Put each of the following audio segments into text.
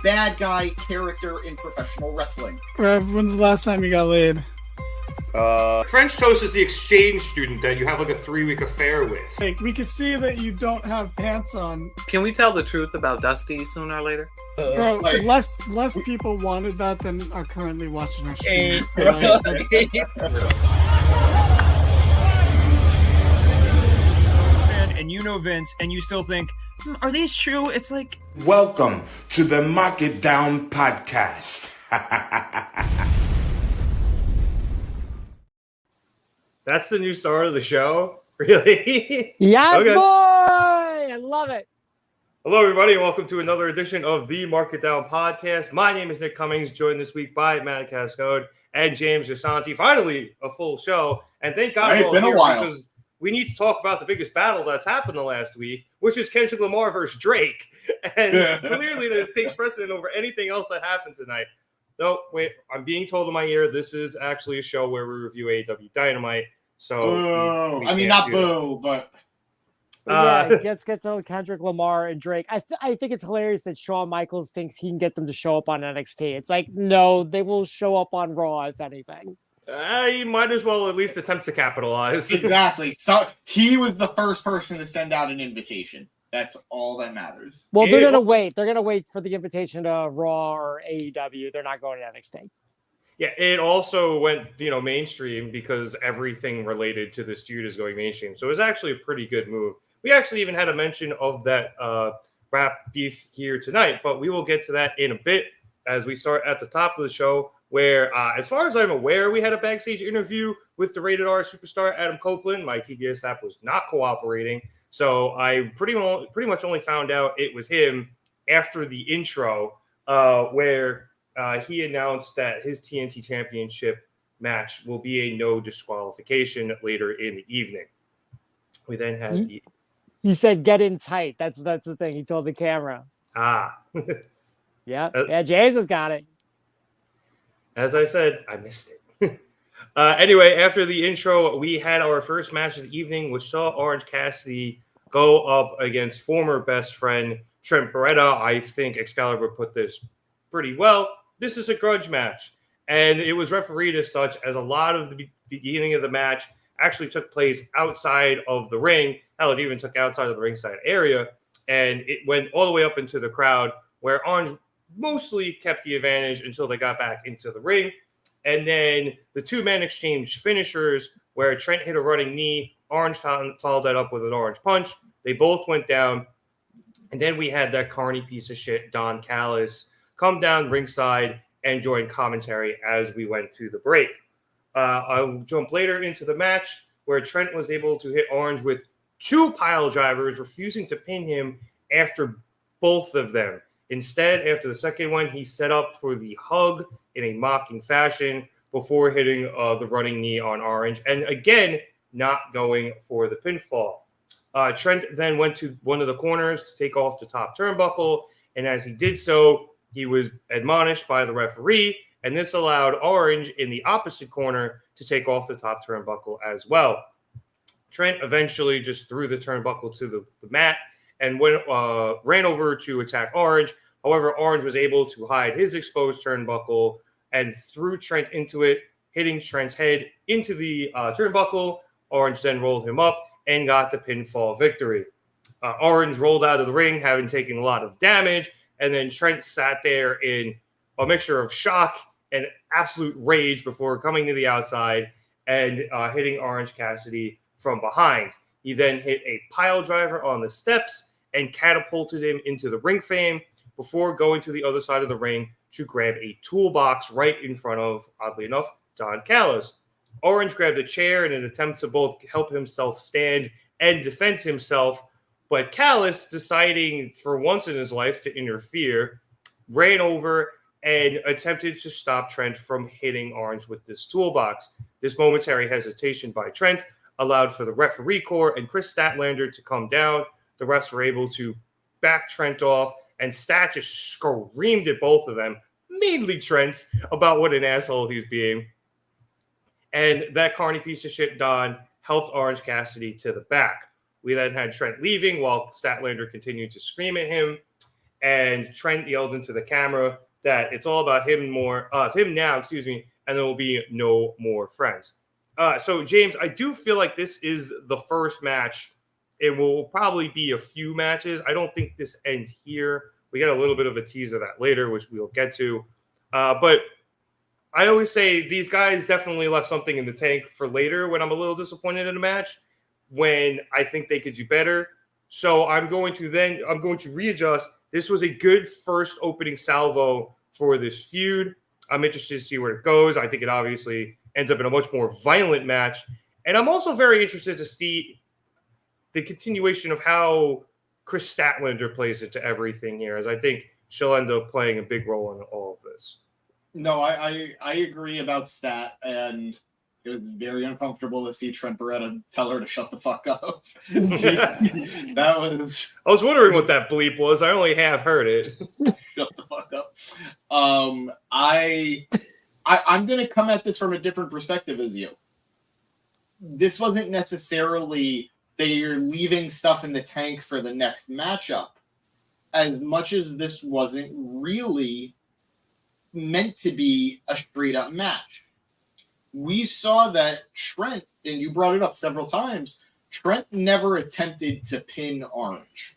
bad guy character in professional wrestling. When's the last time you got laid? French toast is the exchange student that you have like a 3-week affair with. Hey, we can see that you don't have pants on. Can we tell the truth about Dusty sooner or later? Bro, like- less people wanted that than are currently watching our stream. And you know Vince, and you still think, are these true? It's like... Welcome to the Mark It Down podcast. That's the new star of the show? Really? Yes, Okay. boy! I love it. Hello, everybody, and welcome to another edition of the Mark It Down podcast. My name is Nick Cummings, joined this week by Matt Cascode and James Gisanti. Finally, a full show, and thank God Right, we're all been a here while. because we need to talk about the biggest battle that's happened the last week, which is Kendrick Lamar versus Drake. And clearly this takes precedent over anything else that happened tonight. No, wait, I'm being told in my ear this is actually a show where we review AEW Dynamite. So Boo. we I mean, can't not do that. boo, but Yeah, it gets on Kendrick Lamar and Drake. I think it's hilarious that Shawn Michaels thinks he can get them to show up on NXT. It's like, no, they will show up on Raw, if anything. You might as well at least attempt to capitalize. exactly. So he was the first person to send out an invitation. That's all that matters. Well, they're Yeah. going to wait. They're going to wait for the invitation to Raw or AEW. They're not going to NXT. Yeah, it also went, mainstream because everything related to this feud is going mainstream. So it was actually a pretty good move. We actually even had a mention of that rap beef here tonight, but we will get to that in a bit as we start at the top of the show where, as far as I'm aware, we had a backstage interview with the Rated R superstar Adam Copeland. My TBS app was not cooperating, so I pretty much only found out it was him after the intro where he announced that his TNT Championship match will be a no disqualification later in the evening. We then had the... He said, get in tight. That's the thing. He told the camera. Yeah. Yeah, James has got it. As I said, I missed it. Anyway, after the intro, we had our first match of the evening, which saw Orange Cassidy go up against former best friend Trent Beretta. I think Excalibur put this pretty well. This is a grudge match, and it was refereed as such, as a lot of the beginning of the match actually took place outside of the ring. Hell, it even took outside of the ringside area, and it went all the way up into the crowd, where Orange mostly kept the advantage until they got back into the ring. And then the two men exchanged finishers, where Trent hit a running knee. Orange followed that up with an orange punch. They both went down. And then we had that carny piece of shit, Don Callis, come down ringside and join commentary as we went to the break. I'll jump later into the match where Trent was able to hit Orange with two pile drivers, refusing to pin him after both of them. Instead, after the second one, he set up for the hug in a mocking fashion before hitting the running knee on Orange, and again, not going for the pinfall. Trent then went to one of the corners to take off the top turnbuckle, and as he did so, he was admonished by the referee, and this allowed Orange in the opposite corner to take off the top turnbuckle as well. Trent eventually just threw the turnbuckle to the mat and ran over to attack Orange. However, Orange was able to hide his exposed turnbuckle and threw Trent into it, hitting Trent's head into the turnbuckle. Orange then rolled him up and got the pinfall victory. Orange rolled out of the ring, having taken a lot of damage, and then Trent sat there in a mixture of shock and absolute rage before coming to the outside and hitting Orange Cassidy from behind. He then hit a pile driver on the steps and catapulted him into the ring frame before going to the other side of the ring to grab a toolbox right in front of, oddly enough, Don Callis. Orange grabbed a chair in an attempt to both help himself stand and defend himself, but Callis, deciding for once in his life to interfere, ran over and attempted to stop Trent from hitting Orange with this toolbox. This momentary hesitation by Trent allowed for the referee corps and Chris Statlander to come down. The refs were able to back Trent off, and Stat just screamed at both of them, mainly Trent, about what an asshole he's being. And that carny piece of shit, Don, helped Orange Cassidy to the back. We then had Trent leaving while Statlander continued to scream at him. and Trent yelled into the camera that it's all about him now, and there will be no more friends. So, James, I do feel like this is the first match. It will probably be a few matches. I don't think this ends here. We got a little bit of a tease of that later, which we'll get to. But I always say these guys definitely left something in the tank for later when I'm a little disappointed in a match, when I think they could do better. So I'm going to readjust. This was a good first opening salvo for this feud. I'm interested to see where it goes. I think it obviously ends up in a much more violent match. And I'm also very interested to see the continuation of how Chris Statlander plays into everything here, as I think she'll end up playing a big role in all of this. No, I agree about Stat, and it was very uncomfortable to see Trent Beretta tell her to shut the fuck up. That was... I was wondering what that bleep was. I only half heard it. Shut the fuck up. I'm going to come at this from a different perspective as you. This wasn't necessarily they're leaving stuff in the tank for the next matchup, as much as this wasn't really meant to be a straight-up match. We saw that Trent, and you brought it up several times, Trent never attempted to pin Orange.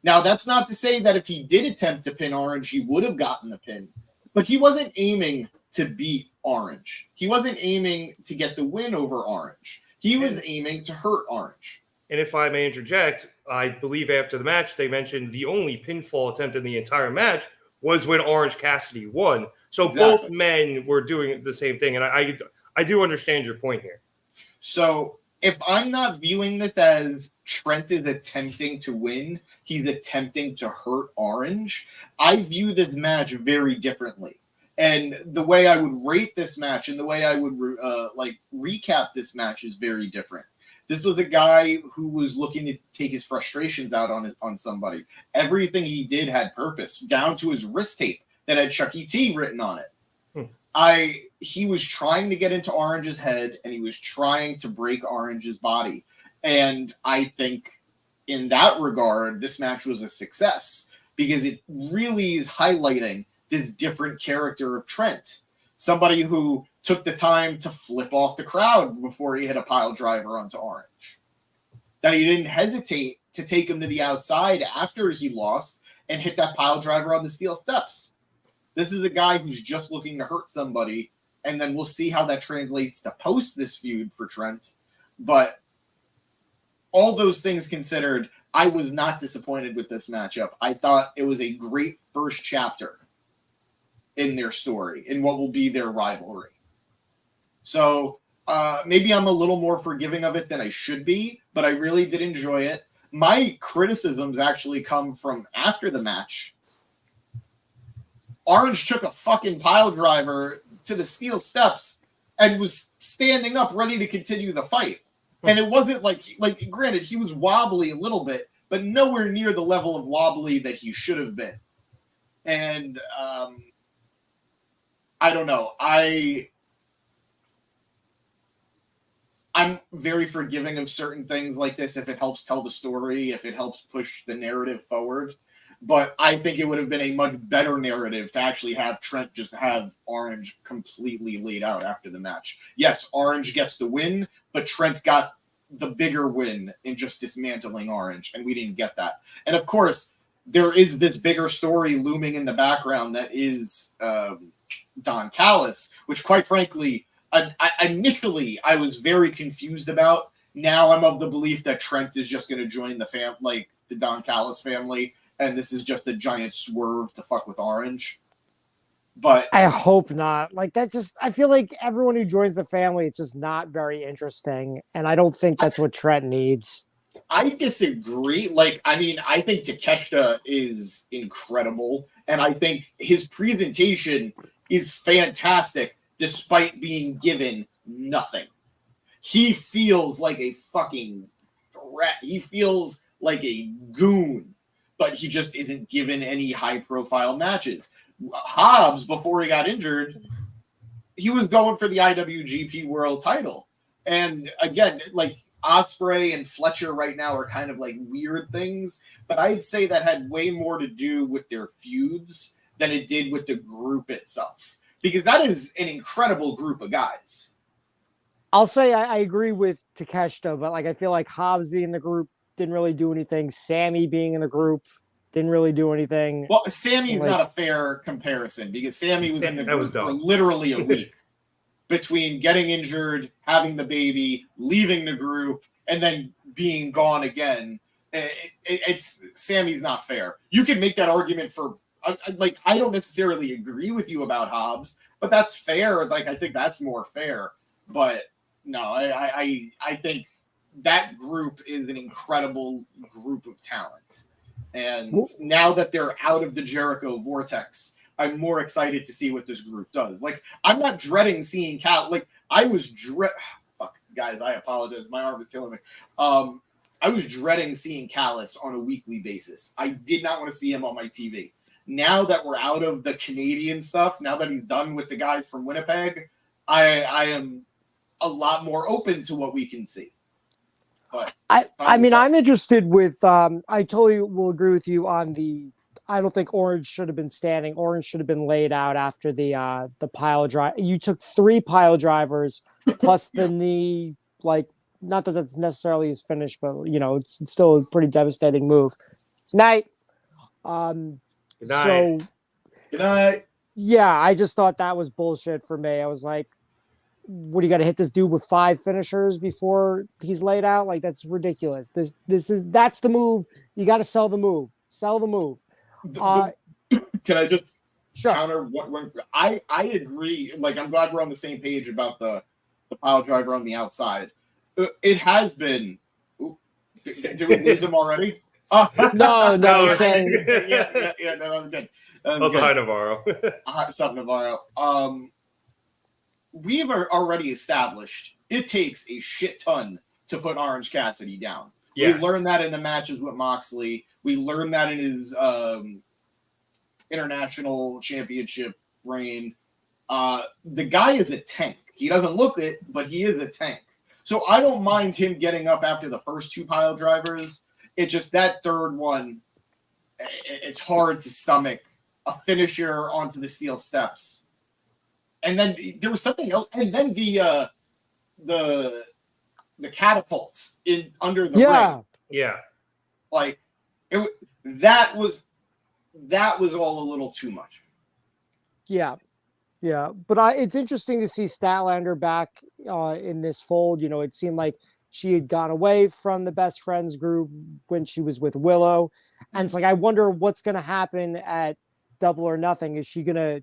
Now, that's not to say that if he did attempt to pin Orange, he would have gotten the pin. But he wasn't aiming to beat Orange. He wasn't aiming to get the win over Orange. He was aiming to hurt Orange. And if I may interject, I believe after the match, they mentioned the only pinfall attempt in the entire match was when Orange Cassidy won. So Exactly. Both men were doing the same thing. And I do understand your point here. So if I'm not viewing this as Trent is attempting to win, he's attempting to hurt Orange, I view this match very differently. And the way I would rate this match and the way I would recap this match is very different. This was a guy who was looking to take his frustrations out on somebody. Everything he did had purpose, down to his wrist tape that had Chuck E. T written on it. He was trying to get into Orange's head, and he was trying to break Orange's body. And I think in that regard, this match was a success because it really is highlighting this different character of Trent. Somebody who took the time to flip off the crowd before he hit a pile driver onto Orange. That he didn't hesitate to take him to the outside after he lost and hit that pile driver on the steel steps. This is a guy who's just looking to hurt somebody, and then we'll see how that translates to post this feud for Trent. But all those things considered, I was not disappointed with this matchup. I thought it was a great first chapter in their story, in what will be their rivalry. So maybe I'm a little more forgiving of it than I should be, but I really did enjoy it. My criticisms actually come from after the match. Orange took a fucking pile driver to the steel steps and was standing up ready to continue the fight. And it wasn't like granted, he was wobbly a little bit, but nowhere near the level of wobbly that he should have been. And I don't know. I'm very forgiving of certain things like this if it helps tell the story, if it helps push the narrative forward. But I think it would have been a much better narrative to actually have Trent just have Orange completely laid out after the match. Yes, Orange gets the win, but Trent got the bigger win in just dismantling Orange, and we didn't get that. And of course, there is this bigger story looming in the background that is Don Callis, which quite frankly, initially I was very confused about. Now I'm of the belief that Trent is just going to join the Don Callis family, and this is just a giant swerve to fuck with Orange. But I hope not. I feel like everyone who joins the family, it's just not very interesting, and I don't think that's what Trent needs. I disagree. I think Takeshita is incredible, and I think his presentation is fantastic despite being given nothing. He feels like a fucking threat. He feels like a goon, but he just isn't given any high-profile matches. Hobbs, before he got injured, he was going for the IWGP World title. And again, Osprey and Fletcher right now are kind of like weird things, but I'd say that had way more to do with their feuds than it did with the group itself, because that is an incredible group of guys. I'll say I agree with Takeshita, but like I feel like Hobbs being in the group didn't really do anything. Sammy being in the group didn't really do anything. Well, Sammy's not a fair comparison because Sammy was in the group for dumb. literally a week between getting injured, having the baby, leaving the group, and then being gone again. It's Sammy's not fair. You can make that argument for like I don't necessarily agree with you about Hobbs, but that's fair. Like I think that's more fair. But no, I think that group is an incredible group of talent. And now that they're out of the Jericho vortex, I'm more excited to see what this group does. Like, I'm not dreading seeing Cal. Like, I was fuck, guys, I apologize. My arm is killing me. I was dreading seeing Callis on a weekly basis. I did not want to see him on my TV. Now that we're out of the Canadian stuff, now that he's done with the guys from Winnipeg, I am a lot more open to what we can see. But I mean, I'm interested with. I totally will agree with you on the. I don't think Orange should have been standing. Orange should have been laid out after the pile drive. You took 3 pile drivers plus the knee. Like, not that that's necessarily his finish, but you know, it's still a pretty devastating move. Night. Good night. So, good night. Yeah, I just thought that was bullshit for me. I was like, what do you got to hit this dude with 5 finishers before he's laid out? Like, that's ridiculous. That's the move. You got to sell the move. Sell the move. Can I just sure. counter what I agree. Like, I'm glad we're on the same page about the pile driver on the outside. It has been. Did we lose him already? No. No, no, that was good. That was hi, Navarro. What's up, Navarro? We've already established it takes a shit ton to put Orange Cassidy down. Yes. We learned that in the matches with Moxley. We learned that in his international championship reign. The guy is a tank. He doesn't look it, but he is a tank. So I don't mind him getting up after the first 2 pile drivers. It's just that third one, it's hard to stomach a finisher onto the steel steps. And then there was something else. And then the catapults in under the ring. Yeah. Like that was all a little too much. Yeah. But it's interesting to see Statlander back in this fold. You know, it seemed like she had gone away from the Best Friends group when she was with Willow. And it's like, I wonder what's going to happen at Double or Nothing. Is she going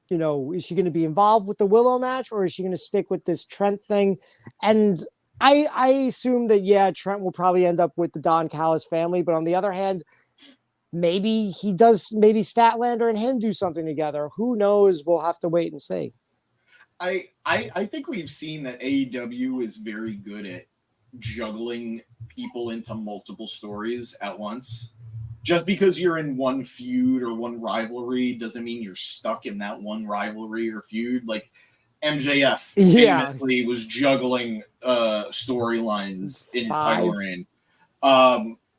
to be involved with the Willow match, or is she going to stick with this Trent thing? And I assume that, Trent will probably end up with the Don Callis family. But on the other hand, maybe Statlander and him do something together. Who knows? We'll have to wait and see. I think we've seen that AEW is very good at juggling people into multiple stories at once. Just because you're in one feud or one rivalry doesn't mean you're stuck in that one rivalry or feud. Like MJF famously was juggling storylines in his title reign.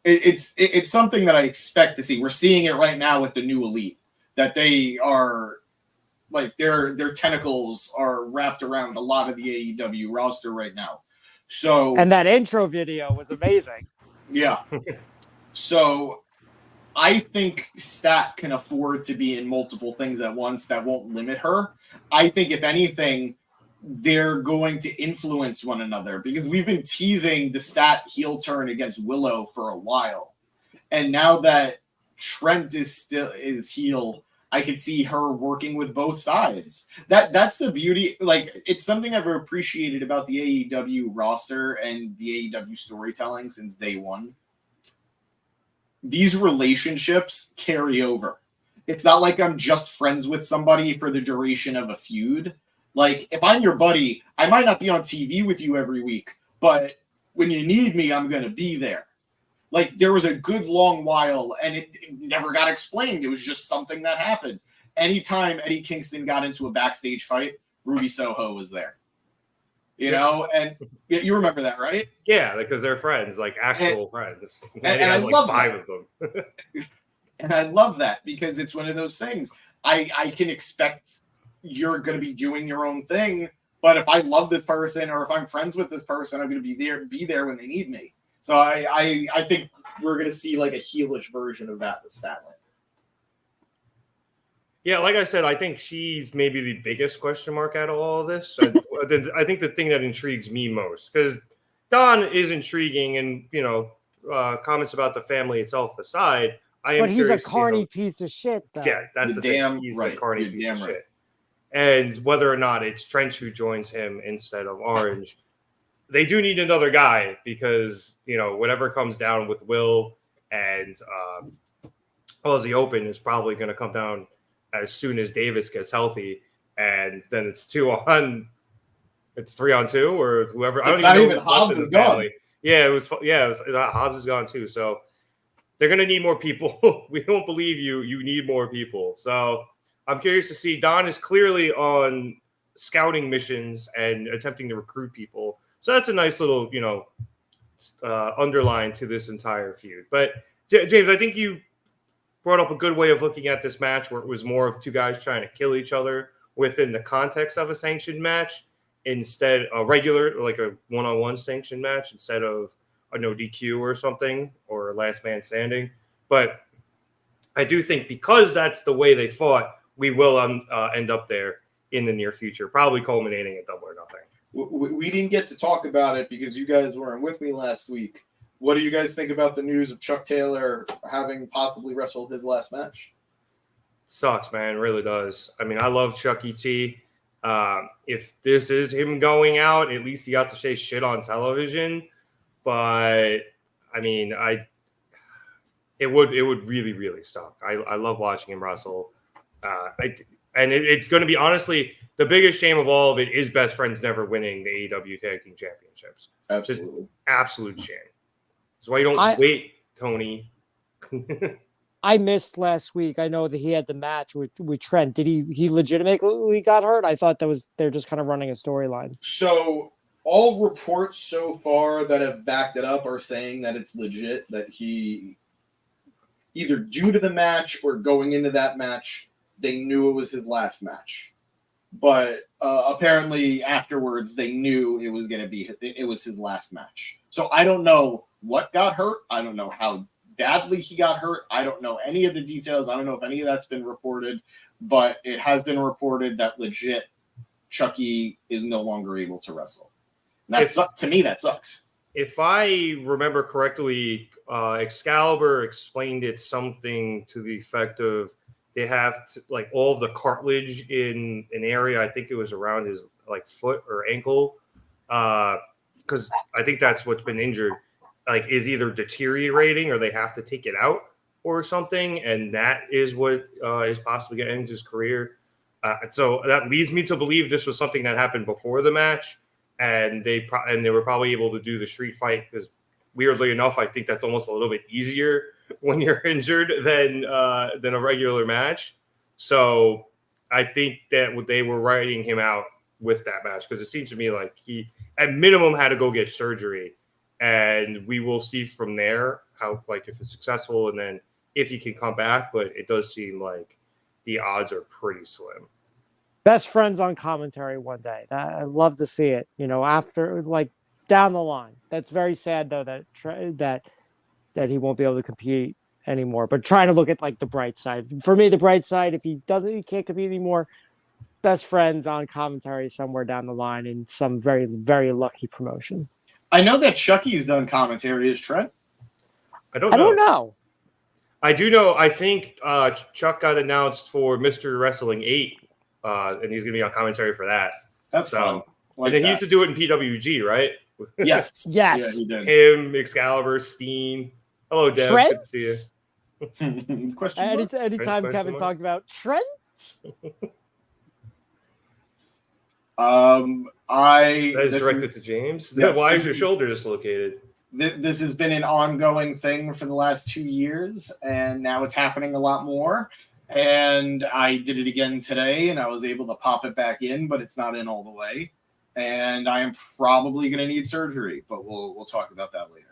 It's something that I expect to see. We're seeing it right now with the New Elite, that they are like their tentacles are wrapped around a lot of the AEW roster right now. So, and that intro video was amazing. Yeah. So I think Stat can afford to be in multiple things at once. That won't limit her. I think if anything, they're going to influence one another, because we've been teasing the Stat heel turn against Willow for a while. And now that Trent is heel, I could see her working with both sides. That's the beauty. Like, it's something I've appreciated about the AEW roster and the AEW storytelling since day one. These relationships carry over. It's not like I'm just friends with somebody for the duration of a feud. Like, if I'm your buddy, I might not be on TV with you every week, but when you need me, I'm going to be there. Like, there was a good long while, and it never got explained. It was just something that happened. Anytime Eddie Kingston got into a backstage fight, Ruby Soho was there. You know, and you remember that, right? Yeah, because they're friends, like actual friends. And he has I like love 5 that. of them. And I love that because it's one of those things. I can expect you're going to be doing your own thing, but if I love this person or if I'm friends with this person, I'm going to be there when they need me. So I think we're going to see like a heelish version of that with Statlander. Yeah, like I said, I think she's maybe the biggest question mark out of all of this. I think the thing that intrigues me most, because Don is intriguing, and comments about the family itself aside, I am. But he's a curious to see carny piece of shit, though. Yeah, that's the thing. He's a carny piece of shit. And whether or not it's Trent who joins him instead of Orange, they do need another guy because whatever comes down with Will and Aussie Open is probably going to come down as soon as Davis gets healthy, and then it's 3 on 2 or whoever. I don't even know who's left in the family. Yeah, it was Hobbs is gone too. So they're gonna need more people. We don't believe you. You need more people. So I'm curious to see. Don is clearly on scouting missions and attempting to recruit people. So that's a nice little underline to this entire feud. But James, I think you brought up a good way of looking at this match where it was more of 2 guys trying to kill each other within the context of a sanctioned match instead a regular, like a one-on-one sanctioned match instead of a no DQ or something or a last man standing. But I do think because that's the way they fought, we will end up there in the near future, probably culminating at Double or Nothing. We didn't get to talk about it because you guys weren't with me last week. What do you guys think about the news of Chuck Taylor having possibly wrestled his last match? Sucks, man. It really does. I mean, I love Chucky T. If this is him going out, at least he got to say shit on television. But I mean, it would really, really suck. I love watching him wrestle. It's going to be honestly the biggest shame of all of it is Best Friends never winning the AEW Tag Team Championships. Absolutely, just absolute shame. That's why you don't wait, Tony. I missed last week. I know that he had the match with Trent. Did he legitimately got hurt? I thought they're just kind of running a storyline. So all reports so far that have backed it up are saying that it's legit, that he either due to the match or going into that match, they knew it was his last match. But apparently afterwards they knew it was his last match. So I don't know what got hurt. I don't know how badly he got hurt. I don't know any of the details. I don't know if any of that's been reported, but it has been reported that legit Chucky is no longer able to wrestle. To me, that sucks. If I remember correctly, Excalibur explained it something to the effect of they have to, like all of the cartilage in an area. I think it was around his like foot or ankle, because I think that's what's been injured. Like is either deteriorating or they have to take it out or something, and that is what is possibly going to end his career. So that leads me to believe this was something that happened before the match, and they were probably able to do the street fight because weirdly enough, I think that's almost a little bit easier when you're injured than a regular match. So I think that they were writing him out with that match because it seems to me like he at minimum had to go get surgery. And we will see from there how, like, if it's successful and then if he can come back. But it does seem like the odds are pretty slim. Best Friends on commentary one day. I'd love to see it. After like down the line. That's very sad though that he won't be able to compete anymore. But trying to look at like the bright side. For me, the bright side, if he can't compete anymore. Best Friends on commentary somewhere down the line in some very, very lucky promotion. I know that Chucky's done commentary. Is Trent? I don't know. I do know. I think Chuck got announced for Mr. Wrestling 8, and he's going to be on commentary for that. That's fun. Like and then he used to do it in PWG, right? Yes. Yes. Yeah, he did. Him, Excalibur, Steen. Hello, Deb. Trent? Good to see you. Question anytime Kevin talked about Trent. That is directed to James. Yes, why is your shoulder dislocated? This has been an ongoing thing for the last 2 years, and now it's happening a lot more. And I did it again today, and I was able to pop it back in, but it's not in all the way. and I am probably going to need surgery, but we'll talk about that later.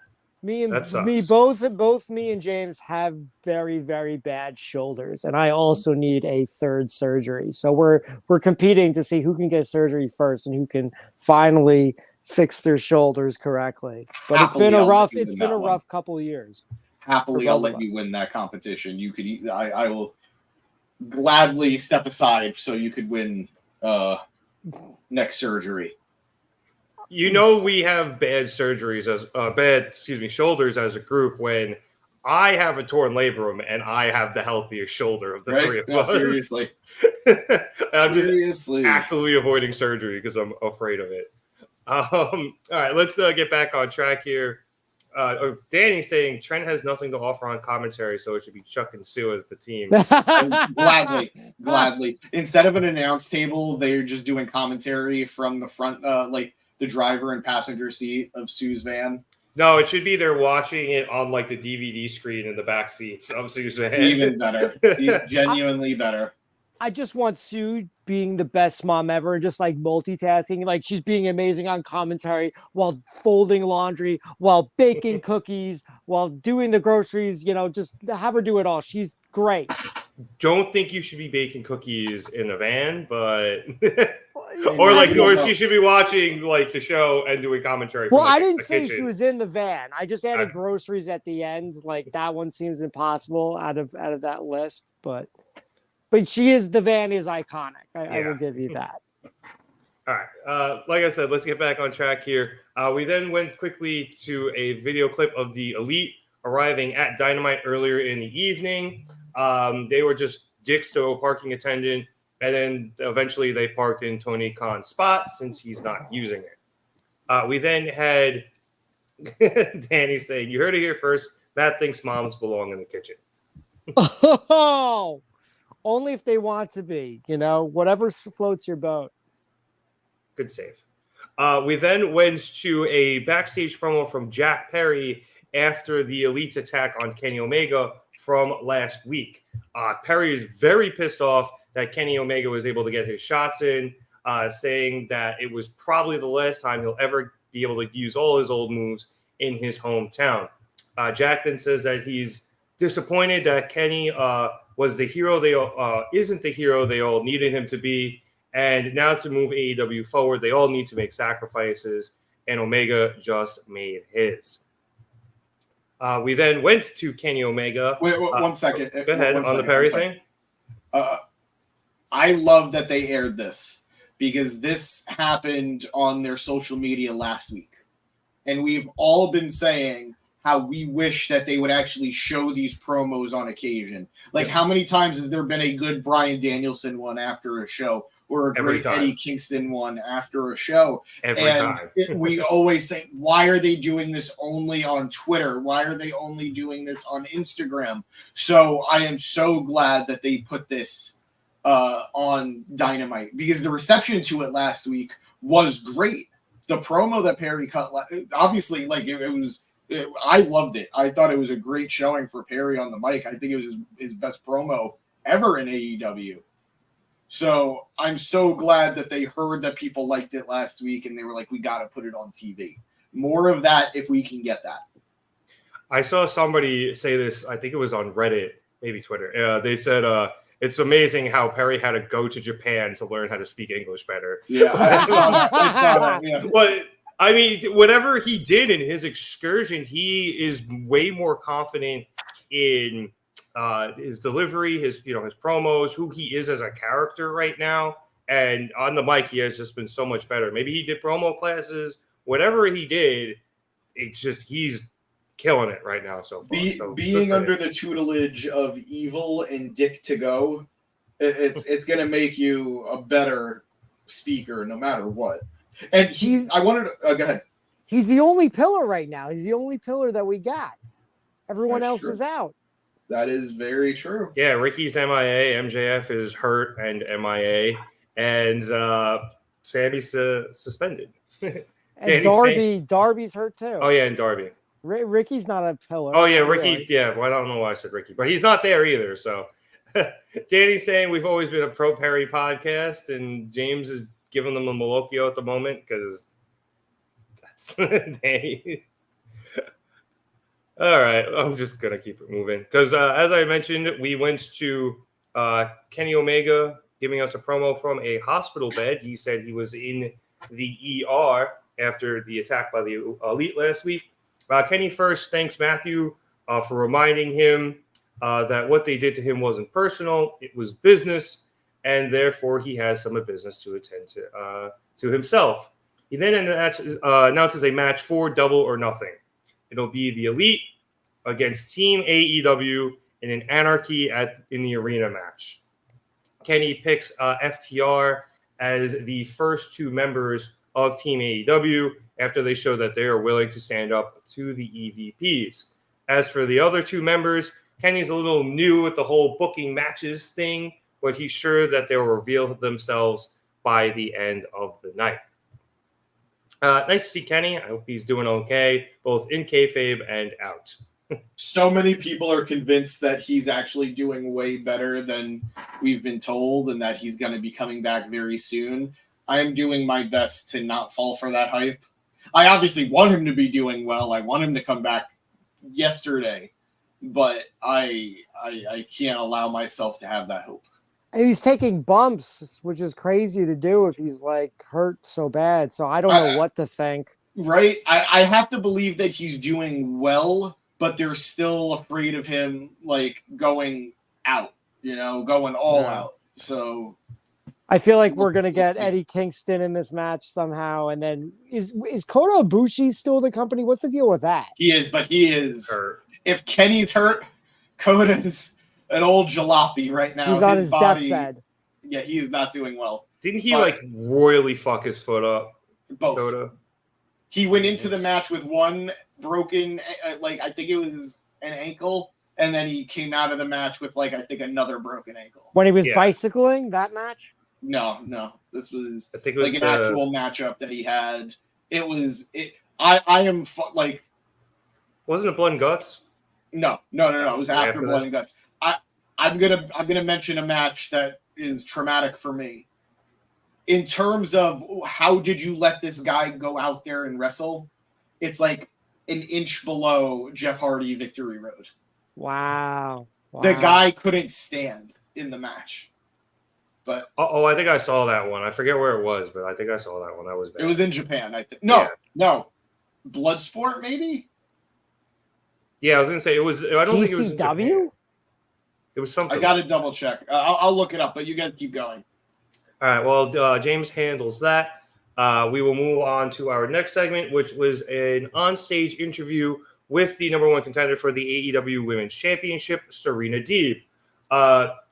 Both me and James have very, very bad shoulders, and I also need a third surgery. So we're competing to see who can get surgery first and who can finally fix their shoulders correctly. But it's been a rough couple of years. Happily, I'll let you win that competition. You could, I will gladly step aside so you could win neck surgery. You know, we have bad surgeries shoulders as a group when I have a torn labrum and I have the healthiest shoulder of the three of us. Seriously. I'm just actively avoiding surgery because I'm afraid of it. All right, let's get back on track here. Danny's saying Trent has nothing to offer on commentary, so it should be Chuck and Sue as the team. Gladly. Instead of an announce table, they're just doing commentary from the front, like the driver and passenger seat of Sue's van. No, it should be they're watching it on like the DVD screen in the back seats of Sue's van. Even better. Genuinely better. I just want Sue being the best mom ever and just like multitasking. Like she's being amazing on commentary while folding laundry, while baking cookies, while doing the groceries, just have her do it all. She's great. Don't think you should be baking cookies in a van, but or she should be watching like the show and doing commentary. Well, I didn't say she was in the van. I just added groceries at the end. Like that one seems impossible out of that list, but she is, the van is iconic. I will give you that. All right. Like I said, let's get back on track here. We then went quickly to a video clip of the Elite arriving at Dynamite earlier in the evening. They were just dicks to a parking attendant, and then eventually they parked in Tony Khan's spot since he's not using it. We then had Danny saying, "You heard it here first. Matt thinks moms belong in the kitchen." Oh! Only if they want to be, whatever floats your boat. Good save. We then went to a backstage promo from Jack Perry after the Elite's attack on Kenny Omega from last week. Perry is very pissed off that Kenny Omega was able to get his shots in, saying that it was probably the last time he'll ever be able to use all his old moves in his hometown. Jack then says that he's disappointed that Kenny was the hero isn't the hero they all needed him to be, and now to move AEW forward, they all need to make sacrifices, and Omega just made his. We then went to Kenny Omega. Wait 1 second. Go ahead on the Perry thing. I love that they aired this because this happened on their social media last week, and we've all been saying how we wish that they would actually show these promos on occasion. Like, how many times has there been a good Bryan Danielson one after a show or a great Eddie Kingston one after a show? Every time. We always say, why are they doing this only on Twitter? Why are they only doing this on Instagram? So I am so glad that they put this on Dynamite because the reception to it last week was great. The promo that Perry cut, obviously, like it was, I loved it. I thought it was a great showing for Perry on the mic. I think it was his best promo ever in AEW. So I'm so glad that they heard that people liked it last week and they were like, we got to put it on TV. More of that if we can get that. I saw somebody say this, I think it was on Reddit, maybe Twitter. They said, it's amazing how Perry had to go to Japan to learn how to speak English better. Yeah, I saw that. Yeah. But I mean, whatever he did in his excursion, he is way more confident in his delivery, his promos, who he is as a character right now. And on the mic, he has just been so much better. Maybe he did promo classes, whatever he did. It's just he's killing it right now so far. Being under the tutelage of Evil and Dick to Go, it's going to make you a better speaker no matter what. And go ahead. He's the only pillar right now. He's the only pillar that we got. Everyone else is out. That is very true. Yeah, Ricky's MIA, MJF is hurt and MIA, and Sammy's suspended. And Darby's hurt too. Oh yeah, and Darby. Ricky's not a pillar. Oh yeah, Ricky. Yeah, well, I don't know why I said Ricky, but he's not there either. So Danny's saying we've always been a pro Perry podcast, and James is giving them a Malocchio at the moment because that's they. All right, I'm just gonna keep it moving because as I mentioned, we went to Kenny Omega giving us a promo from a hospital bed. He said he was in the ER after the attack by the Elite last week. Kenny first thanks Matthew for reminding him that what they did to him wasn't personal, it was business, and therefore he has some business to attend to himself. He then announces a match for Double or Nothing. It'll be the Elite against Team AEW in an Anarchy in the Arena match. Kenny picks FTR as the first two members of Team AEW after they show that they are willing to stand up to the EVPs. As for the other two members, Kenny's a little new with the whole booking matches thing, but he's sure that they'll reveal themselves by the end of the night. Nice to see Kenny. I hope he's doing okay, both in kayfabe and out. So many people are convinced that he's actually doing way better than we've been told and that he's going to be coming back very soon. I am doing my best to not fall for that hype. I obviously want him to be doing well. I want him to come back yesterday, but I can't allow myself to have that hope. He's taking bumps, which is crazy to do if he's like hurt so bad. So I don't know what to think. Right? I have to believe that he's doing well, but they're still afraid of him like going out, going all out. So I feel like we're gonna get Eddie Kingston in this match somehow, and then is Kota Ibushi still the company? What's the deal with that? He is hurt. If Kenny's hurt, Kota's an old jalopy right now. He's on his deathbed. Yeah, he is not doing well. Didn't he royally fuck his foot up? Both. Kota? He went into the match with one broken, I think it was an ankle, and then he came out of the match with I think another broken ankle. When he was bicycling that match? No. This was I think it was an actual matchup that he had. It was I am wasn't it Blood and Guts? No. It was after Blood and Guts. I'm gonna mention a match that is traumatic for me. In terms of how did you let this guy go out there and wrestle? It's like an inch below Jeff Hardy Victory Road. Wow. The guy couldn't stand in the match. But I think I saw that one. I forget where it was, but I think I saw that one. That was bad. It was in Japan, I think. No. Bloodsport, maybe? Yeah, I was gonna say it was. I don't think it was GCW? It was something. I got to double check. I'll look it up, but you guys keep going. All right. Well, James handles that. We will move on to our next segment, which was an on-stage interview with the number one contender for the AEW Women's Championship, Serena Deeb.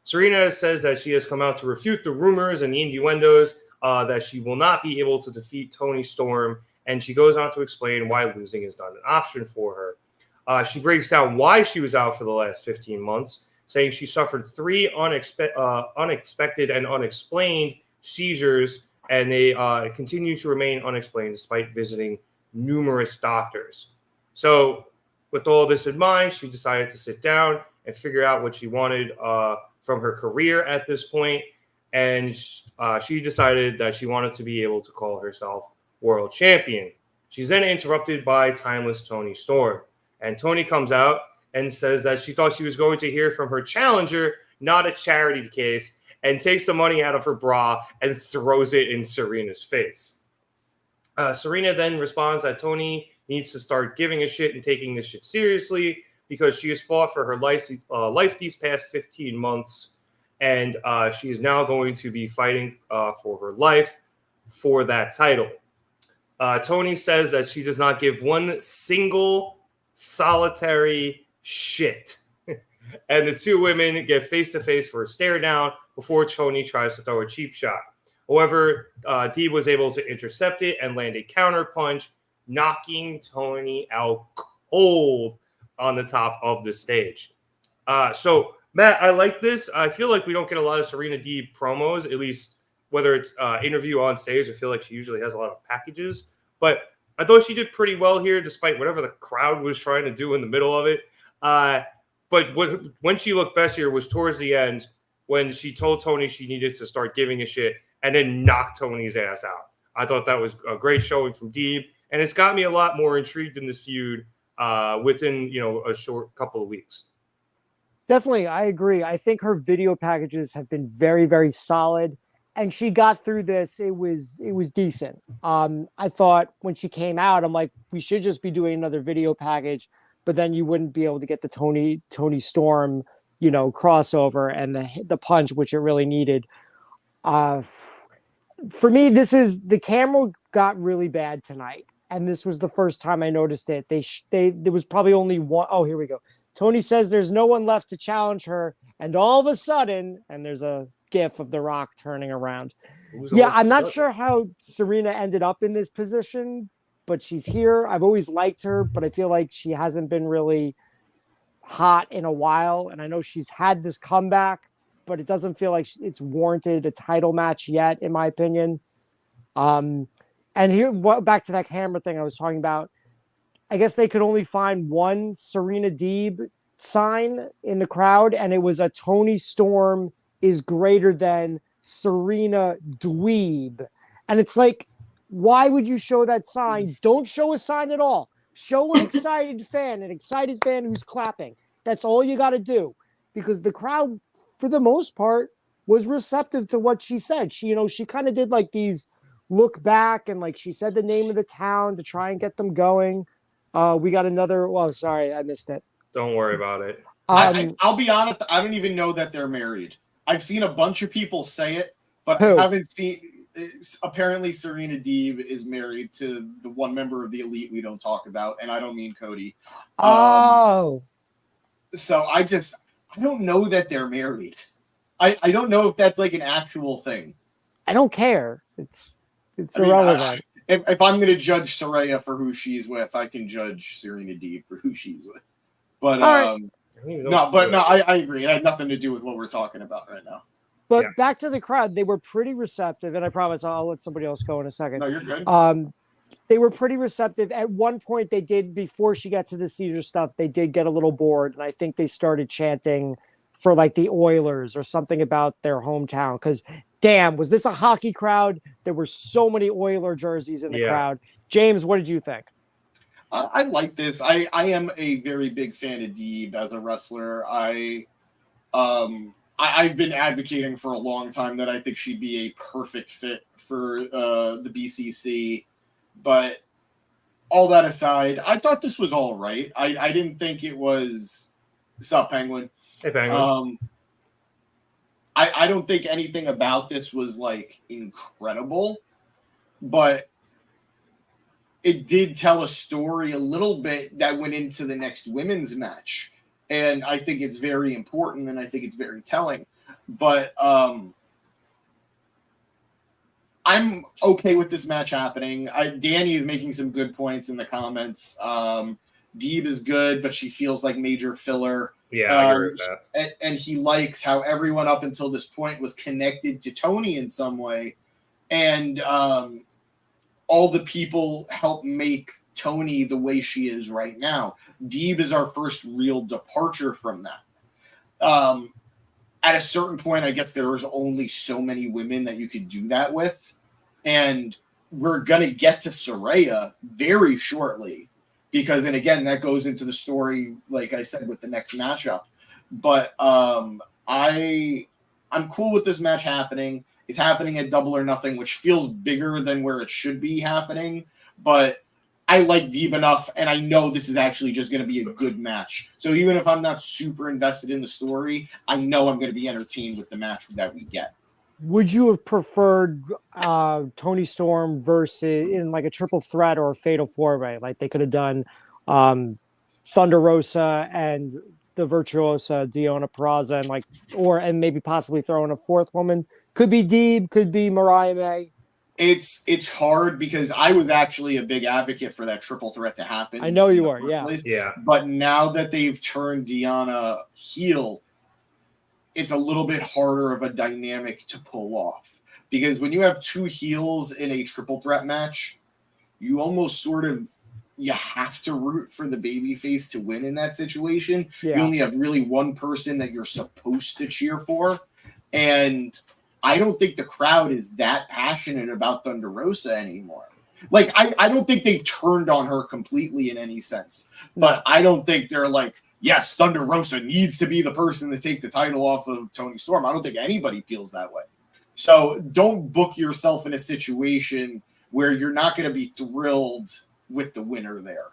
Serena says that she has come out to refute the rumors and the innuendos that she will not be able to defeat Toni Storm, and she goes on to explain why losing is not an option for her. She breaks down why she was out for the last 15 months, saying she suffered 3 unexpected and unexplained seizures, and they continue to remain unexplained despite visiting numerous doctors. So with all this in mind, she decided to sit down and figure out what she wanted from her career at this point, and she decided that she wanted to be able to call herself world champion. She's then interrupted by timeless Toni Storm, and Toni comes out and says that she thought she was going to hear from her challenger, not a charity case, and takes some money out of her bra and throws it in Serena's face. Serena then responds that Toni needs to start giving a shit and taking this shit seriously because she has fought for her life these past 15 months, and she is now going to be fighting for her life for that title. Toni says that she does not give one single solitary shit. And the two women get face-to-face for a stare down before Toni tries to throw a cheap shot. However, Deeb was able to intercept it and land a counter punch, knocking Toni out cold on the top of the stage. So, Matt, I like this. I feel like we don't get a lot of Serena Deeb promos, at least whether it's interview on stage. I feel like she usually has a lot of packages. But I thought she did pretty well here, despite whatever the crowd was trying to do in the middle of it. But when she looked best here was towards the end when she told Toni she needed to start giving a shit and then knock Tony's ass out. I thought that was a great showing from Deeb, and it's got me a lot more intrigued in this feud within a short couple of weeks. Definitely, I agree. I think her video packages have been very, very solid, and she got through this. It was decent. I thought when she came out, I'm like, we should just be doing another video package, but then you wouldn't be able to get the Tony Storm, crossover and the punch, which it really needed. For me, the camera got really bad tonight, and this was the first time I noticed it. There was probably only one. Oh, here we go. Tony says there's no one left to challenge her, and all of a sudden, and there's a gif of The Rock turning around. Yeah, I'm not sure how Serena ended up in this position, but she's here. I've always liked her, but I feel like she hasn't been really hot in a while, and I know she's had this comeback, but it doesn't feel like it's warranted a title match yet, in my opinion. And here, back to that camera thing I was talking about. I guess they could only find one Serena Deeb sign in the crowd, and it was a Tony Storm is greater than Serena Dweeb. And it's like, why would you show that sign? Don't show a sign at all. Show an excited fan who's clapping. That's all you got to do. Because the crowd, for the most part, was receptive to what she said. She kind of did like these look back, and like she said the name of the town to try and get them going. We got another. Well, sorry, I missed it. Don't worry about it. I'll be honest. I don't even know that they're married. I've seen a bunch of people say it, but I haven't seen. Apparently, Serena Deeb is married to the one member of the Elite we don't talk about, and I don't mean Cody. So I don't know that they're married. I don't know if that's like an actual thing. I don't care. It's irrelevant. If I'm going to judge Saraya for who she's with, I can judge Serena Deeb for who she's with. But I agree. It had nothing to do with what we're talking about right now. But back to the crowd, they were pretty receptive, and I promise I'll let somebody else go in a second. No, you're good. They were pretty receptive. At one point, they did, before she got to the seizure stuff, they did get a little bored, and I think they started chanting for like the Oilers or something about their hometown, because damn, was this a hockey crowd? There were so many Oiler jerseys in the crowd. James, what did you think? I like this. I am a very big fan of Deeb as a wrestler. I've been advocating for a long time that I think she'd be a perfect fit for the BCC. But all that aside, I thought this was all right. I didn't think it was... What's up, Penguin? Hey, Penguin. I don't think anything about this was like incredible, but it did tell a story a little bit that went into the next women's match. And I think it's very important, and I think it's very telling. But I'm okay with this match happening. Danny is making some good points in the comments. Deeb is good, but she feels like major filler. Yeah, I agree with that. And he likes how everyone up until this point was connected to Tony in some way. And all the people help make Tony the way she is right now. Deeb is our first real departure from that. At a certain point, I guess there was only so many women that you could do that with. And we're going to get to Saraya very shortly. Because, and again, that goes into the story, like I said, with the next matchup. But I'm cool with this match happening. It's happening at Double or Nothing, which feels bigger than where it should be happening. But I like Deeb enough, and I know this is actually just going to be a good match. So even if I'm not super invested in the story, I know I'm going to be entertained with the match that we get. Would you have preferred Tony Storm versus in like a triple threat or a fatal four-way? Like they could have done Thunder Rosa and the virtuosa Deonna Purrazzo, and maybe possibly throw in a fourth woman. Could be Deeb, could be Mariah May. It's hard because I was actually a big advocate for that triple threat to happen. I know you were, yeah. Yeah. But now that they've turned Deonna heel, it's a little bit harder of a dynamic to pull off. Because when you have two heels in a triple threat match, you almost you have to root for the babyface to win in that situation. Yeah. You only have really one person that you're supposed to cheer for. And I don't think the crowd is that passionate about Thunder Rosa anymore. Like, I don't think they've turned on her completely in any sense, but I don't think they're like, yes, Thunder Rosa needs to be the person to take the title off of Toni Storm. I don't think anybody feels that way. So don't book yourself in a situation where you're not going to be thrilled with the winner there.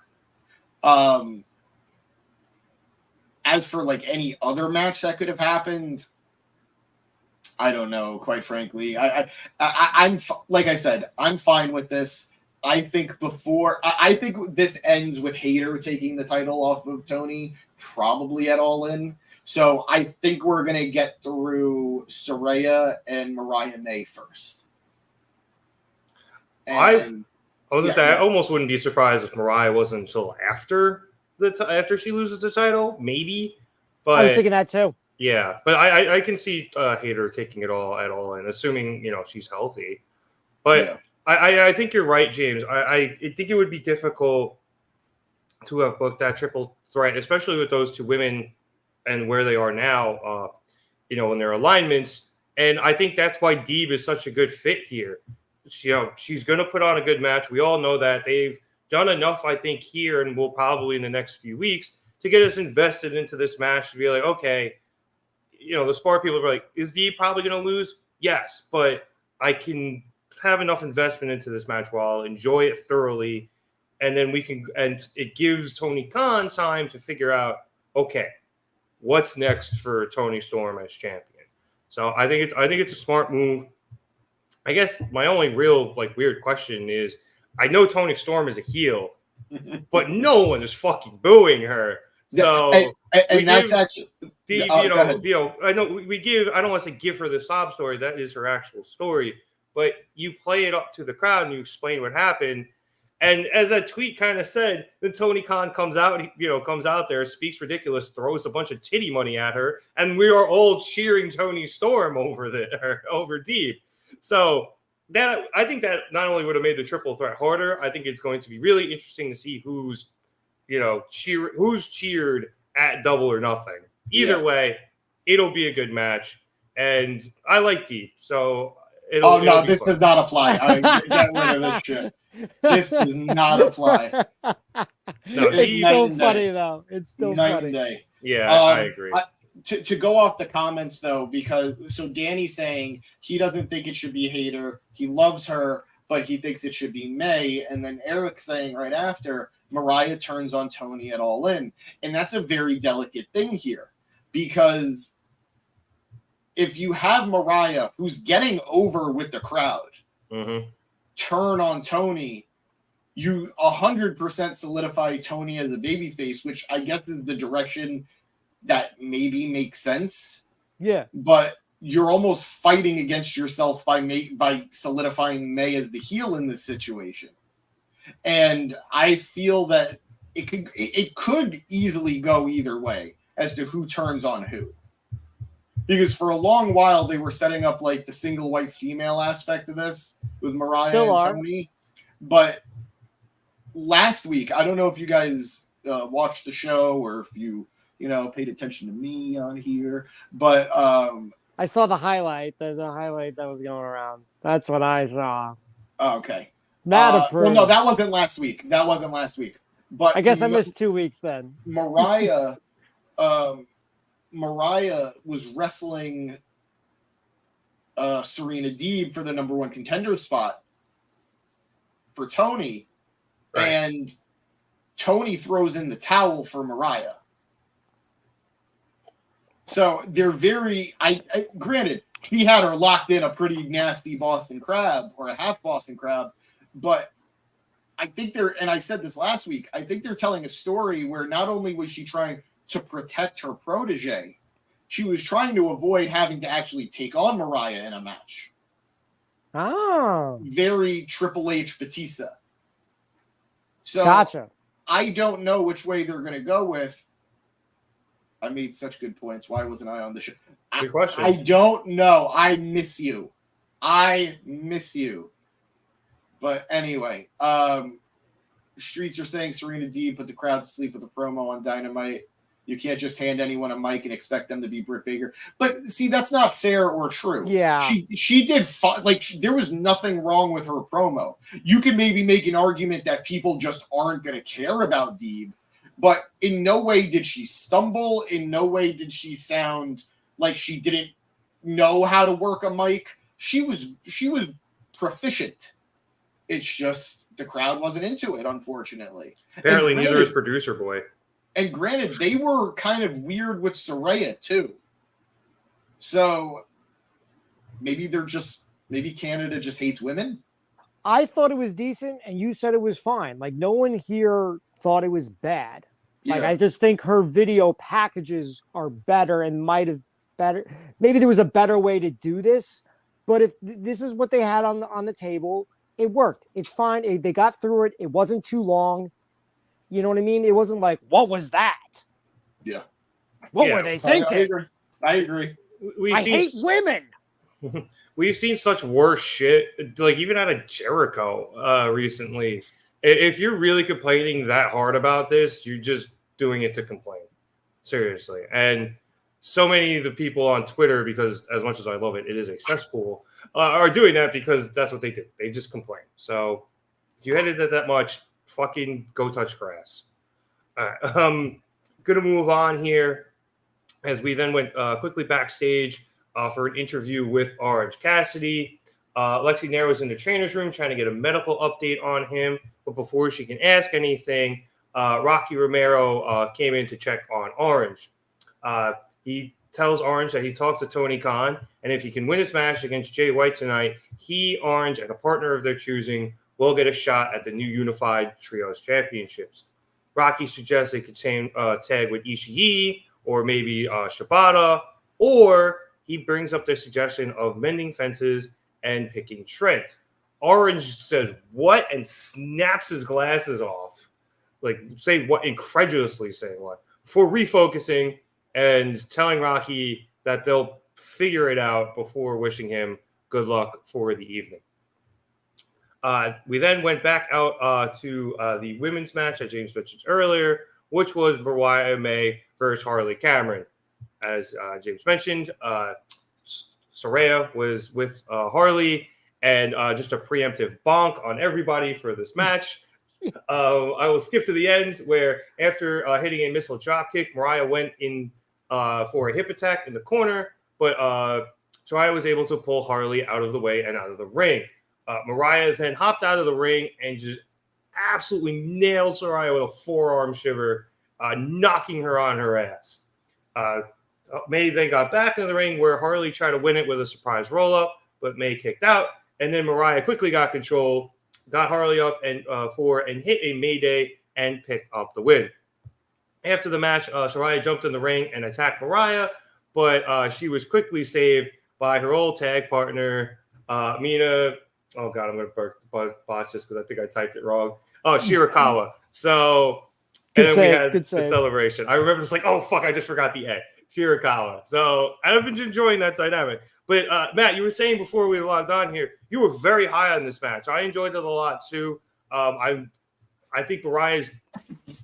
As for like any other match that could have happened, I don't know, quite frankly. I'm like I said, I'm fine with this. I think this ends with Hayter taking the title off of Toni, probably at All In. So I think we're going to get through Saraya and Mariah May first. I was gonna say, I almost wouldn't be surprised if Mariah wasn't until after she loses the title, maybe. But I was thinking that too. Yeah, but I can see Hayter taking it all at All In, assuming she's healthy. But yeah. I think you're right, James. I think it would be difficult to have booked that triple threat, especially with those two women and where they are now, in their alignments. And I think that's why Deeb is such a good fit here. She's going to put on a good match. We all know that. They've done enough, I think, here and will probably in the next few weeks to get us invested into this match to be like, okay, the smart people are like, is Deeb probably going to lose? Yes, but I can have enough investment into this match where I'll enjoy it thoroughly. And then it gives Tony Khan time to figure out, okay, what's next for Toni Storm as champion. So I think it's a smart move. I guess my only real weird question is, I know Toni Storm is a heel, but no one is fucking booing her. So that's actually Deeb, I know we give. I don't want to say give her the sob story. That is her actual story. But you play it up to the crowd and you explain what happened. And as that tweet kind of said, then Tony Khan comes out there, speaks ridiculous, throws a bunch of titty money at her, and we are all cheering Toni Storm over Deeb. So that, I think that not only would have made the triple threat harder, I think it's going to be really interesting to see who's cheered at Double or Nothing. Either way, it'll be a good match, and I like Deeb, so. This does not apply. Get rid of this shit. This does not apply. No, it's still funny though. It's still funny. Day. Yeah, I agree. To go off the comments though, because Danny's saying he doesn't think it should be Hayter. He loves her, but he thinks it should be May. And then Eric's saying right after, Mariah turns on Toni at All In. And that's a very delicate thing here, because if you have Mariah, who's getting over with the crowd, turn on Toni, you 100% solidify Toni as a babyface, which I guess is the direction that maybe makes sense. Yeah. But you're almost fighting against yourself by solidifying May as the heel in this situation. And I feel that it could easily go either way as to who turns on who. Because for a long while, they were setting up the single white female aspect of this with Mariah and Toni. But last week, I don't know if you guys watched the show or if you paid attention to me on here, but I saw the highlight, the highlight that was going around. That's what I saw. Okay. Not approved. Well, no, that wasn't last week. But I guess I missed 2 weeks then. Mariah was wrestling Serena Deeb for the number one contender spot for Toni, right. And Toni throws in the towel for Mariah. So they're very. Granted, he had her locked in a pretty nasty Boston Crab or a half Boston Crab, but I think and I said this last week, I think they're telling a story where not only was she trying to protect her protege, she was trying to avoid having to actually take on Mariah in a match. Oh. Very Triple H Batista. So gotcha. I don't know which way they're going to go with. I made such good points. Why wasn't I on the show? Good question. I don't know. I miss you. But anyway, Streets are saying Serena Deeb put the crowd to sleep with a promo on Dynamite. You can't just hand anyone a mic and expect them to be Britt Baker. But see, that's not fair or true. Yeah. She did there was nothing wrong with her promo. You can maybe make an argument that people just aren't going to care about Deeb, but in no way did she stumble. In no way did she sound like she didn't know how to work a mic. She was proficient. It's just the crowd wasn't into it, unfortunately. Apparently, neither is Producer Boy. And granted, they were kind of weird with Saraya too. So maybe Canada just hates women. I thought it was decent, and you said it was fine. Like, no one here thought it was bad. Like, Yeah. I just think her video packages are better and might have better. Maybe there was a better way to do this, but if this is what they had on the table, it worked. It's fine. They got through it. It wasn't too long. You know what I mean? It wasn't like, what was that? Yeah. What were they thinking? I agree. I hate women. We've seen such worse shit, like even out of Jericho recently. If you're really complaining that hard about this, you're just doing it to complain. Seriously. And so many of the people on Twitter, because as much as I love it, it is a cesspool, are doing that because that's what they do. They just complain. So if you hated it that much, fucking go touch grass. All right. Gonna move on here as we then went quickly backstage for an interview with Orange Cassidy. Lexi Nair was in the trainer's room trying to get a medical update on him, but before she can ask anything, Rocky Romero came in to check on Orange. He tells Orange that he talked to Tony Khan, and if he can win his match against Jay White tonight, he, Orange, and a partner of their choosing will get a shot at the new Unified Trios Championships. Rocky suggests they could tag with Ishii or maybe Shibata, or he brings up the suggestion of mending fences and picking Trent. Orange says, what? And snaps his glasses off. Like, say what? Incredulously saying what? Before refocusing and telling Rocky that they'll figure it out before wishing him good luck for the evening. We then went back out to the women's match that James mentioned earlier, which was Mariah May versus Harley Cameron. As James mentioned, Saraya was with Harley, and just a preemptive bonk on everybody for this match. I will skip to the ends where after hitting a missile dropkick, Mariah went in for a hip attack in the corner, but Saraya was able to pull Harley out of the way and out of the ring. Mariah then hopped out of the ring and just absolutely nailed Saraya with a forearm shiver, knocking her on her ass. May then got back into the ring where Harley tried to win it with a surprise roll-up, but May kicked out. And then Mariah quickly got control, got Harley up and hit a Mayday and picked up the win. After the match, Saraya jumped in the ring and attacked Mariah, but she was quickly saved by her old tag partner, Mina. Oh, God, I'm going to botch this because I think I typed it wrong. Oh, Shirakawa. So, and then we had the celebration. I remember it's like, oh, fuck, I just forgot the A. Shirakawa. So, I've been enjoying that dynamic. But, Matt, you were saying before we logged on here, you were very high on this match. I enjoyed it a lot, too. I think Mariah's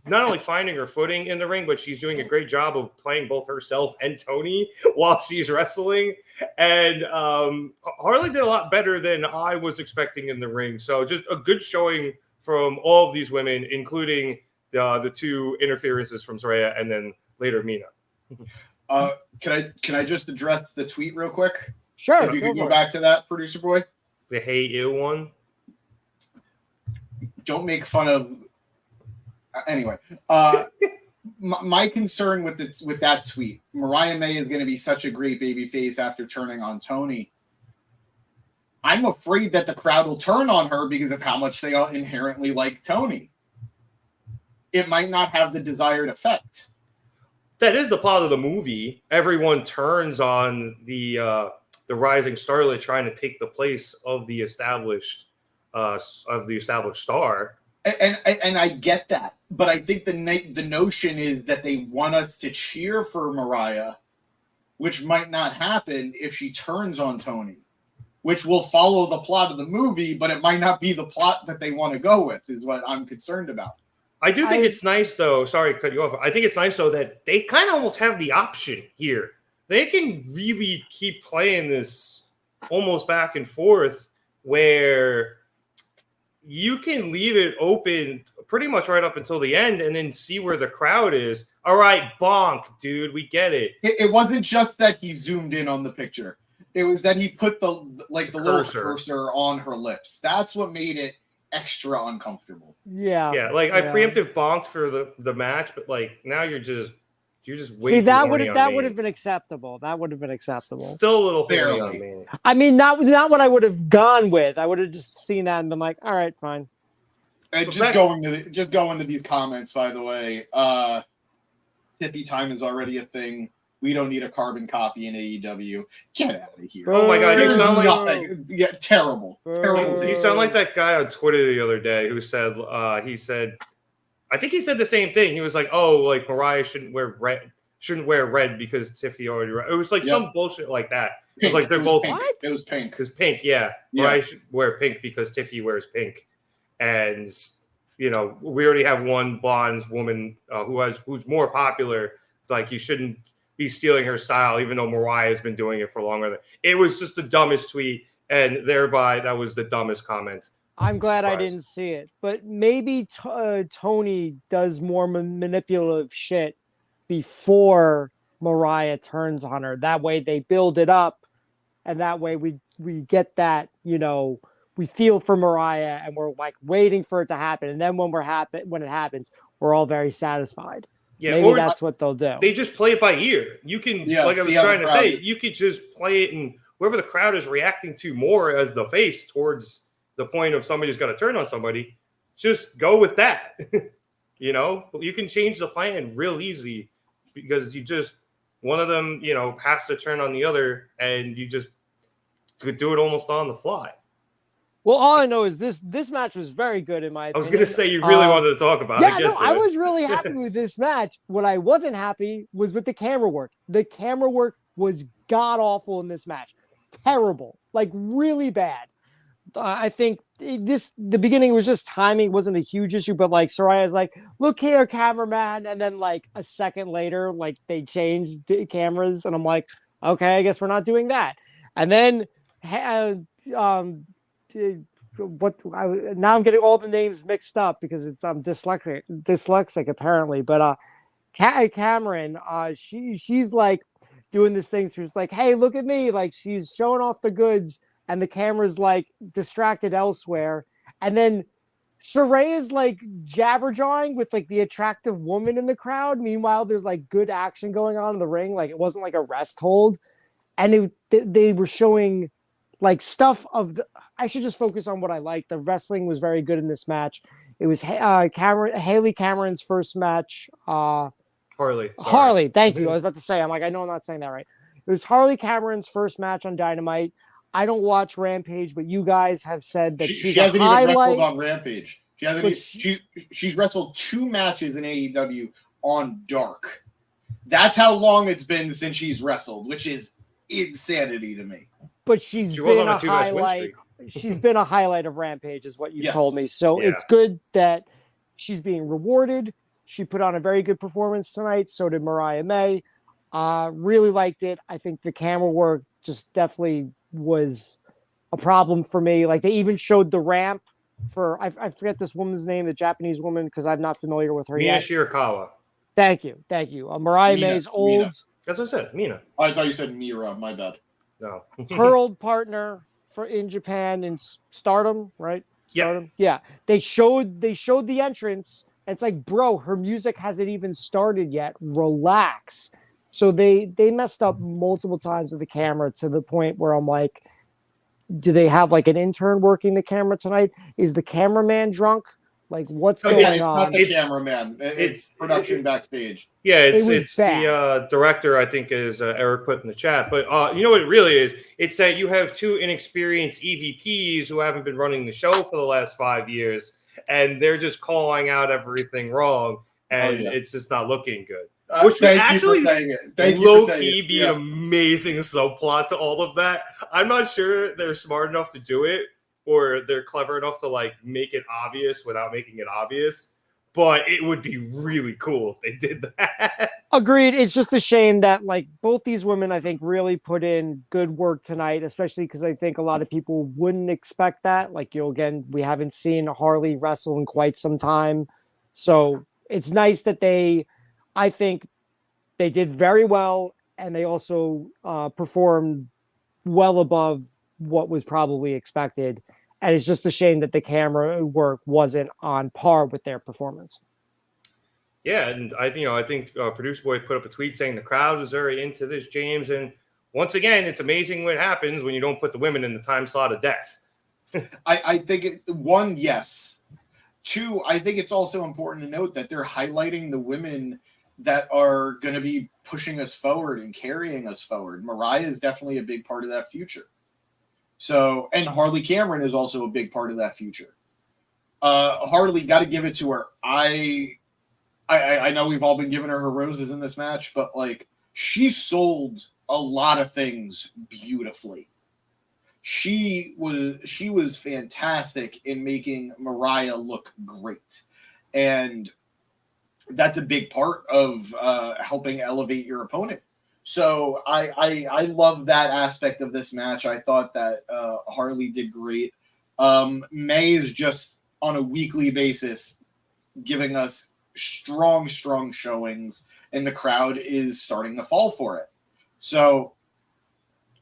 not only finding her footing in the ring, but she's doing a great job of playing both herself and Tony while she's wrestling. And Harley did a lot better than I was expecting in the ring. So just a good showing from all of these women, including the two interferences from Saraya and then later Mina. Can I just address the tweet real quick? Sure. If you could go back to that, producer boy. The Hey Ew one. Don't make fun of. Anyway, my concern with that tweet, Mariah May is going to be such a great babyface after turning on Tony. I'm afraid that the crowd will turn on her because of how much they inherently like Tony. It might not have the desired effect. That is the plot of the movie. Everyone turns on the rising starlet trying to take the place of the established star. And I get that, but I think the notion is that they want us to cheer for Mariah, which might not happen if she turns on Tony, which will follow the plot of the movie, but it might not be the plot that they want to go with, is what I'm concerned about. I do think it's nice, though. Sorry to cut you off. I think it's nice, though, that they kind of almost have the option here. They can really keep playing this almost back and forth where you can leave it open pretty much right up until the end and then see where the crowd is. All right, bonk, dude. We get it. It wasn't just that he zoomed in on the picture. It was that he put the little cursor on her lips. That's what made it extra uncomfortable. Yeah. Yeah, like I preemptive bonked for the match, but like now you're just way see too that horny would on me. have been acceptable. That would have been acceptable. Still a little horny Barely. on me. I mean, not what I would have gone with. I would have just seen that and been like, all right, fine. And just going to these comments, by the way, Tippy time is already a thing. We don't need a carbon copy in AEW. Get out of here. Oh my God, you There's sound like nothing. Yeah, terrible. Terrible. You sound like that guy on Twitter the other day who said I think he said the same thing. He was like, "Oh, like Mariah shouldn't wear red because Tiffy already." It was like some bullshit like that. It was like they're both. Pink. It was pink. Because pink, yeah. Mariah should wear pink because Tiffy wears pink, and we already have one blonde woman who's more popular. Like you shouldn't be stealing her style, even though Mariah has been doing it for longer. It was just the dumbest tweet, and thereby that was the dumbest comment. I'm glad I didn't see it, but maybe Tony does more manipulative shit before Mariah turns on her. That way they build it up, and that way we get that, we feel for Mariah and we're like waiting for it to happen. And then when it happens, we're all very satisfied. Yeah, maybe that's what they'll do. They just play it by ear. You can, like I was trying to say, you could just play it, and whoever the crowd is reacting to more as the face towards the point of somebody's got to turn on somebody, just go with that. You can change the plan real easy because one of them, has to turn on the other, and you just could do it almost on the fly. Well, all I know is this match was very good in my opinion. I was going to say you really wanted to talk about it. Yeah, no, I was really happy with this match. What I wasn't happy was with the camera work. The camera work was god-awful in this match. Terrible. Like, really bad. I think the beginning was just timing. It wasn't a huge issue, but like Soraya's like, look here, cameraman. And then like a second later, like they changed cameras. And I'm like, okay, I guess we're not doing that. And then now I'm getting all the names mixed up because I'm dyslexic apparently. But Cameron, she's like doing this thing. She's like, hey, look at me. Like she's showing off the goods. And the camera's like distracted elsewhere. And then Soraya's like jabber-jawing with like the attractive woman in the crowd. Meanwhile, there's like good action going on in the ring. Like it wasn't like a rest hold. And they were showing like stuff of I should just focus on what I like. The wrestling was very good in this match. It was Haley Cameron's first match. Harley. Thank you. I was about to say, I'm like, I know I'm not saying that right. It was Harley Cameron's first match on Dynamite. I don't watch Rampage, but you guys have said that she hasn't even wrestled on Rampage. She's wrestled 2 matches in AEW on Dark. That's how long it's been since she's wrestled, which is insanity to me. But she's been a highlight. She's been a highlight of Rampage, is what you told me. So it's good that she's being rewarded. She put on a very good performance tonight. So did Mariah May. Really liked it. I think the camera work just definitely was a problem for me. Like they even showed the ramp for I forget this woman's name, the Japanese woman, because I'm not familiar with her Mina yet. Shirakawa. Thank you. Mariah May's old. Mina. That's what I said, Mina. I thought you said Mira. My bad. No. Her old partner in Japan in Stardom, right? Stardom. Yeah. They showed the entrance. It's like, bro, her music hasn't even started yet. Relax. So they messed up multiple times with the camera to the point where I'm like, do they have like an intern working the camera tonight? Is the cameraman drunk? Like what's going on? It's not the cameraman. It's production backstage. Yeah, it's the director, I think, is Eric put in the chat. But you know what it really is? It's that you have 2 inexperienced EVPs who haven't been running the show for the last 5 years, and they're just calling out everything wrong, and it's just not looking good. Which would actually low-key be an amazing subplot to all of that. I'm not sure they're smart enough to do it, or they're clever enough to like make it obvious without making it obvious. but it would be really cool if they did that. Agreed. It's just a shame that like both these women, I think, really put in good work tonight, especially because I think a lot of people wouldn't expect that. Like, again, we haven't seen Harley wrestle in quite some time. So it's nice that I think they did very well, and they also performed well above what was probably expected. And it's just a shame that the camera work wasn't on par with their performance. Yeah, and I think Producer Boy put up a tweet saying the crowd was very into this, James. And once again, it's amazing what happens when you don't put the women in the time slot of death. I think one, yes. Two, I think it's also important to note that they're highlighting the women that are going to be pushing us forward and carrying us forward. Mariah is definitely a big part of that future. So, and Harley Cameron is also a big part of that future. Harley, got to give it to her. I know we've all been giving her roses in this match, but like she sold a lot of things beautifully. She was fantastic in making Mariah look great, and that's a big part of helping elevate your opponent. So I love that aspect of this match. I thought that Harley did great. May is just on a weekly basis giving us strong showings, and the crowd is starting to fall for it. So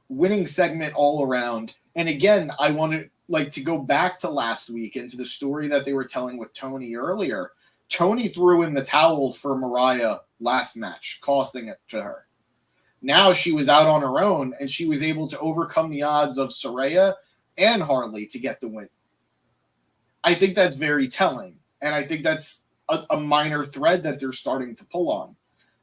winning segment all around. And again, I wanted to go back to last week and to the story that they were telling with Tony earlier. Tony threw in the towel for Mariah last match, costing it to her. Now she was out on her own, and she was able to overcome the odds of Saraya and Harley to get the win. I think that's very telling, and I think that's a minor thread that they're starting to pull on.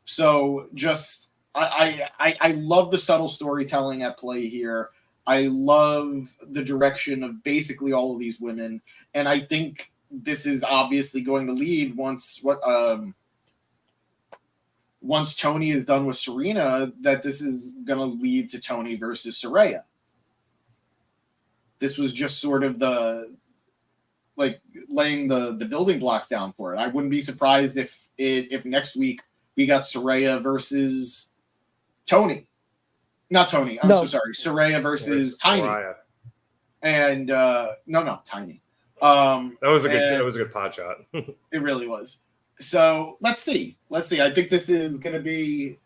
So just I love the subtle storytelling at play here. I love the direction of basically all of these women, and I think this is obviously going to lead once Tony is done with Serena, that this is going to lead to Tony versus Saraya. This was just sort of laying the building blocks down for it. I wouldn't be surprised if next week we got Saraya versus Tony. Not Tony. I'm so sorry. Saraya versus Tiny. Mariah. And no, Tiny. That was a good pot shot. It really was. So let's see. I think this is going to be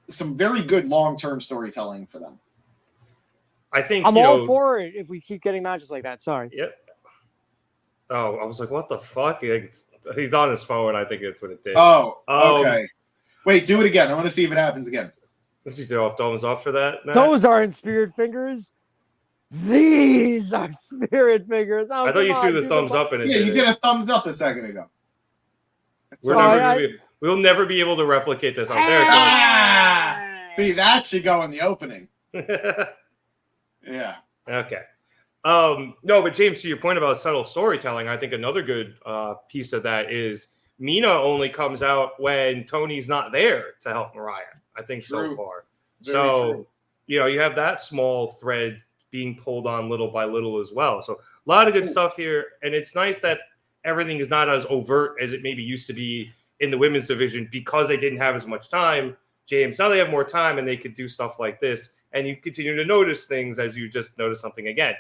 some very good long-term storytelling for them. I think I'm all for it if we keep getting matches like that. Sorry. Yep. Oh, I was like, what the fuck? He's on his phone. I think that's what it did. Oh, okay. Wait, do it again. I want to see if it happens again. Did you throw up thumbs up for that, Matt? Those aren't spirit fingers. These are spirit fingers. Oh, I thought you threw the thumbs up in it. Yeah, you did a thumbs up a second ago. We'll never be able to replicate this out there. See, that should go in the opening. Yeah. Okay. No, but James, to your point about subtle storytelling, I think another good piece of that is Mina only comes out when Tony's not there to help Mariah. I think so far. Very true. You have that small thread being pulled on little by little as well. So a lot of good stuff here. And it's nice that everything is not as overt as it maybe used to be in the women's division because they didn't have as much time. James, now they have more time and they could do stuff like this. And you continue to notice things as you just notice something again.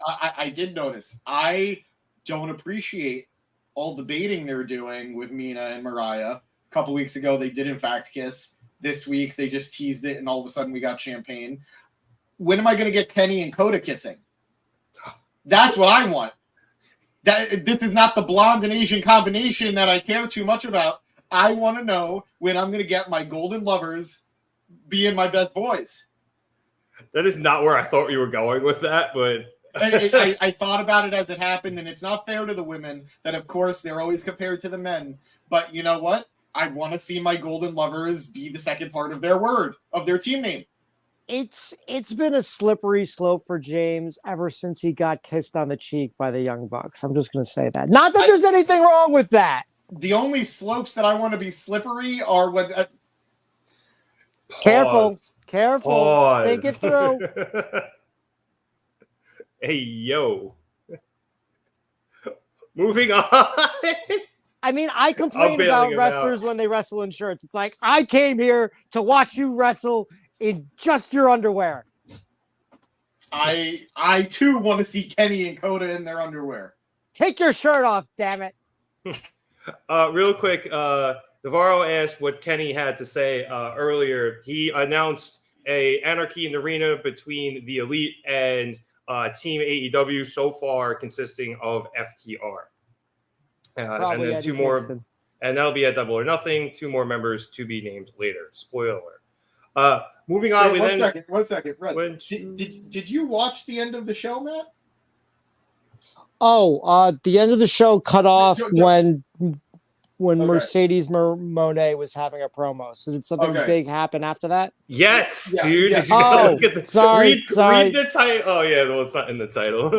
I did notice. I don't appreciate all the baiting they're doing with Mina and Mariah. A couple weeks ago, they did in fact kiss. This week, they just teased it, and all of a sudden, we got champagne. When am I going to get Kenny and Coda kissing? That's what I want. This is not the blonde and Asian combination that I care too much about. I want to know when I'm going to get my golden lovers being my best boys. That is not where I thought you were going with that, but I thought about it as it happened, and it's not fair to the women that, of course, they're always compared to the men. But you know what? I want to see my golden lovers be the second part of their word, of their team name. It's been a slippery slope for James ever since he got kissed on the cheek by the Young Bucks. I'm just going to say that. Not that there's anything wrong with that. The only slopes that I want to be slippery are what... Careful. Pause. Take it through. Hey, yo. Moving on. I mean, I complain about wrestlers when they wrestle in shirts. It's like, I came here to watch you wrestle in just your underwear. I too want to see Kenny and Coda in their underwear. Take your shirt off, damn it. Real quick, Navarro asked what Kenny had to say earlier. He announced a Anarchy in the Arena between the Elite and Team AEW, so far consisting of FTR. And then two more, Kingston. and that'll be at Double or Nothing. 2 more members to be named later. Spoiler alert. Moving on. Wait, one second. Red, did you watch the end of the show, Matt? The end of the show cut off when Okay. Mercedes Monet was having a promo. So did something big happen after that? Yes, Yeah, dude. yeah. Did you look at Sorry. Read the title. Oh yeah, well, it's not in the title.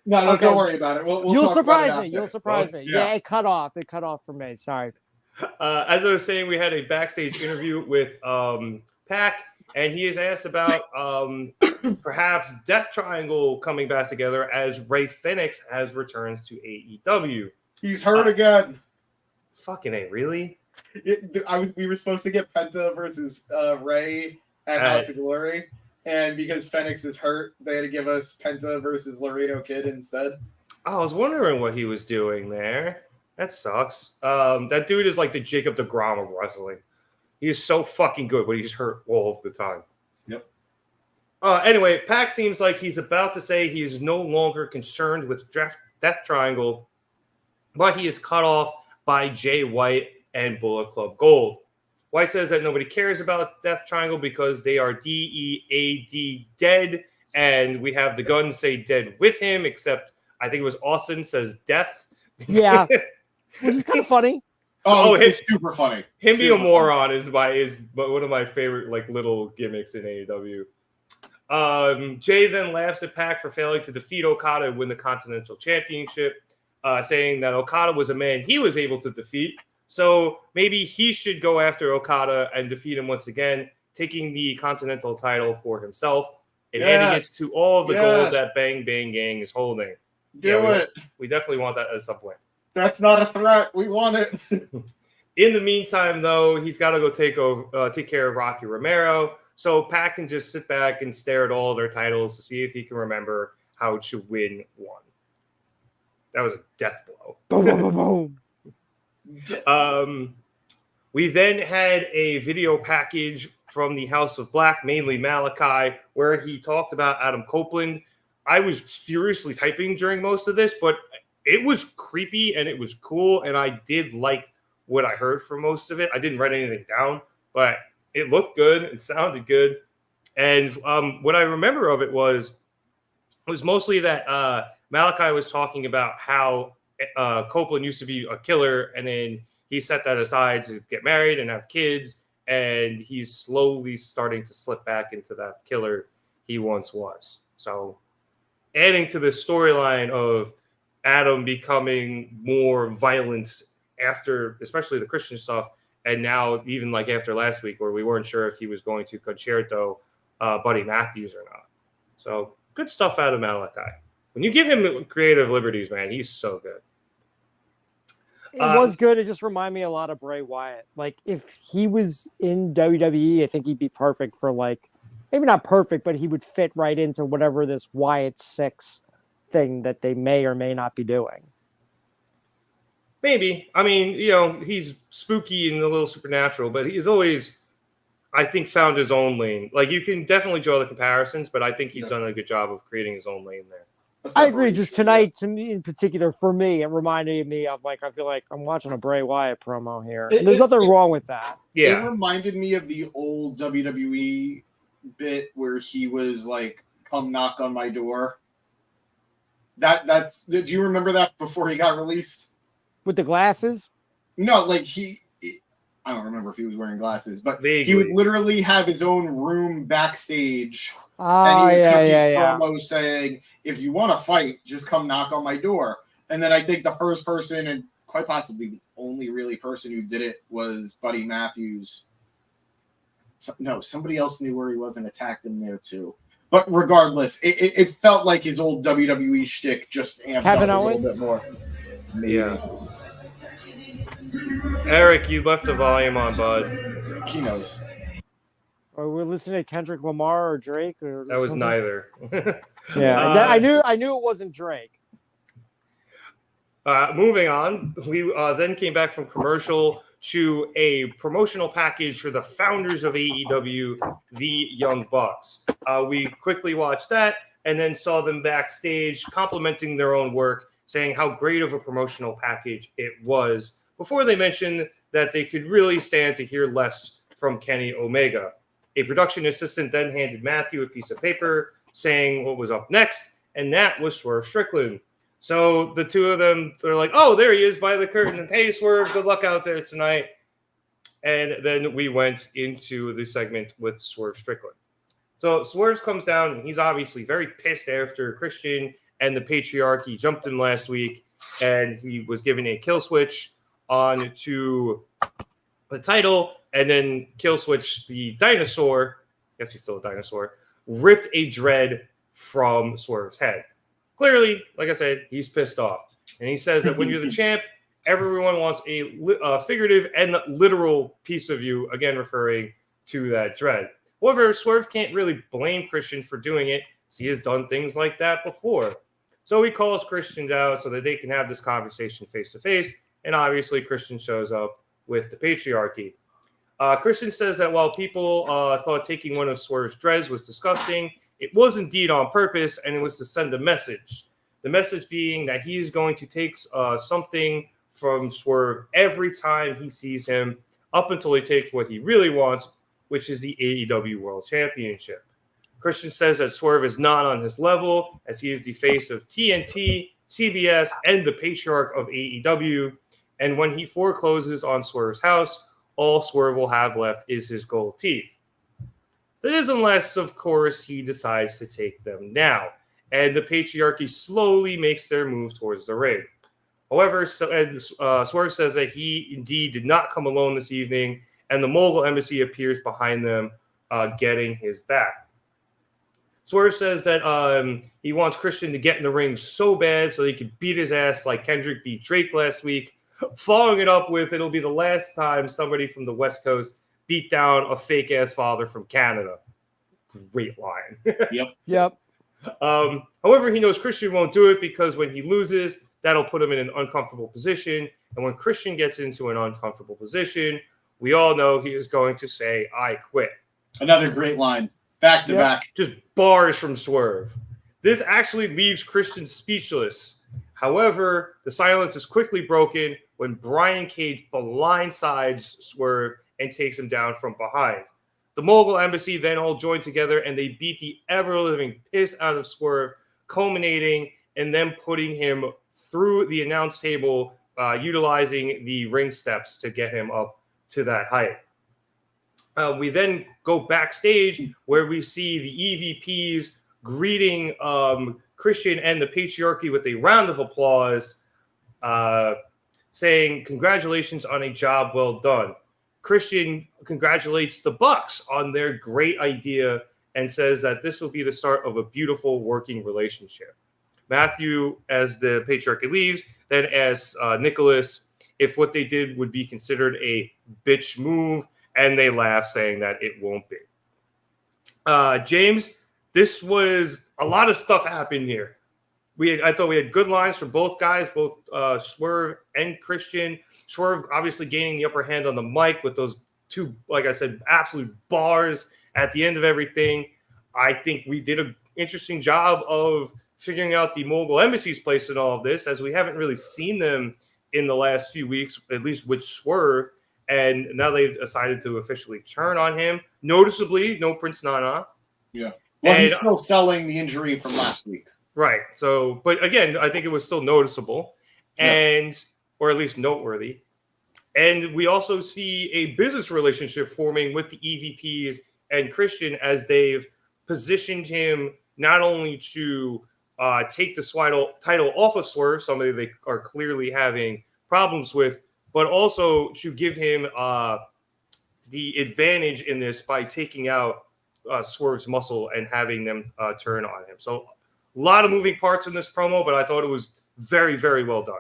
No, Okay. don't worry about it. We'll You'll talk about it surprise me. after. You'll surprise me. Yeah. Yeah, it cut off. It cut off for me. Sorry. As I was saying, we had a backstage interview with Pac, and he is asked about perhaps Death Triangle coming back together as Rey Fenix has returned to AEW. He's hurt again. Fucking A, really? We were supposed to get Penta versus Ray at House of Glory, and because Fenix is hurt, they had to give us Penta versus Laredo Kid instead. I was wondering what he was doing there. That sucks. That dude is like the Jacob deGrom of wrestling. He is so fucking good, but he's hurt all of the time. Yep. Anyway, Pac seems like he's about to say he is no longer concerned with Death Triangle, but he is cut off by Jay White and Bullet Club Gold. White says that nobody cares about Death Triangle because they are DEAD dead, and we have the Gun say dead with him, except I think it was Austin says death. Yeah, which is kind of funny. It's super funny. Him being a moron is one of my favorite like little gimmicks in AEW. Jay then laughs at Pac for failing to defeat Okada and win the Continental Championship, saying that Okada was a man he was able to defeat. So maybe he should go after Okada and defeat him once again, taking the Continental title for himself and adding it to all the gold that Bang Bang Gang is holding. Do it. We definitely want that at some point. That's not a threat. We want it. In the meantime, though, he's got to go take care of Rocky Romero. So Pac can just sit back and stare at all their titles to see if he can remember how to win one. That was a death blow. Boom, boom, boom, boom. We then had a video package from the House of Black, mainly Malachi, where he talked about Adam Copeland. I was furiously typing during most of this, but it was creepy and it was cool, and I did like what I heard for most of it. I didn't write anything down, but it looked good. It sounded good. And what I remember of it was mostly that Malachi was talking about how Copeland used to be a killer, and then he set that aside to get married and have kids, and he's slowly starting to slip back into that killer he once was. So adding to the storyline of Adam becoming more violent after, especially the Christian stuff, and now even like after last week where we weren't sure if he was going to concerto Buddy Matthews or not. So good stuff out of Malachi. When you give him creative liberties, man, he's so good. It was good. It just reminded me a lot of Bray Wyatt. Like if he was in WWE, I think he'd be perfect for like, maybe not perfect, but he would fit right into whatever this Wyatt 6 thing that they may or may not be doing. Maybe. I mean, he's spooky and a little supernatural, but he's always, I think, found his own lane. Like, you can definitely draw the comparisons, but I think he's done a good job of creating his own lane there. I agree. Just tonight, to me in particular, for me, it reminded me of like, I feel like I'm watching a Bray Wyatt promo here. There's nothing wrong with that. Yeah. It reminded me of the old WWE bit where he was like, "Come knock on my door." Do you remember that before he got released? With the glasses? No, like I don't remember if he was wearing glasses, but Vaguely. he would literally have his own room backstage. Oh, yeah. Promos saying, "If you want to fight, just come knock on my door." And then I think the first person, and quite possibly the only really person who did it, was Buddy Matthews. No, somebody else knew where he was and attacked him there too. But regardless, it felt like his old WWE shtick just amped Kevin up Owens? a little bit more. Maybe. Yeah. Eric, you left the volume on, bud. He knows. Or we're listening to Kendrick Lamar or Drake or That was something? neither. Yeah, I knew it wasn't Drake. Moving on, we then came back from commercial to a promotional package for the founders of AEW, the Young Bucks. We quickly watched that and then saw them backstage complimenting their own work, saying how great of a promotional package it was, before they mentioned that they could really stand to hear less from Kenny Omega. A production assistant then handed Matthew a piece of paper saying what was up next, and that was Swerve Strickland. So the two of them, they're like, oh, there he is by the curtain. And hey, Swerve, good luck out there tonight. And then we went into the segment with Swerve Strickland. So Swerve comes down, and he's obviously very pissed after Christian and the Patriarchy jumped in last week, and he was given a kill switch on to the title, and then kill switch the dinosaur, I guess he's still a dinosaur, ripped a dread from Swerve's head. Clearly, like I said, he's pissed off. And he says that when you're the champ, everyone wants a figurative and literal piece of you, again, referring to that dread. However, Swerve can't really blame Christian for doing it, as he has done things like that before. So he calls Christian out so that they can have this conversation face-to-face, and obviously Christian shows up with the Patriarchy. Christian says that while people thought taking one of Swerve's dreads was disgusting, it was indeed on purpose, and it was to send a message. The message being that he is going to take something from Swerve every time he sees him, up until he takes what he really wants, which is the AEW World Championship. Christian says that Swerve is not on his level, as he is the face of TNT, CBS, and the patriarch of AEW. And when he forecloses on Swerve's house, all Swerve will have left is his gold teeth. That is unless, of course, he decides to take them now. And the Patriarchy slowly makes their move towards the ring. However, Swerve says that he indeed did not come alone this evening, and the Mogul Embassy appears behind them, getting his back. Swerve says that he wants Christian to get in the ring so bad so he could beat his ass like Kendrick beat Drake last week, following it up with it'll be the last time somebody from the West Coast beat down a fake-ass father from Canada. Great line. Yep. However, he knows Christian won't do it because when he loses, that'll put him in an uncomfortable position. And when Christian gets into an uncomfortable position, we all know he is going to say, I quit. Another great line. Back to back. Just bars from Swerve. This actually leaves Christian speechless. However, the silence is quickly broken when Brian Cage blindsides Swerve and takes him down from behind. The Mogul Embassy then all join together and they beat the ever-living piss out of Swerve, culminating in them putting him through the announce table, utilizing the ring steps to get him up to that height. We then go backstage where we see the EVPs greeting Christian and the Patriarchy with a round of applause, saying, congratulations on a job well done. Christian congratulates the Bucks on their great idea and says that this will be the start of a beautiful working relationship. Matthew, as the Patriarchy leaves, then asks Nicholas if what they did would be considered a bitch move, and they laugh, saying that it won't be. James, this was a lot of stuff happened here. I thought we had good lines from both guys, both Swerve and Christian. Swerve obviously gaining the upper hand on the mic with those two, like I said, absolute bars at the end of everything. I think we did an interesting job of figuring out the Mogul Embassy's place in all of this, as we haven't really seen them in the last few weeks, at least with Swerve. And now they've decided to officially turn on him. Noticeably, no Prince Nana. Yeah. Well, he's still selling the injury from last week. Right. So, but again, I think it was still noticeable or at least noteworthy. And we also see a business relationship forming with the EVPs and Christian as they've positioned him not only to take the title off of Swerve, somebody they are clearly having problems with, but also to give him the advantage in this by taking out Swerve's muscle and having them turn on him. So a lot of moving parts in this promo, but I thought it was very, very well done.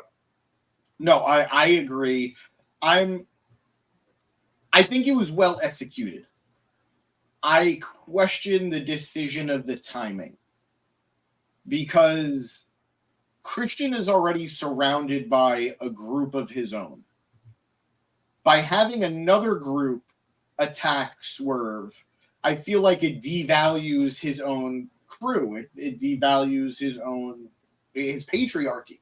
No, I agree. I think it was well executed. I question the decision of the timing because Christian is already surrounded by a group of his own. By having another group attack Swerve, I feel like it devalues his own crew. It devalues his patriarchy.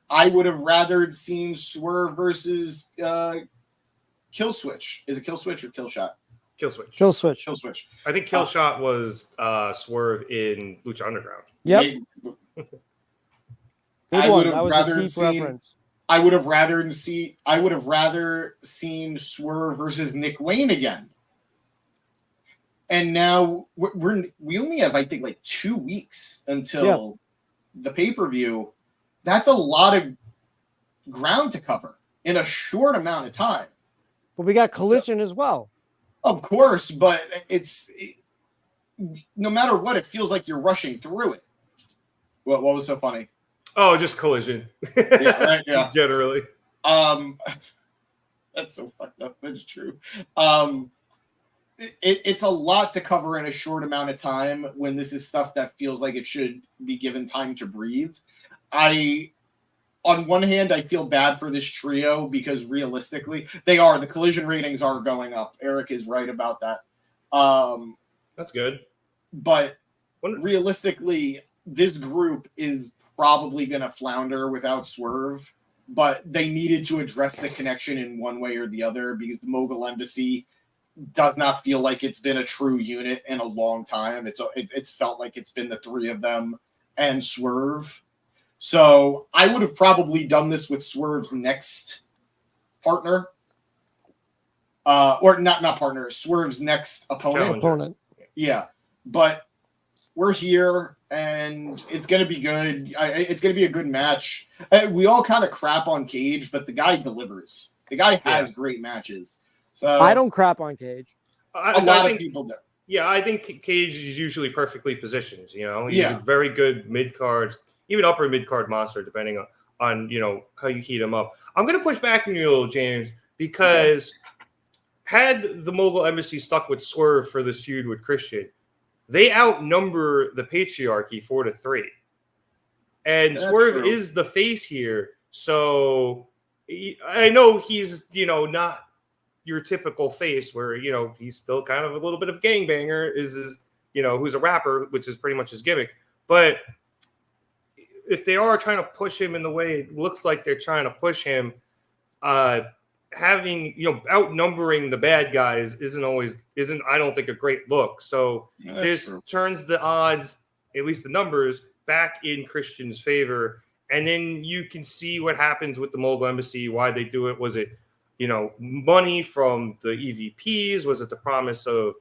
I would have rather seen Swerve versus Kill Switch. Is it Kill Switch or Kill Shot? Kill Switch. Kill Switch. Kill Switch. I think Kill Shot was Swerve in Lucha Underground. Yep. I would have that was rather a deep seen. reference. I would have rather seen Swerve versus Nick Wayne again. And now we only have, I think, like 2 weeks until the pay-per-view. That's a lot of ground to cover in a short amount of time. But we got Collision as well. Of course, but no matter what, it feels like you're rushing through it. What was so funny? Oh, just Collision. Yeah, right, yeah. Generally. That's so fucked up. It's true. It's a lot to cover in a short amount of time when this is stuff that feels like it should be given time to breathe. On one hand, I feel bad for this trio because realistically, the Collision ratings are going up. Eric is right about that. That's good. But realistically, this group is probably going to flounder without Swerve, but they needed to address the connection in one way or the other because the Mogul Embassy does not feel like it's been a true unit in a long time. It's felt like it's been the three of them and Swerve. So I would have probably done this with Swerve's next partner, or not partner, Swerve's next opponent. Yeah, but we're here, and it's gonna be good. It's gonna be a good match. We all kind of crap on Cage, but the guy delivers. The guy has great matches. So I don't crap on Cage. A lot of people do. Yeah, I think Cage is usually perfectly positioned. He's Yeah. a very good mid cards. Even upper mid-card monster, depending on how you heat him up. I'm going to push back on you a little, James, because had the Mogul Embassy stuck with Swerve for this feud with Christian, they outnumber the patriarchy 4-3. And That's Swerve true. is the face here, so I know he's, not your typical face where, he's still kind of a little bit of gangbanger, who's a rapper, which is pretty much his gimmick. But if they are trying to push him in the way it looks like they're trying to push him, outnumbering the bad guys isn't I don't think a great look. So this turns the odds, at least the numbers, back in Christian's favor. And then you can see what happens with the Mogul Embassy, why they do it. Was it, money from the EVPs? Was it the promise of,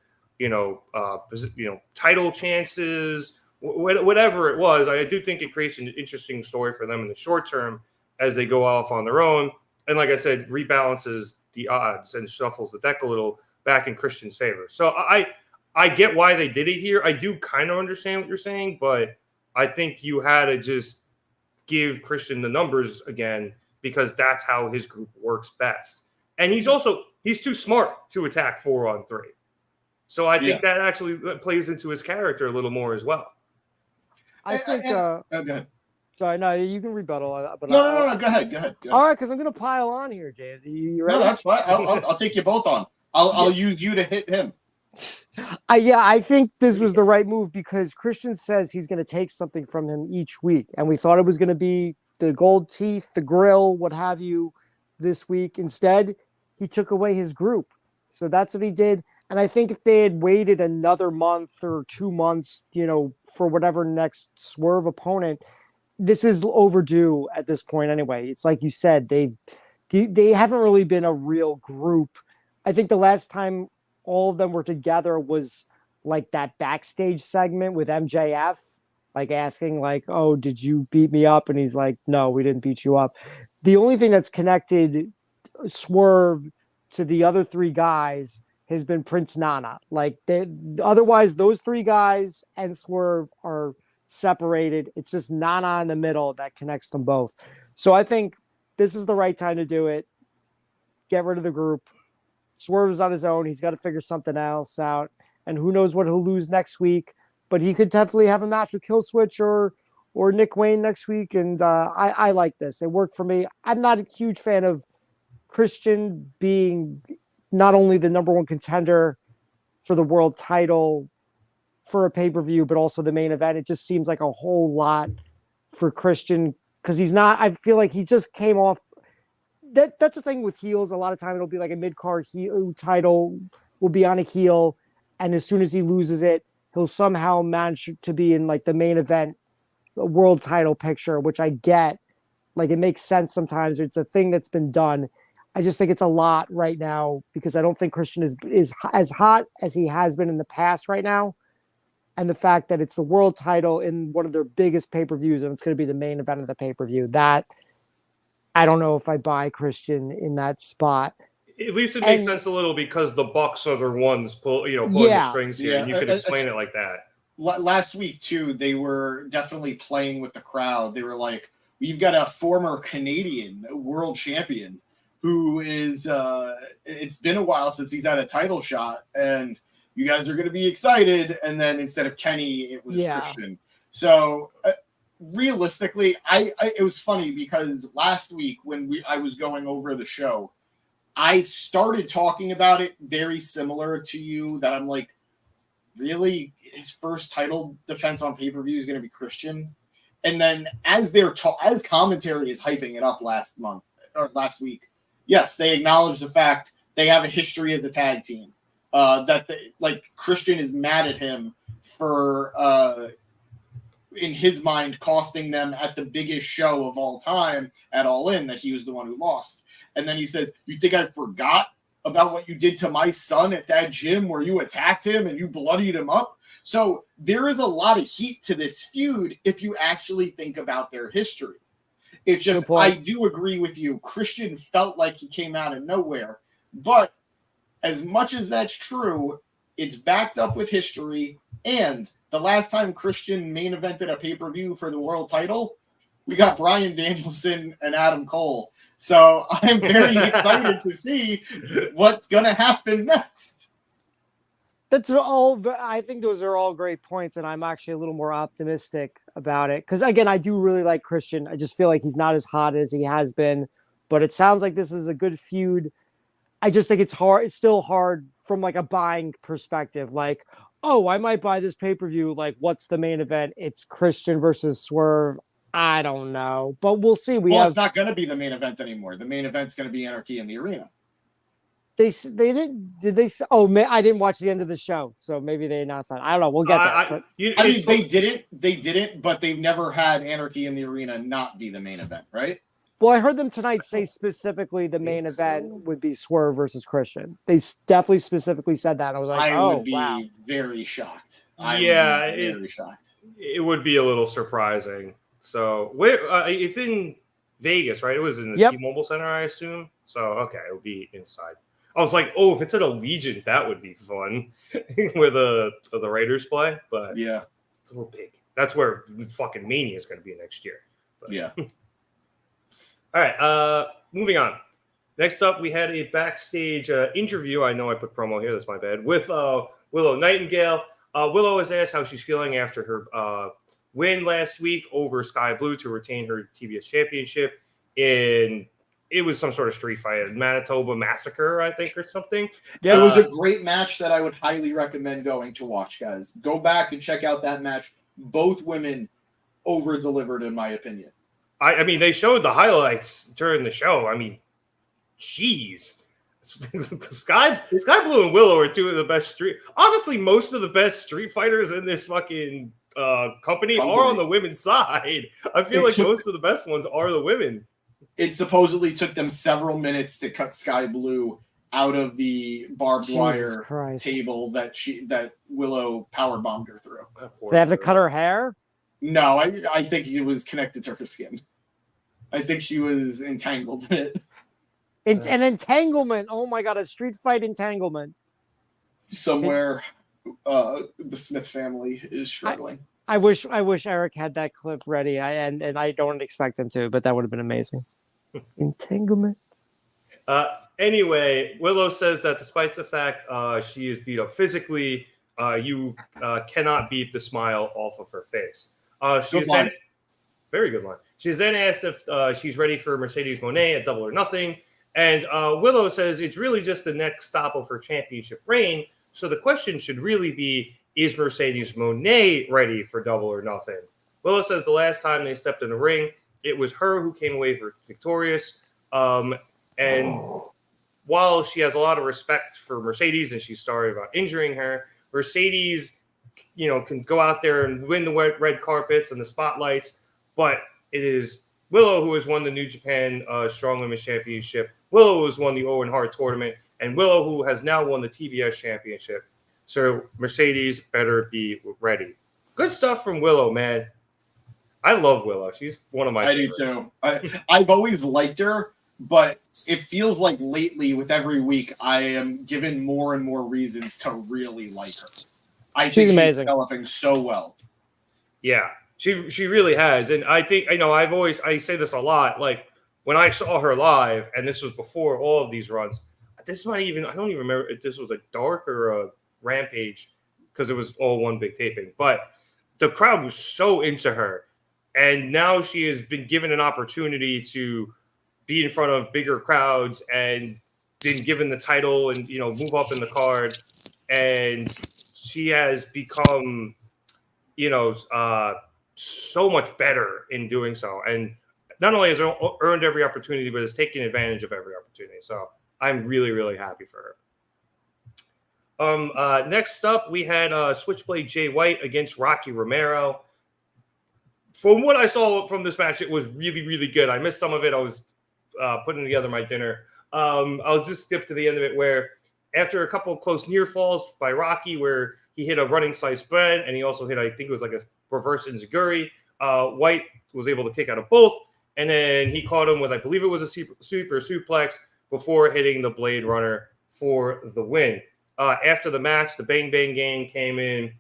title chances? Whatever it was, I do think it creates an interesting story for them in the short term as they go off on their own. And like I said, rebalances the odds and shuffles the deck a little back in Christian's favor. So I get why they did it here. I do kind of understand what you're saying, but I think you had to just give Christian the numbers again because that's how his group works best. And he's too smart to attack 4-on-3. So I think that actually plays into his character a little more as well. I think. Go ahead. Sorry, no, you can rebuttal. But No. Go ahead. All right, because I'm going to pile on here, James. You ready? No, that's fine. I'll take you both on. I'll use you to hit him. I think this was the right move because Christian says he's going to take something from him each week, and we thought it was going to be the gold teeth, the grill, what have you, this week. Instead, he took away his group, so that's what he did. And I think if they had waited another month or 2 months, for whatever next Swerve opponent, this is overdue at this point anyway. It's like you said, they haven't really been a real group. I think the last time all of them were together was like that backstage segment with MJF, like asking like, "Oh, did you beat me up?" And he's like, "No, we didn't beat you up." The only thing that's connected Swerve to the other three guys has been Prince Nana. Like otherwise, those three guys and Swerve are separated. It's just Nana in the middle that connects them both. So I think this is the right time to do it. get rid of the group. Swerve's on his own. He's got to figure something else out. And who knows what he'll lose next week. But he could definitely have a match with Killswitch or Nick Wayne next week. And I like this. It worked for me. I'm not a huge fan of Christian being not only the number one contender for the world title for a pay-per-view, but also the main event. It just seems like a whole lot for Christian because he's not, I feel like he just came off. That's the thing with heels. A lot of time it'll be like a mid-card heel title will be on a heel. And as soon as he loses it, he'll somehow manage to be in like the main event world title picture, which I get. Like it makes sense sometimes. It's a thing that's been done. I just think it's a lot right now because I don't think Christian is as hot as he has been in the past right now. And the fact that it's the world title in one of their biggest pay-per-views and it's going to be the main event of the pay-per-view, that I don't know if I buy Christian in that spot. At least it makes sense a little because the Bucks are the ones pulling the strings here, and you could explain it like that. Last week, too, they were definitely playing with the crowd. They were like, we've got a former Canadian world champion who is, it's been a while since he's had a title shot, and you guys are going to be excited. And then instead of Kenny, it was Christian. So realistically, it was funny because last week when I was going over the show, I started talking about it very similar to you that I'm like, really, his first title defense on pay-per-view is going to be Christian. And then as as commentary is hyping it up last last week, yes, they acknowledge the fact they have a history as a tag team. That Christian is mad at him for, in his mind, costing them at the biggest show of all time at All In that he was the one who lost. And then he said, "You think I forgot about what you did to my son at that gym where you attacked him and you bloodied him up?" So there is a lot of heat to this feud if you actually think about their history. It's just, I do agree with you. Christian felt like he came out of nowhere. But as much as that's true, it's backed up with history. And the last time Christian main evented a pay-per-view for the world title, we got Bryan Danielson and Adam Cole. So I'm very excited to see what's going to happen next. That's all. I think those are all great points, and I'm actually a little more optimistic about it. Because, again, I do really like Christian. I just feel like he's not as hot as he has been. But it sounds like this is a good feud. I just think it's hard. It's still hard from like a buying perspective. Like, oh, I might buy this pay-per-view. Like, what's the main event? It's Christian versus Swerve. I don't know, but we'll see. It's not going to be the main event anymore. The main event's going to be Anarchy in the Arena. They did they? Oh, I didn't watch the end of the show, so maybe they announced that. I don't know. We'll get that. They didn't, but they've never had Anarchy in the Arena not be the main event, right? Well, I heard them tonight say specifically the main event would be Swerve versus Christian. They definitely specifically said that. I was like, I would be very shocked. Very shocked. It would be a little surprising. So it's in Vegas, right? It was in the T-Mobile Center, I assume. So okay, it would be inside. I was like, oh, if it's at Allegiant, that would be fun where the Raiders play. But yeah, it's a little big. That's where fucking Mania is going to be next year. But, yeah. All right. Moving on. Next up, we had a backstage interview. I know I put promo here. That's my bad. With Willow Nightingale. Willow was asked how she's feeling after her win last week over Sky Blue to retain her TBS championship. It was some sort of street fight, Manitoba Massacre, I think, or something. Yeah, it was a great match that I would highly recommend going to watch, guys. Go back and check out that match. Both women over-delivered, in my opinion. I mean, they showed the highlights during the show. I mean, jeez. Sky Blue and Willow are two of the best street. Honestly, most of the best street fighters in this fucking company are on the women's side. I feel like most of the best ones are the women. It supposedly took them several minutes to cut Sky Blue out of the barbed wire table that Willow powerbombed her through. Do they have to cut her hair? No, I think it was connected to her skin. I think she was entangled in it. An entanglement. Oh my god, a street fight entanglement. Somewhere the Smith family is struggling. I wish Eric had that clip ready. And I don't expect him to, but that would have been amazing. Entanglement. Anyway, Willow says that despite the fact she is beat up physically, you cannot beat the smile off of her face. She is then very good line. She's then asked if she's ready for Mercedes Moné at Double or Nothing, and Willow says it's really just the next stop of her championship reign. So the question should really be: is Mercedes Moné ready for Double or Nothing? Willow says the last time they stepped in the ring, it was her who came away victorious. And while she has a lot of respect for Mercedes and she's sorry about injuring her, Mercedes, can go out there and win the red carpets and the spotlights. But it is Willow who has won the New Japan Strong Women's Championship. Willow who has won the Owen Hart Tournament. And Willow who has now won the TBS Championship. So Mercedes better be ready. Good stuff from Willow, man. I love Willow. She's one of my favorites. I do too. I've always liked her, but it feels like lately with every week I am given more and more reasons to really like her. She's amazing. She's developing so well. Yeah, she really has. And I think, I say this a lot, like when I saw her live, and this was before all of these runs, I don't even remember if this was a Dark or a Rampage, because it was all one big taping. But the crowd was so into her. And now she has been given an opportunity to be in front of bigger crowds and been given the title and, move up in the card. And she has become, so much better in doing so. And not only has earned every opportunity, but has taken advantage of every opportunity. So I'm really, really happy for her. Next up, we had Switchblade Jay White against Rocky Romero. From what I saw from this match, it was really, really good. I missed some of it. I was putting together my dinner. I'll just skip to the end of it, where after a couple of close near falls by Rocky, where he hit a running sliced bread, and he also hit, I think it was like a reverse enziguri, White was able to kick out of both, and then he caught him with, I believe it was a super suplex before hitting the Blade Runner for the win. After the match, the Bang Bang Gang came in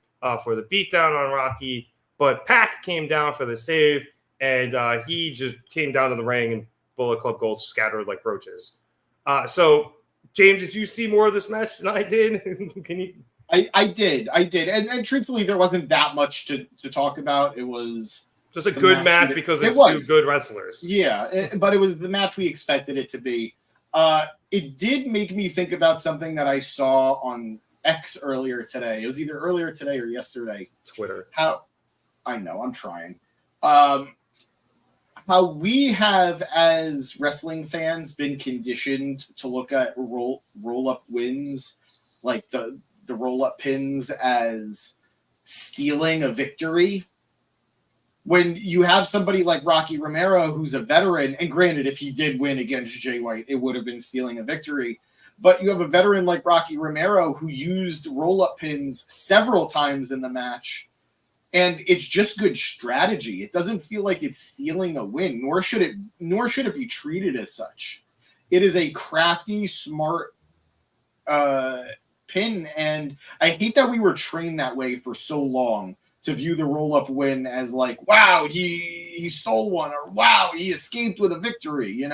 for the beatdown on Rocky, but Pac came down for the save, and he just came down to the ring, and Bullet Club Gold scattered like roaches. So, James, did you see more of this match than I did? Can you? I did. And truthfully, there wasn't that much to talk about. It was just a good match because it's two good wrestlers. Yeah, but it was the match we expected it to be. It did make me think about something that I saw on X earlier today. It was either earlier today or yesterday. Twitter. I know, I'm trying. How we have, as wrestling fans, been conditioned to look at roll-up wins, like the roll-up pins, as stealing a victory. When you have somebody like Rocky Romero, who's a veteran, and granted, if he did win against Jay White, it would have been stealing a victory. But you have a veteran like Rocky Romero who used roll-up pins several times in the match. And it's just good strategy. It doesn't feel like it's stealing a win, nor should it be treated as such. It is a crafty, smart pin, and I hate that we were trained that way for so long, to view the roll-up win as like, wow, he stole one, or wow, he escaped with a victory,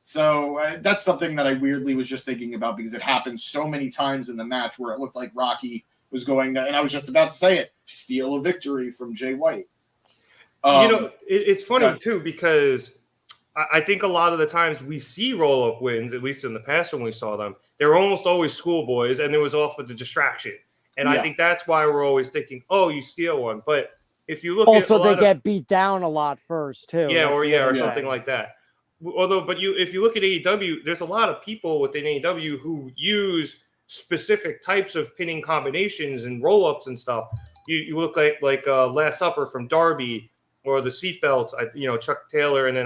So that's something that I weirdly was just thinking about, because it happened so many times in the match where it looked like Rocky was going to, and I was just about to say it, steal a victory from Jay White. It's funny too, because I think a lot of the times we see roll-up wins, at least in the past when we saw them, they're almost always schoolboys, and it was off of the distraction. And I think that's why we're always thinking, oh, you steal one. But if you look also, they get beat down a lot first too. Yeah, or something like that. If you look at AEW, there's a lot of people within AEW who use specific types of pinning combinations and roll-ups and stuff. You look like Last Supper from Darby, or the seatbelts, Chuck Taylor, and then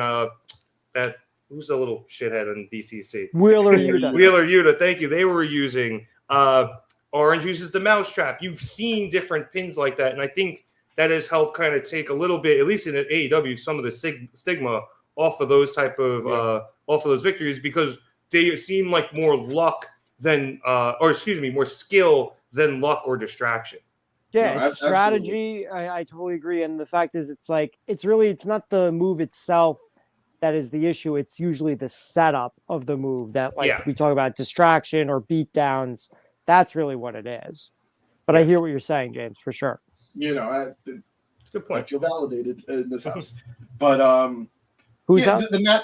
that who's the little shithead in BCC? Wheeler Yuta. Thank you. They were using Orange uses the mousetrap. You've seen different pins like that, and I think that has helped kind of take a little bit, at least in AEW, some of the stigma off of those type of off of those victories, because they seem like more luck than, more skill than luck or distraction. Yeah, it's strategy. I totally agree. And the fact is, it's not the move itself that is the issue. It's usually the setup of the move that, like, Yeah. we talk about distraction or beatdowns. That's really what it is. But I hear what you're saying, James, for sure. You know, It's a good I point. feel validated in this house. But Who's yeah, that? the match.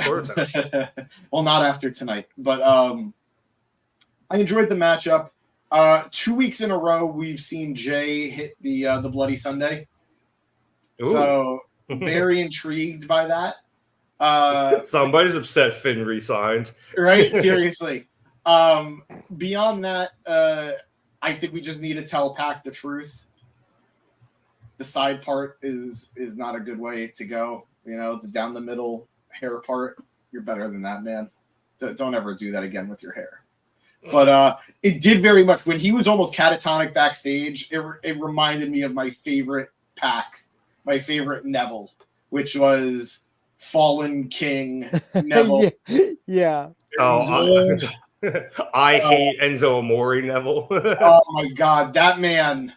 Swerve's house. Well, not after tonight, but I enjoyed the matchup. 2 weeks in a row, we've seen Jay hit the Bloody Sunday. Ooh. So very intrigued by that. Somebody's upset Finn resigned. Right? Seriously. Beyond that, I think we just need to tell Pac the truth. The side part is not a good way to go. You know, the down the middle hair part, you're better than that, man. Don't ever do that again with your hair. But it did very much when he was almost catatonic backstage. It reminded me of my favorite Pac, my favorite Neville, which was Fallen King Neville. Yeah. Oh, I hate Enzo Amore Neville. Oh my God, that man.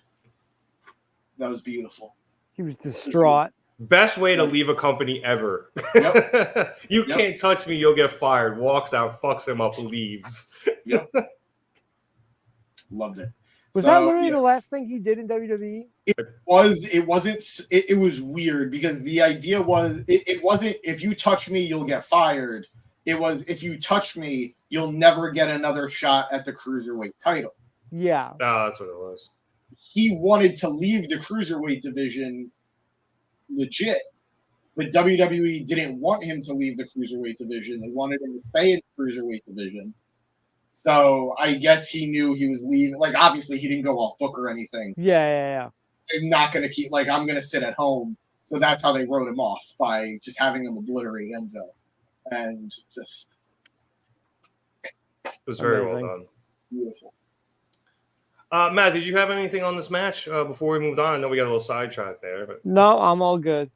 That was beautiful. He was distraught. Best way to leave a company ever. Yep. You can't touch me, you'll get fired. Walks out, fucks him up, leaves. Yep. Loved it. Was So, that literally yeah. the last thing he did in WWE? It was weird because the idea was it wasn't if you touch me you'll get fired. It was if you touch me you'll never get another shot at the cruiserweight title. Yeah. Oh, that's what it was. He wanted to leave the cruiserweight division legit, but WWE didn't want him to leave the cruiserweight division. They wanted him to stay in the cruiserweight division. So I guess he knew he was leaving. Like, obviously, he didn't go off book or anything. Yeah. I'm not going to keep, like, I'm going to sit at home. So that's how they wrote him off, by just having him obliterate Enzo. And just It was very Amazing. well done. beautiful. Matt, did you have anything on this match before we moved on? I know we got a little sidetracked there. But... No, I'm all good.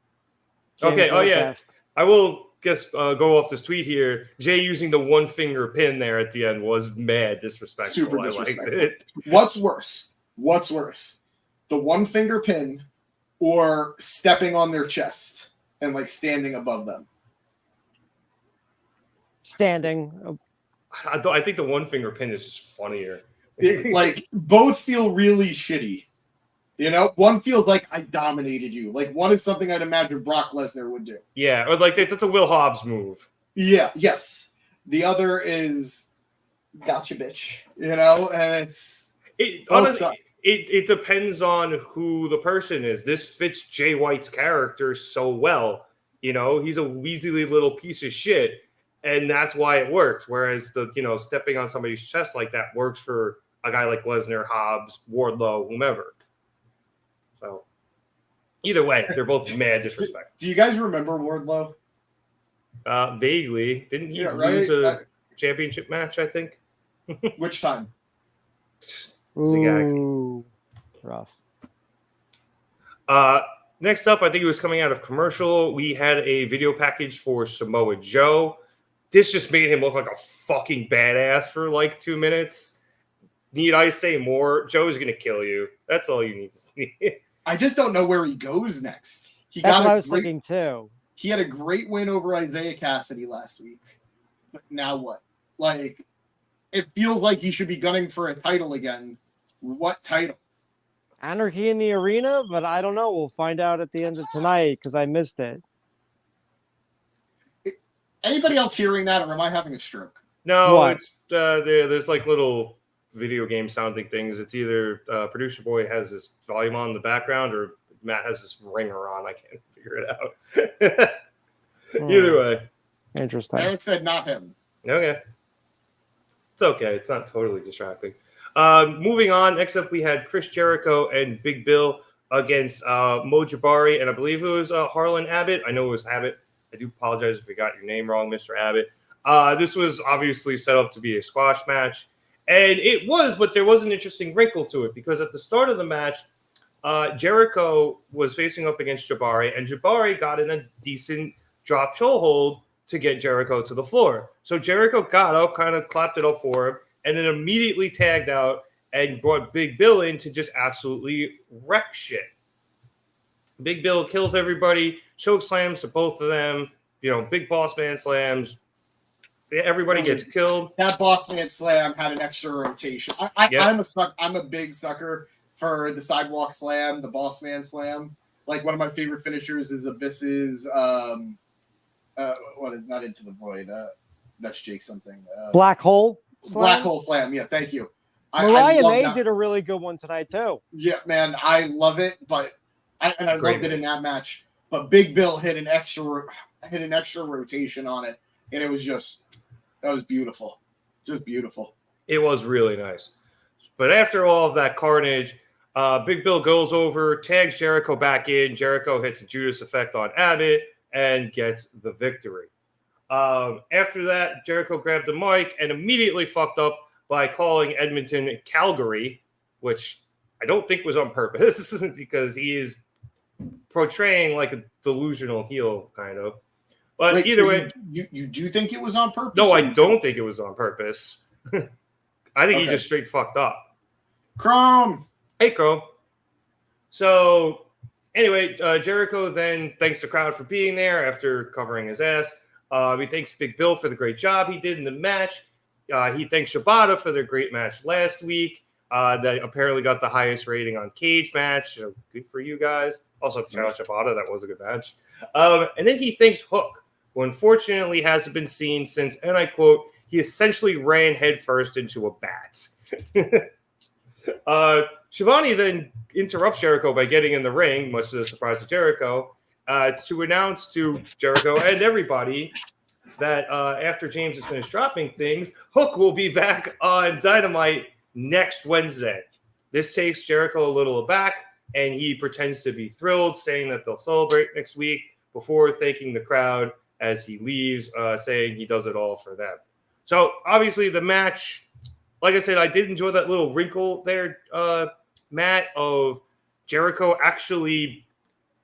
Okay, James, oh you're yeah. best. I will go off this tweet here. Jay using the one finger pin there at the end was mad disrespectful. Super I liked disrespectful. it. What's worse? The one finger pin or stepping on their chest and, like, standing above them? Standing. I think the one finger pin is just funnier. Like, both feel really shitty. You know, one feels like I dominated you. Like, one is something I'd imagine Brock Lesnar would do. Yeah, or like that's a Will Hobbs move. Yeah, yes. The other is gotcha, bitch. You know, and Honestly, it depends on who the person is. This fits Jay White's character so well. You know, he's a weaselly little piece of shit, and that's why it works. Whereas stepping on somebody's chest like that works for a guy like Lesnar, Hobbs, Wardlow, whomever. So either way, they're both mad disrespectful. Do you guys remember Wardlow? Vaguely, didn't he Yeah, lose right? a championship match? I think. Which time? Zagag. Ooh, rough. Next up, I think it was coming out of commercial. We had a video package for Samoa Joe. This just made him look like a fucking badass for like 2 minutes. Need I say more? Joe's gonna kill you. That's all you need to see. I just don't know where he goes next. That's what I was thinking too. He had a great win over Isaiah Cassidy last week. But now what? Like, it feels like he should be gunning for a title again. What title? Anarchy in the Arena, but I don't know. We'll find out at the end of tonight because I missed it. Anybody else hearing that, or am I having a stroke? No, What? it's there's like little video game sounding things. It's either producer boy has this volume on in the background, or Matt has this ringer on. I can't figure it out. Either way, Interesting. Eric said not him. okay. It's okay. It's not totally distracting. Moving on. Next up, we had Chris Jericho and Big Bill against Mo Jabari, and I believe it was Harlan Abbott. I know it was Abbott. I do apologize if I got your name wrong, Mr. Abbott. This was obviously set up to be a squash match. And it was, but there was an interesting wrinkle to it because at the start of the match, Jericho was facing up against Jabari, and Jabari got in a decent drop chokehold to get Jericho to the floor. So Jericho got up, kind of clapped it up for him, and then immediately tagged out and brought Big Bill in to just absolutely wreck shit. Big Bill kills everybody, choke slams to both of them, big boss man slams. Everybody gets killed. That boss man slam had an extra rotation. I'm a big sucker for the sidewalk slam, the boss man slam. Like one of my favorite finishers is Abyss's what is not Into the Void. That's Jake something. Black hole. Black hole slam. Yeah, thank you. Mariah May did a really good one tonight too. Yeah, man, I love it, but I loved it in that match. But Big Bill hit an extra rotation on it, and it was that was beautiful, just beautiful. It was really nice. But after all of that carnage, Big Bill goes over, tags Jericho back in. Jericho hits a Judas effect on Abbott and gets the victory. After that, Jericho grabbed the mic and immediately fucked up by calling Edmonton Calgary, which I don't think was on purpose because he is portraying like a delusional heel, kind of. But Wait, either so way, you do think it was on purpose? no, I don't think it was on purpose. I think he just straight fucked up. Chrome. Hey, Chrome. So anyway, Jericho then thanks the crowd for being there after covering his ass. He thanks Big Bill for the great job he did in the match. He thanks Shibata for their great match last week. That apparently got the highest rating on Cage Match. So good for you guys. Also, shout out Shibata. That was a good match. And then he thanks Hook, who unfortunately hasn't been seen since, and I quote, he essentially ran headfirst into a bat. Shivani then interrupts Jericho by getting in the ring, much to the surprise of Jericho, to announce to Jericho and everybody that after James has finished dropping things, Hook will be back on Dynamite next Wednesday. This takes Jericho a little aback, and he pretends to be thrilled, saying that they'll celebrate next week before thanking the crowd as he leaves, saying he does it all for them. So obviously the match, like I said, I did enjoy that little wrinkle there, Matt, of Jericho actually,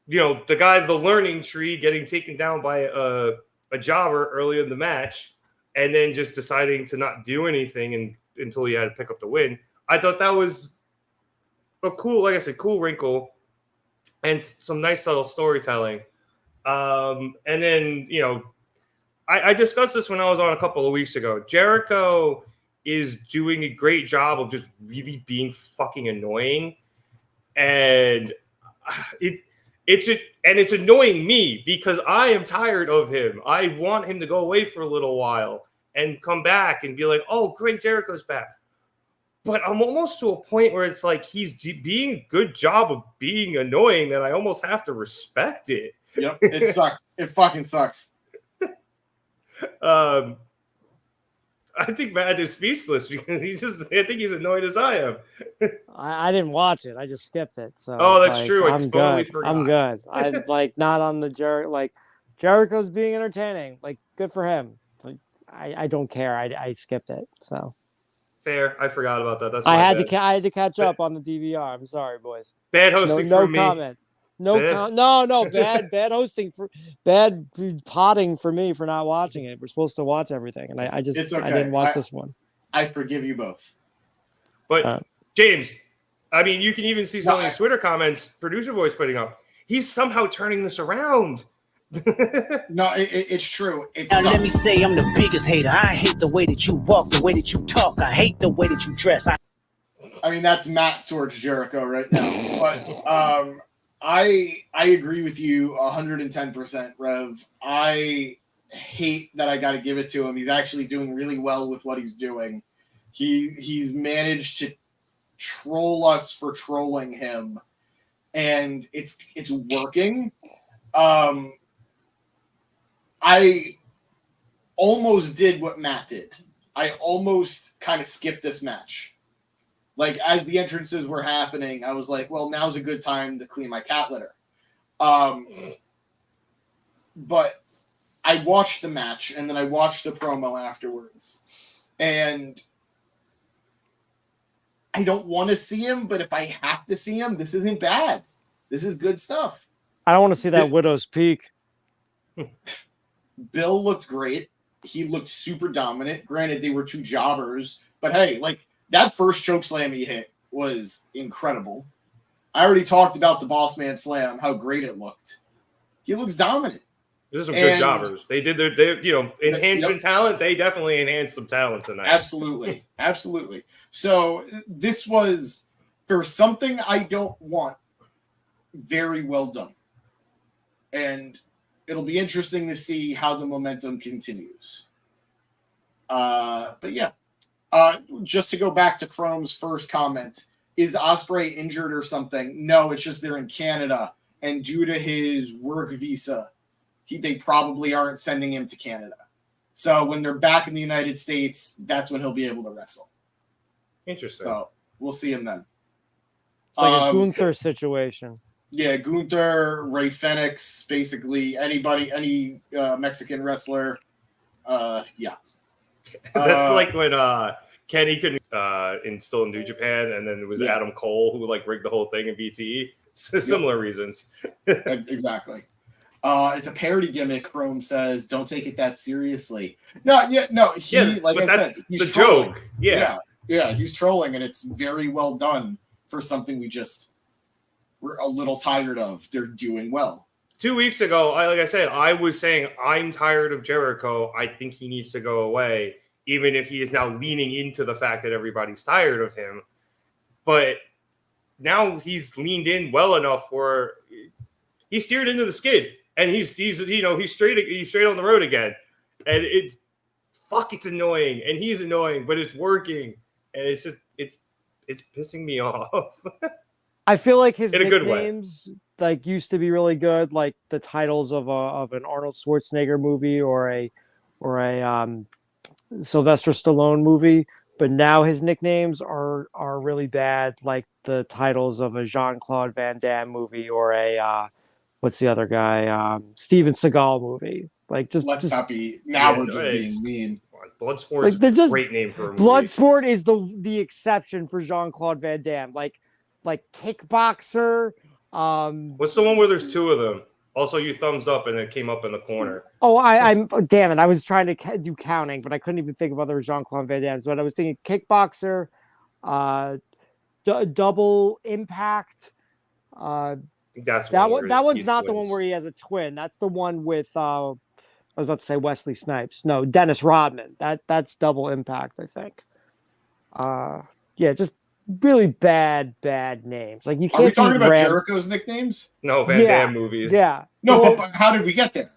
the learning tree getting taken down by a jobber early in the match, and then just deciding to not do anything until he had to pick up the win. I thought that was a cool wrinkle and some nice subtle storytelling. And then, I discussed this when I was on a couple of weeks ago. Jericho is doing a great job of just really being fucking annoying. And it's annoying me because I am tired of him. I want him to go away for a little while and come back and be like, oh, great, Jericho's back. But I'm almost to a point where it's like he's being a good job of being annoying that I almost have to respect it. Yep, it sucks. It fucking sucks. I think Matt is speechless because I think he's annoyed as I am. I didn't watch it. I just skipped it. So that's true. I'm totally good. forgot. I'm good. I'm not on the Jericho's being entertaining. Like, good for him. Like, I don't care. I skipped it. So fair. I forgot about that. That's I had to catch up on the DVR. I'm sorry, boys. Bad hosting no for me. Comment. Bad hosting bad potting for me for not watching it. We're supposed to watch everything, and I just okay. I didn't watch this one. I forgive you both. But James, I mean, you can even see some of his Twitter comments Producer Boy's putting up. He's somehow turning this around. No, it's true. Now let me say I'm the biggest hater. I hate the way that you walk, the way that you talk. I hate the way that you dress. I mean, that's Matt towards Jericho right now. But I agree with you 110%, Rev. I hate that I got to give it to him. He's actually doing really well with what he's doing. He's managed to troll us for trolling him, and it's working. I almost did what Matt did. I almost kind of skipped this match. Like, as the entrances were happening, I was like, well, now's a good time to clean my cat litter. But I watched the match, and then I watched the promo afterwards. And I don't want to see him, but if I have to see him, this isn't bad. This is good stuff. I don't want to see that Widow's Peak. Bill looked great. He looked super dominant. Granted, they were two jobbers. But hey, like, that first choke slam he hit was incredible. I already talked about the Boss Man Slam, how great it looked. He looks dominant. This is some good jobbers. They did their enhancement talent. They definitely enhanced some talent tonight. Absolutely. Absolutely. So this was, for something I don't want, very well done. And it'll be interesting to see how the momentum continues. But yeah. Just to go back to Chrome's first comment, is Ospreay injured or something? No, it's just they're in Canada. And due to his work visa, they probably aren't sending him to Canada. So when they're back in the United States, that's when he'll be able to wrestle. Interesting. So we'll see him then. It's like a Gunther situation. Yeah, Gunther, Ray Fenix, basically any Mexican wrestler. Yeah. That's like when Kenny could still in New Japan, and then it was Adam Cole who like rigged the whole thing in BTE. Similar reasons. Exactly. It's a parody gimmick. Chrome says, "Don't take it that seriously." No. Like I said, he's the trolling. joke. Yeah, he's trolling, and it's very well done for something we're a little tired of. They're doing well. 2 weeks ago, like I said, I was saying I'm tired of Jericho. I think he needs to go away, even if he is now leaning into the fact that everybody's tired of him. But now he's leaned in well enough where he steered into the skid, and he's straight on the road again. And it's annoying, and he's annoying, but it's working, and it's just it's pissing me off. I feel like his in a good nicknames like used to be really good, like the titles of an Arnold Schwarzenegger movie or a Sylvester Stallone movie. But now his nicknames are really bad, like the titles of a Jean-Claude Van Damme movie or a what's the other guy? Steven Seagal movie. Like let's not be now. We're just being mean. Bloodsport's like, a great name for a movie. Bloodsport is the exception for Jean-Claude Van Damme. Like Kickboxer. What's the one where there's two of them? Also, you thumbs up and it came up in the corner. Oh, I'm damn it! I was trying to do counting, but I couldn't even think of other Jean-Claude Van Damme's. But I was thinking Kickboxer, Double Impact. That's that one. That one's not the one where he has a twin. That's the one with I was about to say Wesley Snipes. No, Dennis Rodman. That's Double Impact, I think. Yeah, just really bad names. Like you can't. Are we talking about Jericho's nicknames? No, Van Damme movies. Yeah. No, well, but how did we get there?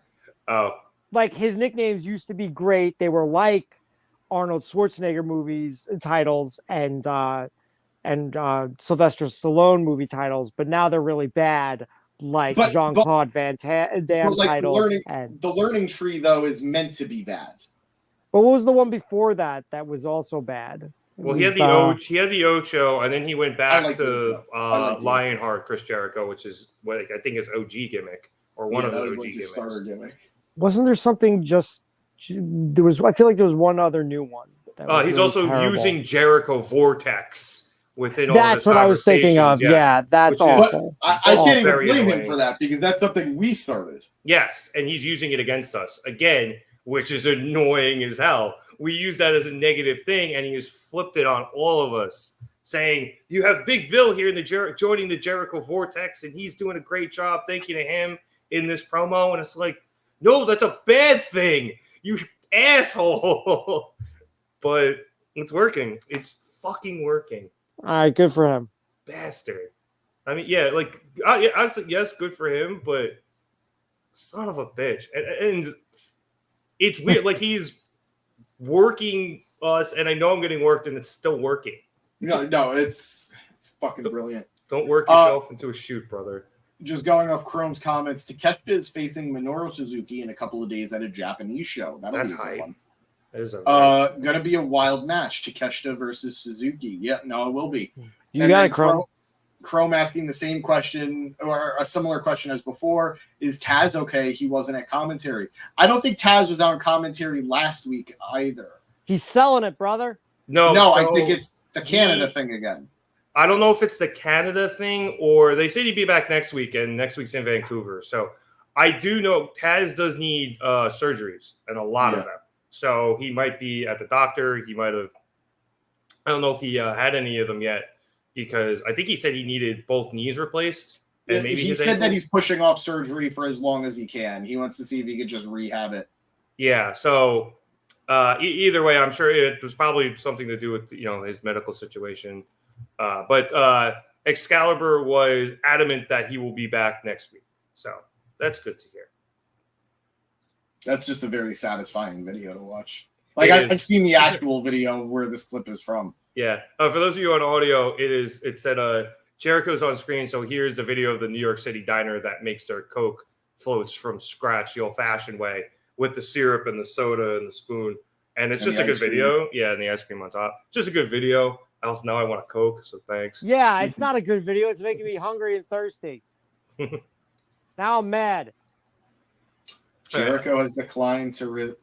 Oh. Like his nicknames used to be great. They were like Arnold Schwarzenegger movies titles and Sylvester Stallone movie titles, but now they're really bad, like Jean-Claude Van Damme titles. The learning tree though is meant to be bad. But what was the one before that was also bad? Well, he had the Ocho, and then he went back to Lionheart, Chris Jericho, which is what I think is OG gimmick or one of the OG gimmicks. Starter gimmick. Wasn't there something there was? I feel like there was one other new one. He's really also terrible. Using Jericho Vortex within all. That's what I was thinking of. Yeah, that's awful. I can't even blame him for that because that's something we started. Yes, and he's using it against us again, which is annoying as hell. We use that as a negative thing, and he has flipped it on all of us, saying, you have Big Bill here in joining the Jericho Vortex, and he's doing a great job. Thank you to him in this promo. And it's like, no, that's a bad thing, you asshole. But it's working. It's fucking working. All right, good for him. Bastard. I mean, yeah, like, honestly, yes, good for him, but son of a bitch. And it's weird. Like, he's working us, and I know I'm getting worked, and it's still working. No, it's fucking brilliant. Don't work yourself into a shoot, brother. Just going off Chrome's comments, Takeshita is facing Minoru Suzuki in a couple of days at a Japanese show. That's be a good one. That is gonna be a wild match. Takeshita versus Suzuki. Yeah, no, it will be. You got it, Chrome. Chrome asking the same question or a similar question as before. Is Taz okay? He wasn't at commentary. I don't think Taz was on commentary last week either. He's selling it, brother. No, I think it's the Canada thing again. I don't know if it's the Canada thing or they said he'd be back next week, and next week's in Vancouver. So I do know Taz does need surgeries and a lot of them. So he might be at the doctor. He might have. I don't know if he had any of them yet. Because I think he said he needed both knees replaced. And maybe he his said that ankle- he's pushing off surgery for as long as he can. He wants to see if he could just rehab it. Yeah, so either way, I'm sure it was probably something to do with his medical situation. But Excalibur was adamant that he will be back next week, so that's good to hear. That's just a very satisfying video to watch. Like I've seen the actual video where this clip is from. Yeah, for those of you on audio, it said Jericho's on screen, so here's the video of the New York City diner that makes their Coke floats from scratch the old-fashioned way, with the syrup and the soda and the spoon. And it's just a good video. Yeah, and the ice cream on top. Just a good video. Now I want a Coke, so thanks. Yeah, it's not a good video. It's making me hungry and thirsty. Now I'm mad. Jericho has declined to...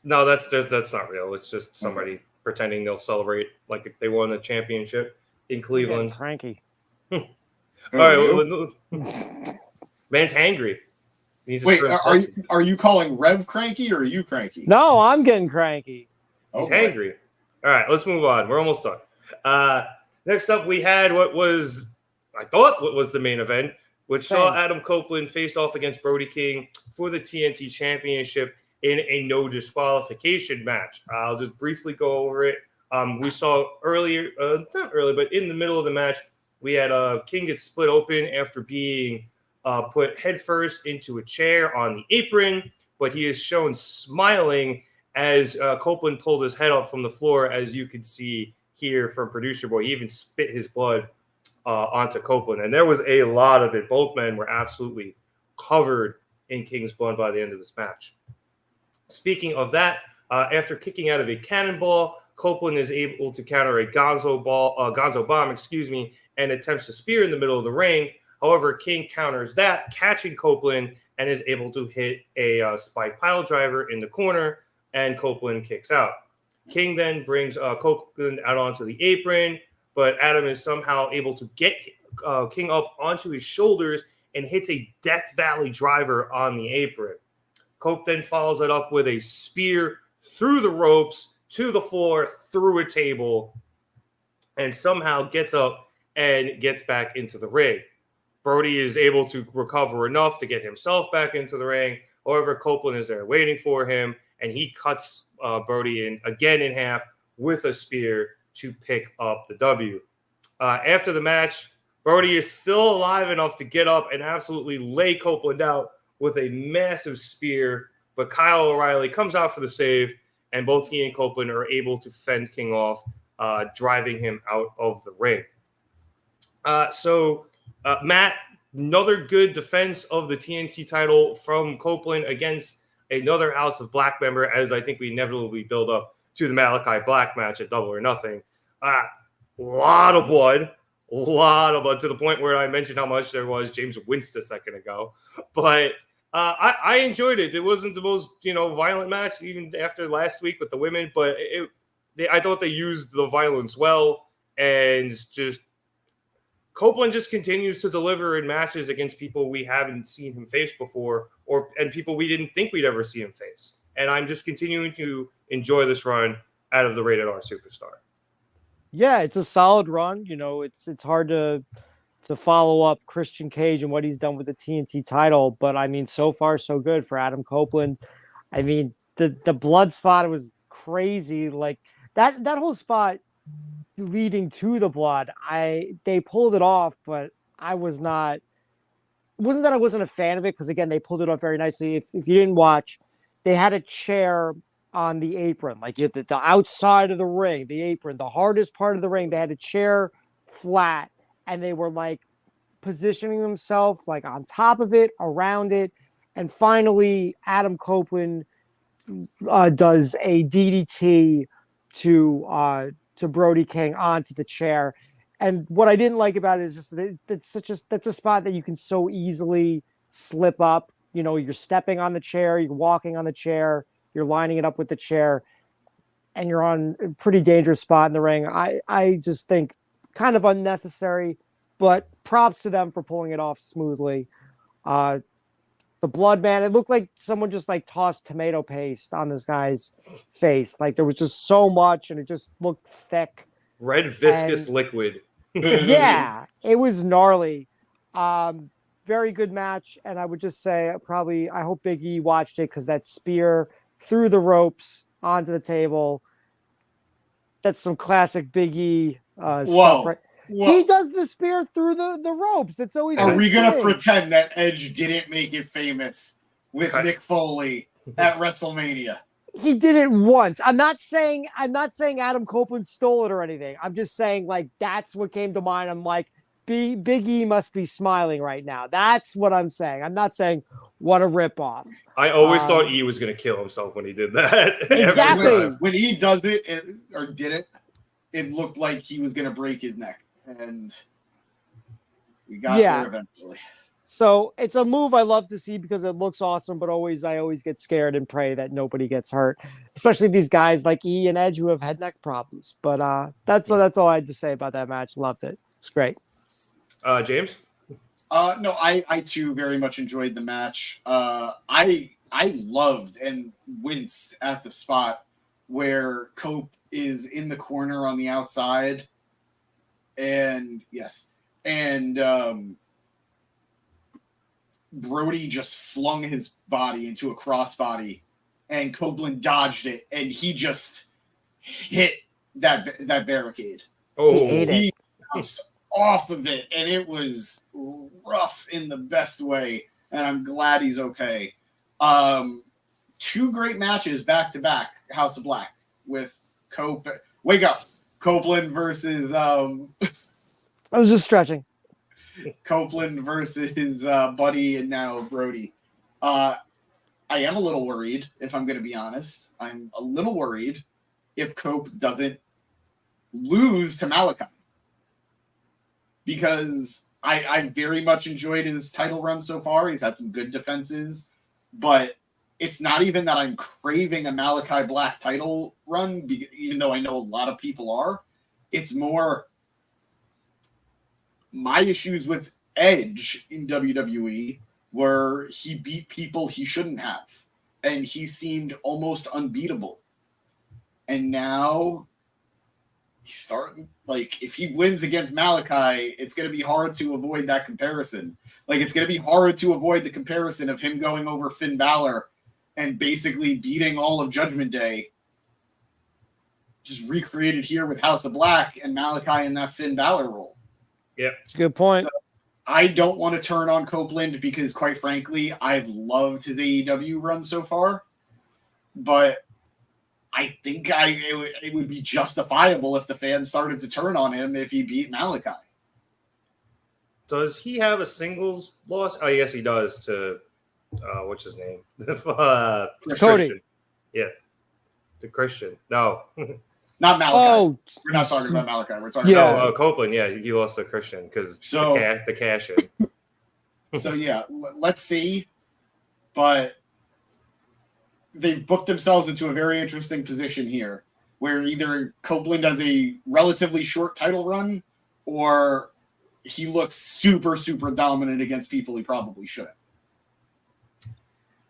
No, that's not real. It's just somebody pretending they'll celebrate like if they won a championship in Cleveland. Cranky. All right, man's hangry. Wait, are you calling Rev cranky or are you cranky? No, I'm getting cranky. He's hangry. All right, let's move on. We're almost done. Next up, we had what was the main event, which saw Adam Copeland face off against Brody King for the TNT Championship in a no disqualification match. I'll just briefly go over it. We saw earlier, not early, but in the middle of the match, we had King get split open after being put headfirst into a chair on the apron, but he is shown smiling as Copeland pulled his head up from the floor, as you can see here from Producer Boy. He even spit his blood onto Copeland, and there was a lot of it. Both men were absolutely covered in King's blood by the end of this match. Speaking of that, after kicking out of a cannonball, Copeland is able to counter a gonzo bomb, and attempts to spear in the middle of the ring. However, King counters that, catching Copeland, and is able to hit a spike pile driver in the corner, and Copeland kicks out. King then brings Copeland out onto the apron, but Adam is somehow able to get King up onto his shoulders and hits a Death Valley driver on the apron. Cope then follows it up with a spear through the ropes, to the floor, through a table, and somehow gets up and gets back into the ring. Brody is able to recover enough to get himself back into the ring. However, Copeland is there waiting for him, and he cuts Brody in half with a spear to pick up the W. After the match, Brody is still alive enough to get up and absolutely lay Copeland out with a massive spear, but Kyle O'Reilly comes out for the save, and both he and Copeland are able to fend King off, driving him out of the ring. Matt, another good defense of the TNT title from Copeland against another House of Black member, as I think we inevitably build up to the Malachi Black match at Double or Nothing. A lot of blood, to the point where I mentioned how much there was. James winced a second ago. But I enjoyed it. It wasn't the most violent match, even after last week with the women, but I thought they used the violence well, and just Copeland just continues to deliver in matches against people we haven't seen him face before, and people we didn't think we'd ever see him face. And I'm just continuing to enjoy this run out of the Rated R Superstar. Yeah, it's a solid run. It's hard to follow up Christian Cage and what he's done with the TNT title, but I mean, so far so good for Adam Copeland. I mean, the blood spot was crazy. Like that whole spot leading to the blood, they pulled it off, but I was not. It wasn't that I wasn't a fan of it, because again, they pulled it off very nicely. If you didn't watch, they had a chair on the apron, like the outside of the ring, the apron, the hardest part of the ring. They had a chair flat, and they were like positioning themselves like on top of it, around it, and finally Adam Copeland does a DDT to Brody King onto the chair. And what I didn't like about it is just that that's a spot that you can so easily slip up. You're stepping on the chair, you're walking on the chair, you're lining it up with the chair, and you're on a pretty dangerous spot in the ring. I just think kind of unnecessary, but props to them for pulling it off smoothly. The blood, man, it looked like someone just like tossed tomato paste on this guy's face. Like there was just so much, and it just looked thick. Red viscous liquid. Yeah, it was gnarly. Very good match, and I would just say I hope Big E watched it because that spear through the ropes onto the table. That's some classic Big E stuff, right? He does the spear through the ropes. It's always. Are we gonna thing. pretend that Edge didn't make it famous with Mick Foley at WrestleMania? He did it once. I'm not saying Adam Copeland stole it or anything. I'm just saying like that's what came to mind. I'm like, Big E must be smiling right now. That's what I'm saying. I'm not saying what a ripoff. I always thought E was going to kill himself when he did that. Exactly. When he does it, or did it, it looked like he was going to break his neck. And we got there eventually. So it's a move I love to see because it looks awesome, but I always get scared and pray that nobody gets hurt, especially these guys like E and Edge who have head neck problems. But that's all I had to say about that match. Loved it. It's great. James? No, I too very much enjoyed the match. I loved and winced at the spot where Cope is in the corner on the outside, and Brody just flung his body into a crossbody, and Copeland dodged it, and he just hit that barricade. Oh, he bounced off of it, and it was rough in the best way, and I'm glad he's okay. Two great matches back to back, House of Black with Copeland versus I was just stretching. Copeland versus Buddy, and now Brody. I am a little worried, if I'm going to be honest. I'm a little worried if Cope doesn't lose to Malachi. Because I very much enjoyed his title run so far. He's had some good defenses. But it's not even that I'm craving a Malachi Black title run, even though I know a lot of people are. It's more my issues with Edge in WWE where he beat people he shouldn't have. And he seemed almost unbeatable. And now he's starting, like, if he wins against Malachi, it's going to be hard to avoid that comparison. Like, it's going to be hard to avoid the comparison of him going over Finn Balor and basically beating all of Judgment Day. Just recreated here with House of Black and Malachi in that Finn Balor role. Yeah, it's a good point. So I don't want to turn on Copeland because, quite frankly, I've loved his AEW run so far. But I think it would be justifiable if the fans started to turn on him if he beat Malachi. Does he have a singles loss? Oh, yes, he does to what's his name? Cody. Yeah, to Christian. No. Not Malachi. Oh, we're not talking about Malachi. We're talking about Copeland. Yeah, he lost to Christian because the cash in. So yeah, let's see. But they've booked themselves into a very interesting position here, where either Copeland does a relatively short title run, or he looks super, super dominant against people he probably shouldn't.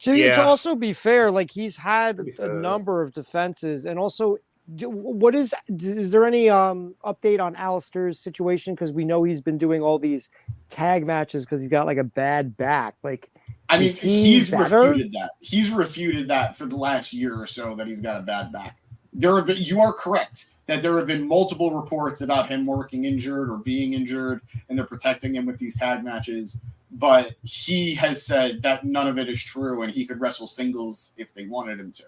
To also be fair, like he's had a number of defenses, and also. Is there any update on Alistair's situation? Because we know he's been doing all these tag matches because he's got like a bad back. Like, I mean, he's refuted that. He's refuted that for the last year or so that he's got a bad back. You are correct that there have been multiple reports about him working injured or being injured, and they're protecting him with these tag matches. But he has said that none of it is true, and he could wrestle singles if they wanted him to.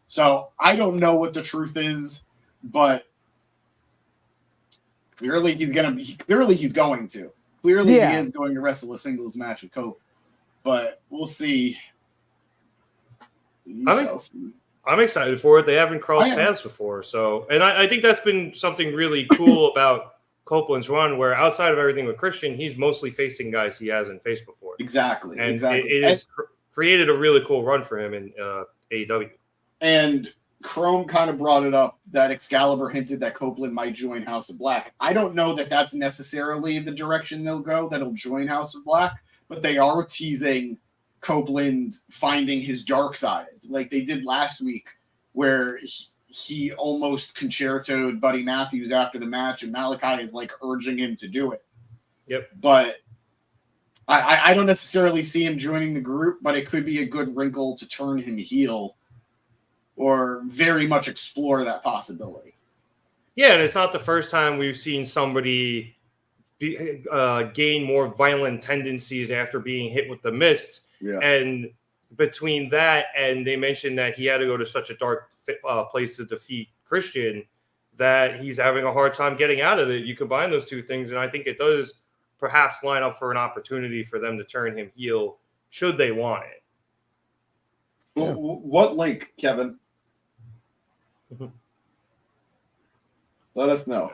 So I don't know what the truth is, but clearly he's going to. Clearly he is going to wrestle a singles match with Cope. But we'll see. I'm excited for it. They haven't crossed paths before, so and I think that's been something really cool about Copeland's run, where outside of everything with Christian, he's mostly facing guys he hasn't faced before. Exactly. It has created a really cool run for him in AEW. And Chrome kind of brought it up that Excalibur hinted that Copeland might join House of Black. I don't know that that's necessarily the direction they'll go, that he'll join House of Black, but they are teasing Copeland finding his dark side, like they did last week, where he almost concertoed Buddy Matthews after the match, and Malachi is like urging him to do it. Yep. But I don't necessarily see him joining the group, but it could be a good wrinkle to turn him heel or very much explore that possibility. Yeah, and it's not the first time we've seen somebody gain more violent tendencies after being hit with the mist. Yeah. And between that and they mentioned that he had to go to such a dark place to defeat Christian that he's having a hard time getting out of it. You combine those two things, and I think it does perhaps line up for an opportunity for them to turn him heel should they want it. Well, what link, Kevin? Let us know.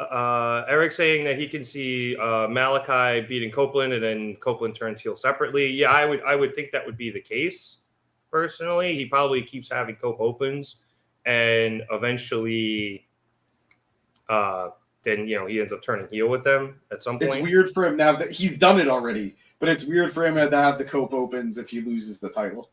Eric saying that he can see Malachi beating Copeland and then Copeland turns heel separately. Yeah, I would think that would be the case. Personally, he probably keeps having Cope opens, and eventually, then he ends up turning heel with them at some point. It's weird for him now that he's done it already, but it's weird for him to have the Cope opens if he loses the title.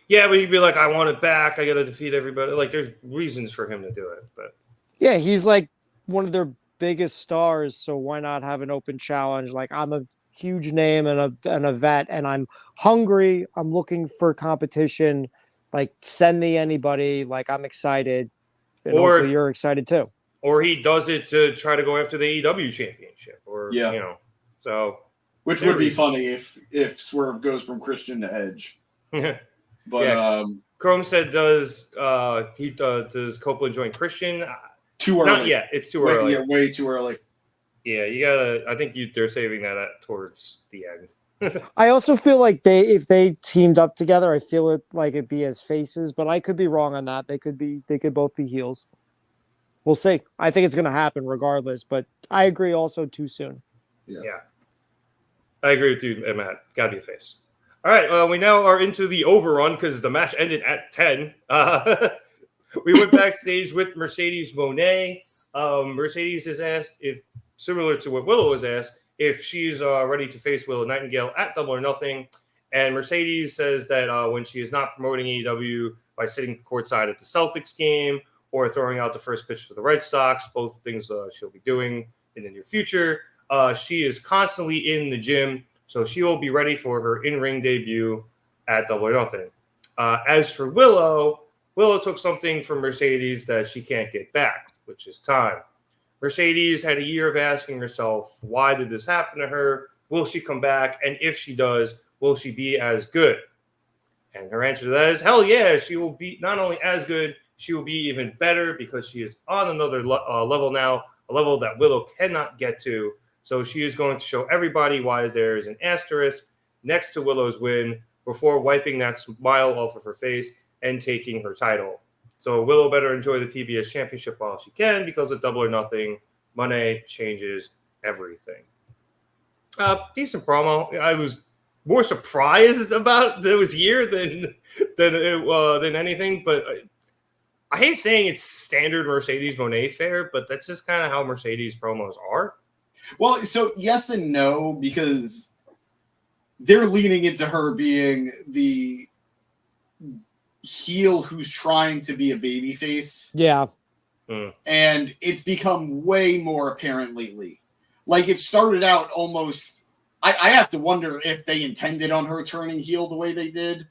Yeah, but he'd be like, I want it back. I got to defeat everybody. Like, there's reasons for him to do it. But yeah, he's like one of their biggest stars, so why not have an open challenge? Like, I'm a huge name and a vet, and I'm hungry. I'm looking for competition. Like, send me anybody. Like, I'm excited. And hopefully you're excited too. Or he does it to try to go after the AEW championship. Or, so. Which would be funny if Swerve goes from Christian to Edge. But yeah. Chrome said, does Copeland join Christian? Too early. Not yet. It's too early. Yeah, way too early. Yeah, you gotta. I think they're saving that towards the end. I also feel like if they teamed up together, I feel it like it'd be as faces, but I could be wrong on that. They could both be heels. We'll see. I think it's gonna happen regardless, but I agree also too soon. Yeah. I agree with you, Matt. Gotta be a face. All right, we now are into the overrun because the match ended at 10. We went backstage with Mercedes Moné. Mercedes is asked, if similar to what Willow was asked, if she's ready to face Willow Nightingale at Double or Nothing. And Mercedes says that when she is not promoting AEW by sitting courtside at the Celtics game or throwing out the first pitch for the Red Sox, both things she'll be doing in the near future, she is constantly in the gym. So she will be ready for her in-ring debut at Double or Nothing. As for Willow took something from Mercedes that she can't get back, which is time. Mercedes had a year of asking herself, why did this happen to her? Will she come back? And if she does, will she be as good? And her answer to that is, hell yeah, she will be not only as good, she will be even better because she is on another level now, a level that Willow cannot get to. So she is going to show everybody why there is an asterisk next to Willow's win before wiping that smile off of her face and taking her title. So Willow better enjoy the TBS championship while she can because of Double or Nothing. Money changes everything. Decent promo. I was more surprised about that it was here than anything, but I hate saying it's standard Mercedes Moné fare, but that's just kind of how Mercedes promos are. Well, so yes and no, because they're leaning into her being the heel who's trying to be a babyface. Yeah. And it's become way more apparent lately. Like, it started out almost... I have to wonder if they intended on her turning heel the way they did,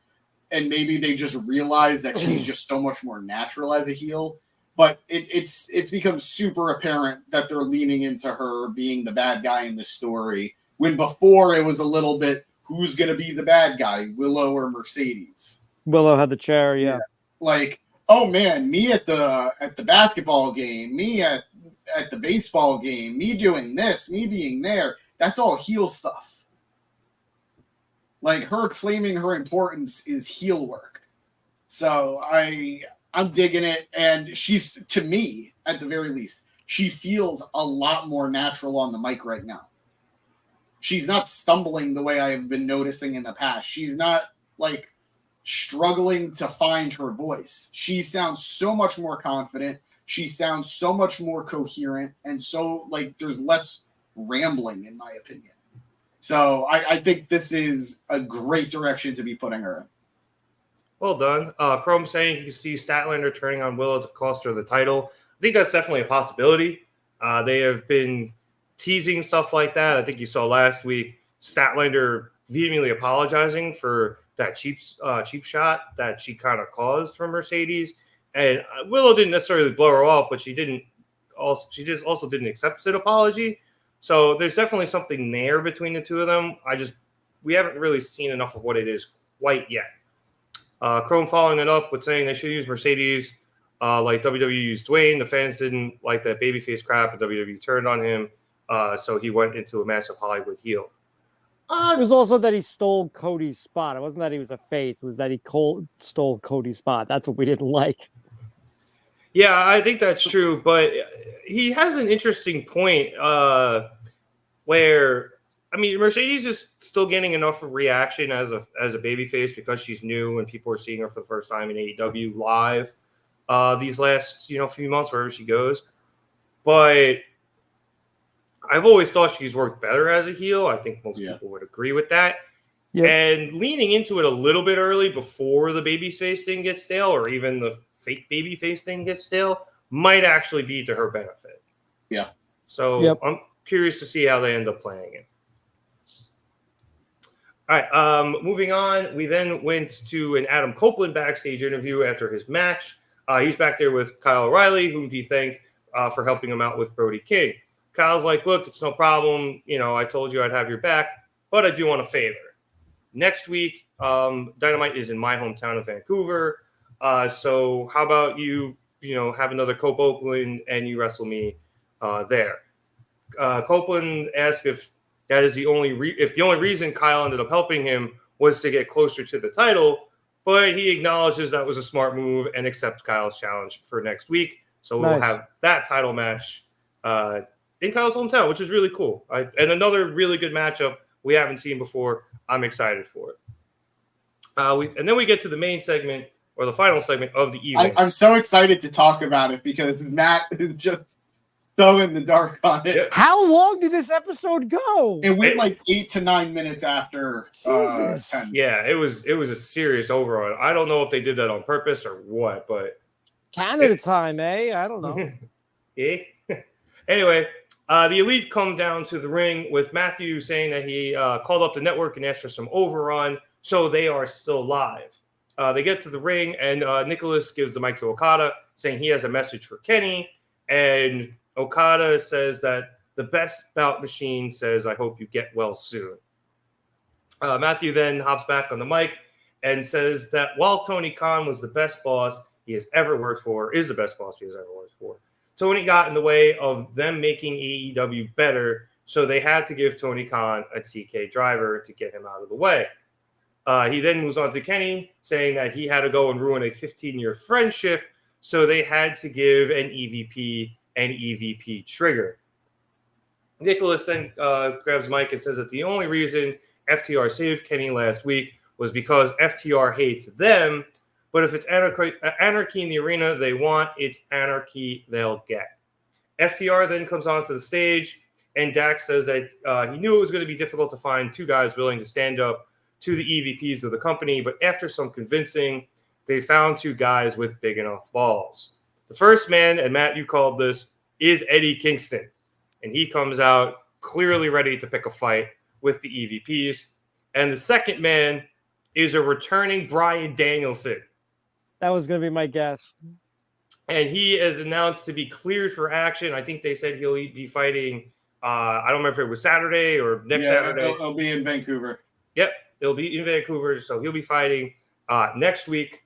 and maybe they just realized that she's just so much more natural as a heel. But it's become super apparent that they're leaning into her being the bad guy in the story, when before it was a little bit, who's going to be the bad guy, Willow or Mercedes? Willow had the chair, yeah. Like, oh man, me at the basketball game, me at the baseball game, me doing this, me being there, that's all heel stuff. Like, her claiming her importance is heel work. So I'm digging it, and she's, to me, at the very least, she feels a lot more natural on the mic right now. She's not stumbling the way I have been noticing in the past. She's not, like, struggling to find her voice. She sounds so much more confident. She sounds so much more coherent, and so, like, there's less rambling, in my opinion. So I think this is a great direction to be putting her in. Well done. Chrome saying you see Statlander turning on Willow to cost her the title. I think that's definitely a possibility. They have been teasing stuff like that. I think you saw last week Statlander vehemently apologizing for that cheap shot that she kind of caused from Mercedes, and Willow didn't necessarily blow her off, but she just also didn't accept said apology. So there's definitely something there between the two of them. We haven't really seen enough of what it is quite yet. Chrome following it up with saying they should use Mercedes like WWE used Dwayne. The fans didn't like that babyface crap, and WWE turned on him, so he went into a massive Hollywood heel. It was also that he stole Cody's spot. It wasn't that he was a face. It was that he stole Cody's spot. That's what we didn't like. Yeah, I think that's true, but he has an interesting point where, I mean, Mercedes is still getting enough of reaction as a babyface because she's new and people are seeing her for the first time in AEW live these last few months wherever she goes. But I've always thought she's worked better as a heel. I think most people would agree with that. Yep. And leaning into it a little bit early before the babyface thing gets stale, or even the fake babyface thing gets stale, might actually be to her benefit. Yeah. So I'm curious to see how they end up playing it. All right, moving on. We then went to an Adam Copeland backstage interview after his match. He's back there with Kyle O'Reilly, whom he thanked for helping him out with Brody King. Kyle's like, look, it's no problem. I told you I'd have your back, but I do want a favor. Next week, Dynamite is in my hometown of Vancouver. So how about you have another Cope Oakland and you wrestle me there. Copeland asked if that is the only reason Kyle ended up helping him was to get closer to the title, but he acknowledges that was a smart move and accepts Kyle's challenge for next week. So we'll have that title match in Kyle's hometown, which is really cool. And another really good matchup we haven't seen before. I'm excited for it. And then we get to the main segment, or the final segment of the evening. I'm so excited to talk about it because Matt is just so in the dark on it. How long did this episode go? It went like 8 to 9 minutes after 10. Yeah, it was a serious overrun. I don't know if they did that on purpose or what, but Canada time, eh? I don't know. Anyway, the Elite come down to the ring with Matthew saying that he called up the network and asked for some overrun, so they are still live. They get to the ring, and Nicholas gives the mic to Okada, saying he has a message for Kenny, and Okada says that the best bout machine says, I hope you get well soon. Matthew then hops back on the mic and says that while Tony Khan was the best boss he has ever worked for, is the best boss he has ever worked for, Tony got in the way of them making AEW better, so they had to give Tony Khan a TK driver to get him out of the way. He then moves on to Kenny, saying that he had to go and ruin a 15-year friendship, so they had to give an EVP trigger. Nicholas then grabs Mike and says that the only reason FTR saved Kenny last week was because FTR hates them, but if it's anarchy in the arena they want, it's anarchy they'll get. FTR then comes onto the stage, and Dax says that he knew it was going to be difficult to find two guys willing to stand up to the EVPs of the company, but after some convincing, they found two guys with big enough balls. The first man, and Matt, you called this, is Eddie Kingston. And he comes out clearly ready to pick a fight with the EVPs. And the second man is a returning Bryan Danielson. That was going to be my guess. And he is announced to be cleared for action. I think they said he'll be fighting, I don't remember if it was Saturday or next Saturday. It'll be in Vancouver. Yep, it'll be in Vancouver. So he'll be fighting next week.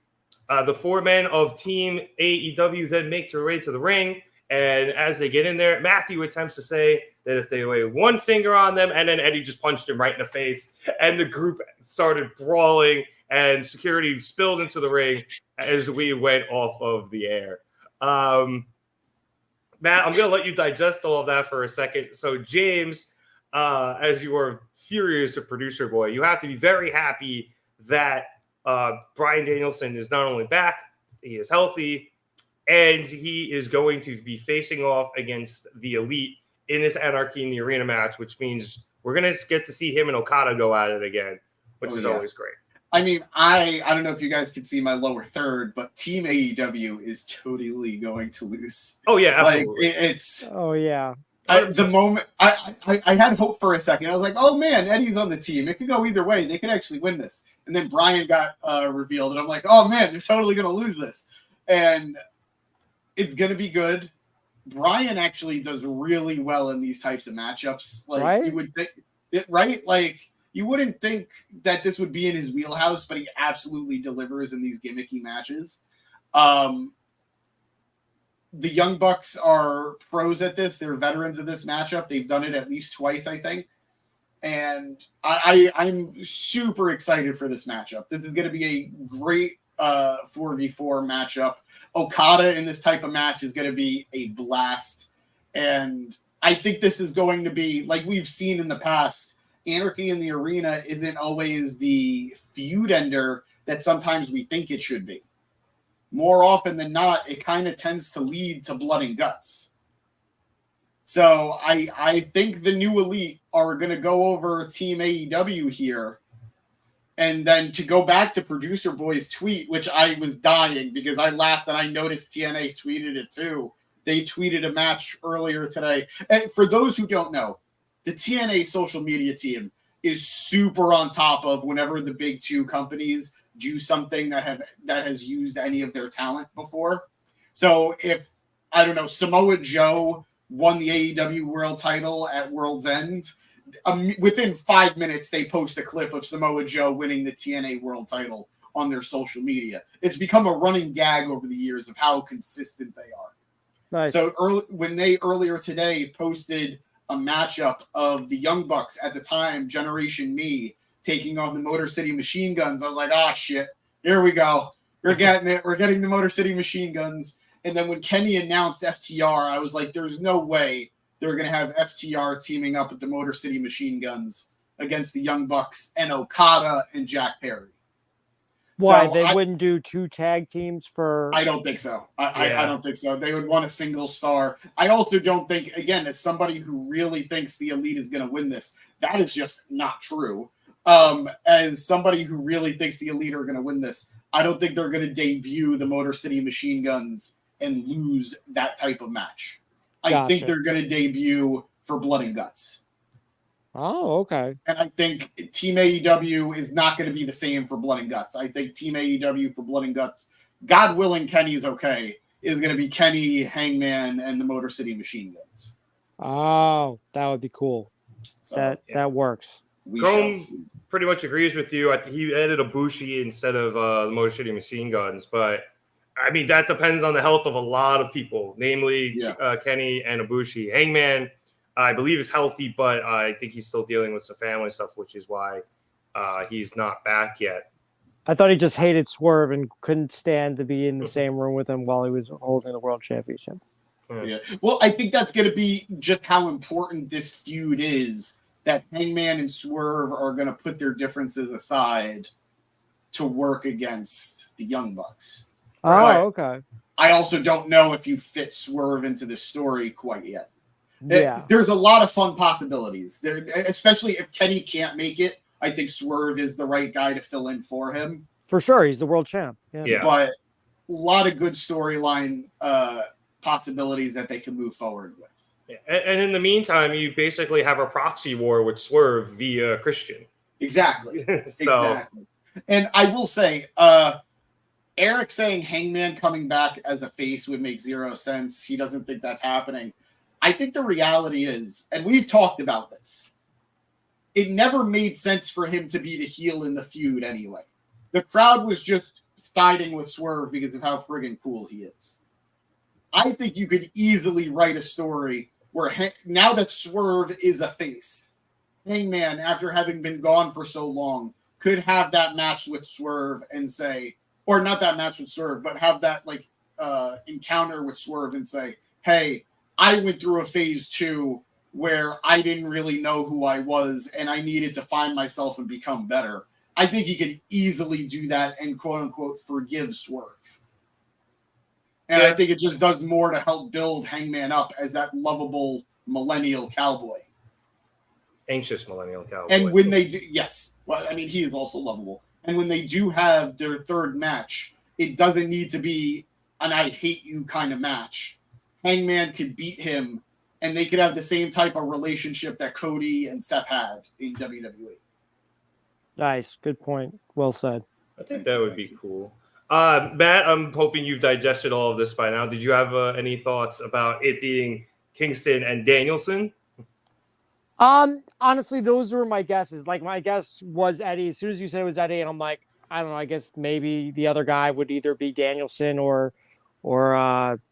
The four men of Team AEW then make their way to the ring. And as they get in there, Matthew attempts to say that if they lay one finger on them, and then Eddie just punched him right in the face. And the group started brawling, and security spilled into the ring as we went off of the air. Matt, I'm going to let you digest all of that for a second. So, James, as you are furious a producer boy, you have to be very happy that Bryan Danielson is not only back, he is healthy, and he is going to be facing off against the Elite in this Anarchy in the Arena match, which means we're going to get to see him and Okada go at it again, which is always great. I mean, I don't know if you guys can see my lower third, but Team AEW is totally going to lose. Oh, yeah, absolutely. Like, it's... Oh, yeah. The moment I had hope for a second, I was like, "Oh man, Eddie's on the team. It could go either way. They could actually win this." And then Brian got revealed, and I'm like, "Oh man, they're totally going to lose this." And it's going to be good. Brian actually does really well in these types of matchups. Like Right? you would think, right? Like you wouldn't think that this would be in his wheelhouse, but he absolutely delivers in these gimmicky matches. The Young Bucks are pros at this. They're veterans of this matchup. They've done it at least twice, I think. And I'm super excited for this matchup. This is going to be a great 4v4 matchup. Okada in this type of match is going to be a blast. And I think this is going to be, like we've seen in the past, Anarchy in the Arena isn't always the feud ender that sometimes we think it should be. More often than not, it kind of tends to lead to blood and guts. So I think the new Elite are going to go over Team AEW here. And then to go back to Producer Boy's tweet, which I was dying because I laughed and I noticed TNA tweeted it too. They tweeted a match earlier today. And for those who don't know, the TNA social media team is super on top of whenever the big two companies do something that has used any of their talent before. So if, I don't know, Samoa Joe won the AEW world title at World's End, within 5 minutes they post a clip of Samoa Joe winning the TNA world title on their social media. It's become a running gag over the years of how consistent they are. Nice. So when they earlier today posted a matchup of the Young Bucks at the time, Generation Me, taking on the Motor City Machine Guns, I was like, "Ah, shit, here we go. We're getting it. We're getting the Motor City Machine Guns." And then when Kenny announced FTR, I was like, "There's no way they're going to have FTR teaming up with the Motor City Machine Guns against the Young Bucks and Okada and Jack Perry." Why So they wouldn't do 2 tag teams for? I don't think so. I don't think so. They would want a single star. I also don't think, again, as somebody who really thinks the Elite is going to win this, that is just not true. As somebody who really thinks the Elite are going to win this, I don't think they're going to debut the Motor City Machine Guns and lose that type of match. I think they're going to debut for Blood and Guts. Oh, okay. And I think Team AEW is not going to be the same for Blood and Guts. I think Team AEW for Blood and Guts, God willing Kenny is okay, is going to be Kenny, Hangman, and the Motor City Machine Guns. Oh, that would be cool. So, that works. Chrome pretty much agrees with you. He added Ibushi instead of the Motor City Machine Guns, but I mean that depends on the health of a lot of people, namely Kenny and Ibushi. Hangman, I believe, is healthy, but I think he's still dealing with some family stuff, which is why he's not back yet. I thought he just hated Swerve and couldn't stand to be in the same room with him while he was holding the world championship. Yeah. Well, I think that's going to be just how important this feud is, that Hangman and Swerve are going to put their differences aside to work against the Young Bucks. Oh, okay. I also don't know if you fit Swerve into the story quite yet. Yeah. There's a lot of fun possibilities there, especially if Kenny can't make it. I think Swerve is the right guy to fill in for him. For sure. He's the world champ. Yeah. But a lot of good storyline possibilities that they can move forward with. Yeah. And in the meantime, you basically have a proxy war with Swerve via Christian. Exactly. So. Exactly. And I will say, Eric saying Hangman coming back as a face would make zero sense. He doesn't think that's happening. I think the reality is, and we've talked about this, it never made sense for him to be the heel in the feud anyway. The crowd was just siding with Swerve because of how friggin' cool he is. I think you could easily write a story where now that Swerve is a face, Hangman, after having been gone for so long, could have that match with Swerve and say, or not that match with Swerve, but have that encounter with Swerve and say, "Hey, I went through a phase 2 where I didn't really know who I was and I needed to find myself and become better." I think he could easily do that and quote unquote forgive Swerve. And I think it just does more to help build Hangman up as that lovable millennial cowboy. Anxious millennial cowboy. And when they do, yes. Well, I mean, he is also lovable. And when they do have their third match, it doesn't need to be an I hate you kind of match. Hangman could beat him and they could have the same type of relationship that Cody and Seth had in WWE. Nice. Good point. Well said. I think that would be cool. Matt, I'm hoping you've digested all of this by now. Did you have any thoughts about it being Kingston and Danielson? Honestly, those were my guesses. Like, my guess was Eddie. As soon as you said it was Eddie, and I'm like, I don't know. I guess maybe the other guy would either be Danielson or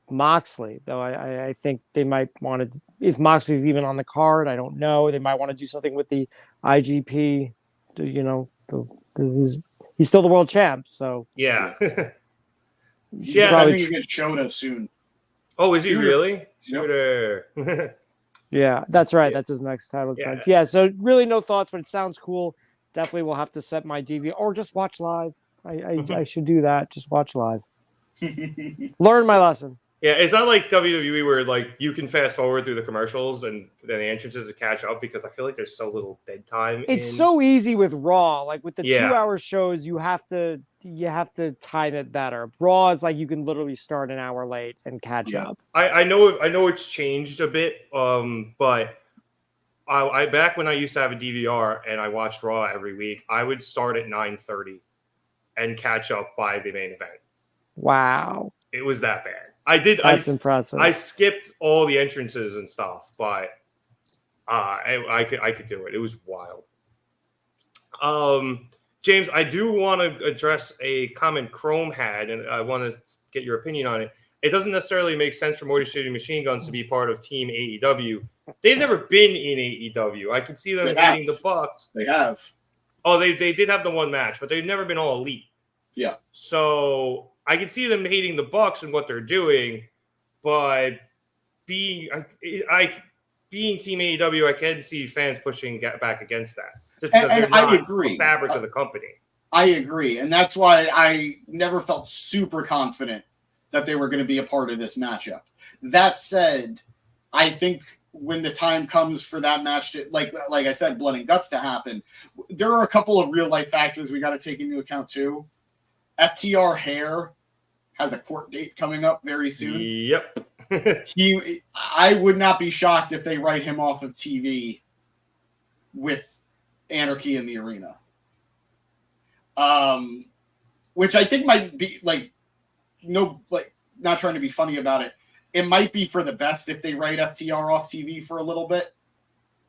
Moxley. Though I think they might want to, if Moxley's even on the card, I don't know. They might want to do something with the IGP. He's still the world champ, so Yeah. He's Yeah, probably going to get Shota soon. Oh, is he Shooter. really? Yep. Shooter. yeah, that's right. Yeah. That's his next title Yeah. defense. Yeah, so really no thoughts, but it sounds cool. Definitely will have to set my DVR or just watch live. I should do that. Just watch live. Learn my lesson. Yeah, it's not like WWE where like you can fast forward through the commercials and then the entrances to catch up because I feel like there's so little dead time. It's so easy with Raw. Like with the Yeah. 2-hour shows, you have to time it better. Raw is like you can literally start an hour late and catch up. I know it's changed a bit, but I back when I used to have a DVR and I watched Raw every week, I would start at 9:30 and catch up by the main event. Wow. It was that bad. That's impressive. I skipped all the entrances and stuff, but I could do it. It was wild. James, I do want to address a comment Chrome had, and I want to get your opinion on it. It doesn't necessarily make sense for Motor City Machine Guns to be part of Team AEW. They've never been in AEW. I can see them beating the Bucks. They have. Oh, they did have the one match, but they've never been all elite. Yeah. So I can see them hating the Bucks and what they're doing, but being Team AEW, I can see fans pushing back against that. Just because And they're not I agree. the fabric of the company. I agree. And that's why I never felt super confident that they were going to be a part of this matchup. That said, I think when the time comes for that match to, like I said, blood and guts to happen, there are a couple of real life factors we got to take into account too. FTR Hair has a court date coming up very soon. Yep. I would not be shocked if they write him off of TV with Anarchy in the Arena. Which I think might be not trying to be funny about it. It might be for the best if they write FTR off TV for a little bit.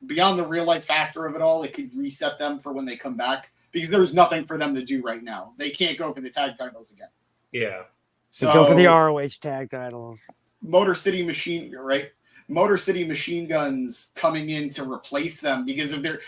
Beyond the real life factor of it all, it could reset them for when they come back because there's nothing for them to do right now. They can't go for the tag titles again. Yeah. So go for the ROH tag titles. Motor City Machine Guns coming in to replace them because of their,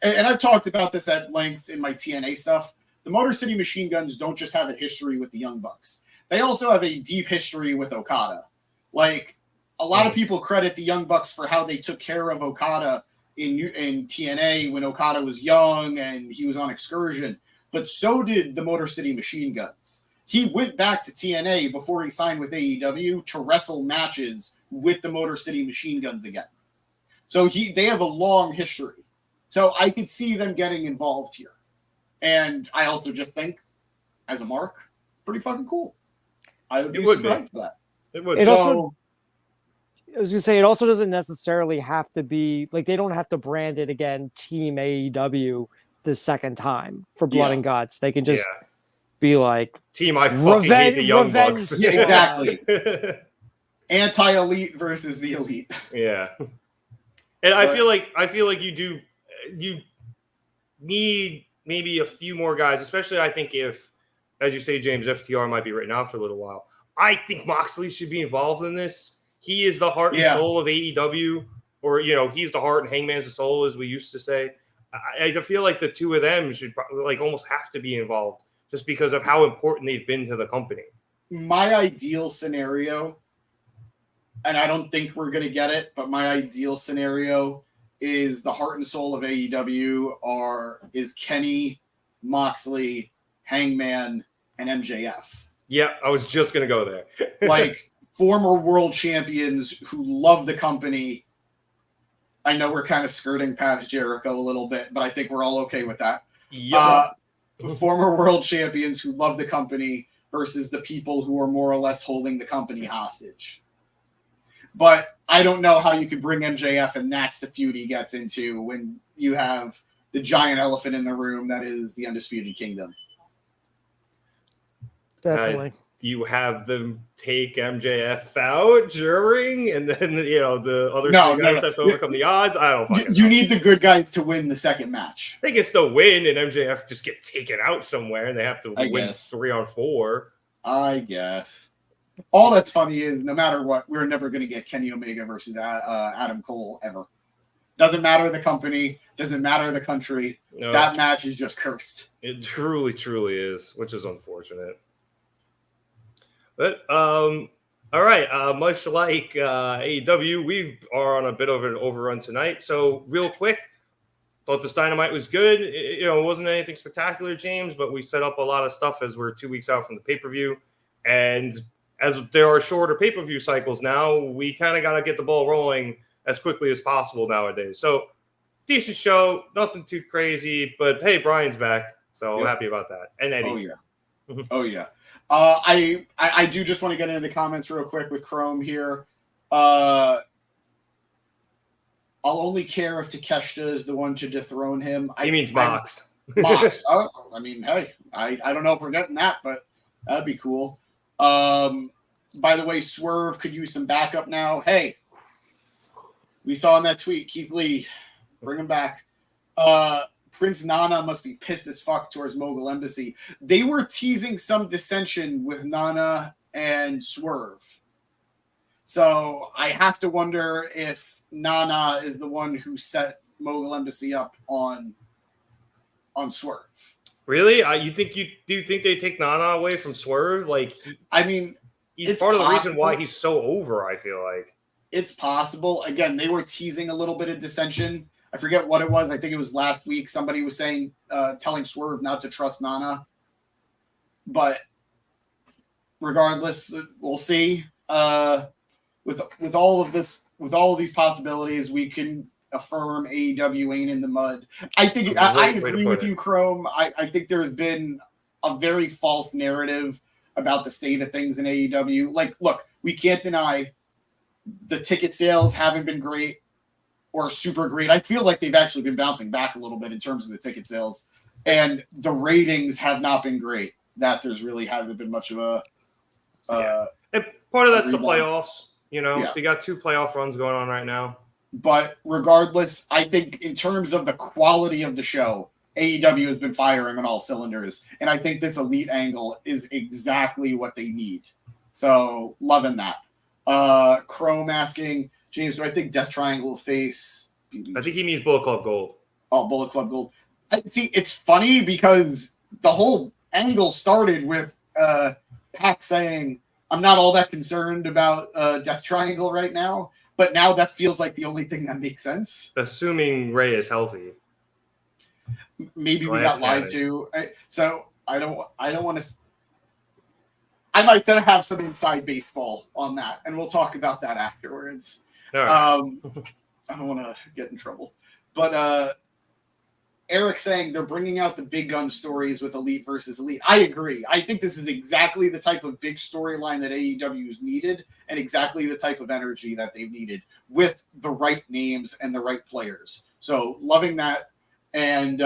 and I've talked about this at length in my TNA stuff. The Motor City Machine Guns don't just have a history with the Young Bucks. They also have a deep history with Okada. Like, a lot of people credit the Young Bucks for how they took care of Okada in TNA when Okada was young and he was on excursion. But so did the Motor City Machine Guns. He went back to TNA before he signed with AEW to wrestle matches with the Motor City Machine Guns again. So they have a long history. So I could see them getting involved here. And I also just think, as a mark, pretty fucking cool. I would be surprised for that. It would. I was going to say, it also doesn't necessarily have to be, like, they don't have to brand it again Team AEW the second time for Blood and Guts. They can just be like, Team I fucking hate the Young Bucks. Yeah, exactly. Anti-elite versus the elite. Yeah. And I feel like you need maybe a few more guys, especially I think if, as you say, James, FTR might be written out for a little while. I think Moxley should be involved in this. He is the heart and soul of AEW, or, he's the heart and Hangman's the soul, as we used to say. I feel like the two of them should almost have to be involved just because of how important they've been to the company. My ideal scenario, and I don't think we're going to get it, but my ideal scenario is the heart and soul of AEW is Kenny, Moxley, Hangman, and MJF. Yeah, I was just going to go there. Like former world champions who love the company. I know we're kind of skirting past Jericho a little bit, but I think we're all okay with that. Yeah. Former world champions who love the company versus the people who are more or less holding the company hostage. But I don't know how you could bring MJF and that's the feud he gets into when you have the giant elephant in the room that is the Undisputed Kingdom. Definitely. You have them take MJF out during, and then the other three guys have to overcome the odds. I don't fucking know. You need the good guys to win the second match. They can still win, and MJF just get taken out somewhere, and they have to win guess. 3-on-4. I guess. All that's funny is no matter what, we're never going to get Kenny Omega versus Adam Cole ever. Doesn't matter the company, doesn't matter the country. No. That match is just cursed. It truly, truly is, which is unfortunate. But all right, much like AEW, we are on a bit of an overrun tonight. So real quick, thought this Dynamite was good. It wasn't anything spectacular, James, but we set up a lot of stuff as we're 2 weeks out from the pay-per-view. And as there are shorter pay-per-view cycles now, we kind of got to get the ball rolling as quickly as possible nowadays. So decent show, nothing too crazy, but hey, Brian's back, so I'm happy about that. And Eddie. Oh, yeah. Oh, yeah. I do just want to get into the comments real quick with Chrome here. I'll only care if Takeshita is the one to dethrone him. He means Mox. Mox. Oh, I mean, hey, I don't know if we're getting that, but that'd be cool. By the way, Swerve could use some backup now. Hey, we saw in that tweet, Keith Lee, bring him back. Prince Nana must be pissed as fuck towards Mogul Embassy. They were teasing some dissension with Nana and Swerve. So I have to wonder if Nana is the one who set Mogul Embassy up on Swerve. Really? Do you think they take Nana away from Swerve? Like, I mean, he's part of the reason why he's so over, I feel like. It's possible. Again, they were teasing a little bit of dissension. I forget what it was. I think it was last week. Somebody was saying, telling Swerve not to trust Nana. But regardless, we'll see. With all of this, with all of these possibilities, we can affirm AEW ain't in the mud. I think I agree with you, Chrome. I think there's been a very false narrative about the state of things in AEW. Like, look, we can't deny the ticket sales haven't been great or super great. I feel like they've actually been bouncing back a little bit in terms of the ticket sales, and the ratings have not been great. That there's really hasn't been much of a. And part of that's the playoffs. We got 2 playoff runs going on right now. But regardless, I think in terms of the quality of the show, AEW has been firing on all cylinders, and I think this elite angle is exactly what they need. So loving that. Chrome asking, James, do I think Death Triangle will face? I think he means Bullet Club Gold. Oh, Bullet Club Gold. See, it's funny because the whole angle started with Pac saying, I'm not all that concerned about Death Triangle right now, but now that feels like the only thing that makes sense. Assuming Ray is healthy. Maybe we got lied to. So I don't want to. I might have some inside baseball on that, and we'll talk about that afterwards. All right. I don't want to get in trouble. But Eric saying they're bringing out the big gun stories with Elite versus Elite. I agree. I think this is exactly the type of big storyline that AEW's needed and exactly the type of energy that they've needed with the right names and the right players. So loving that. And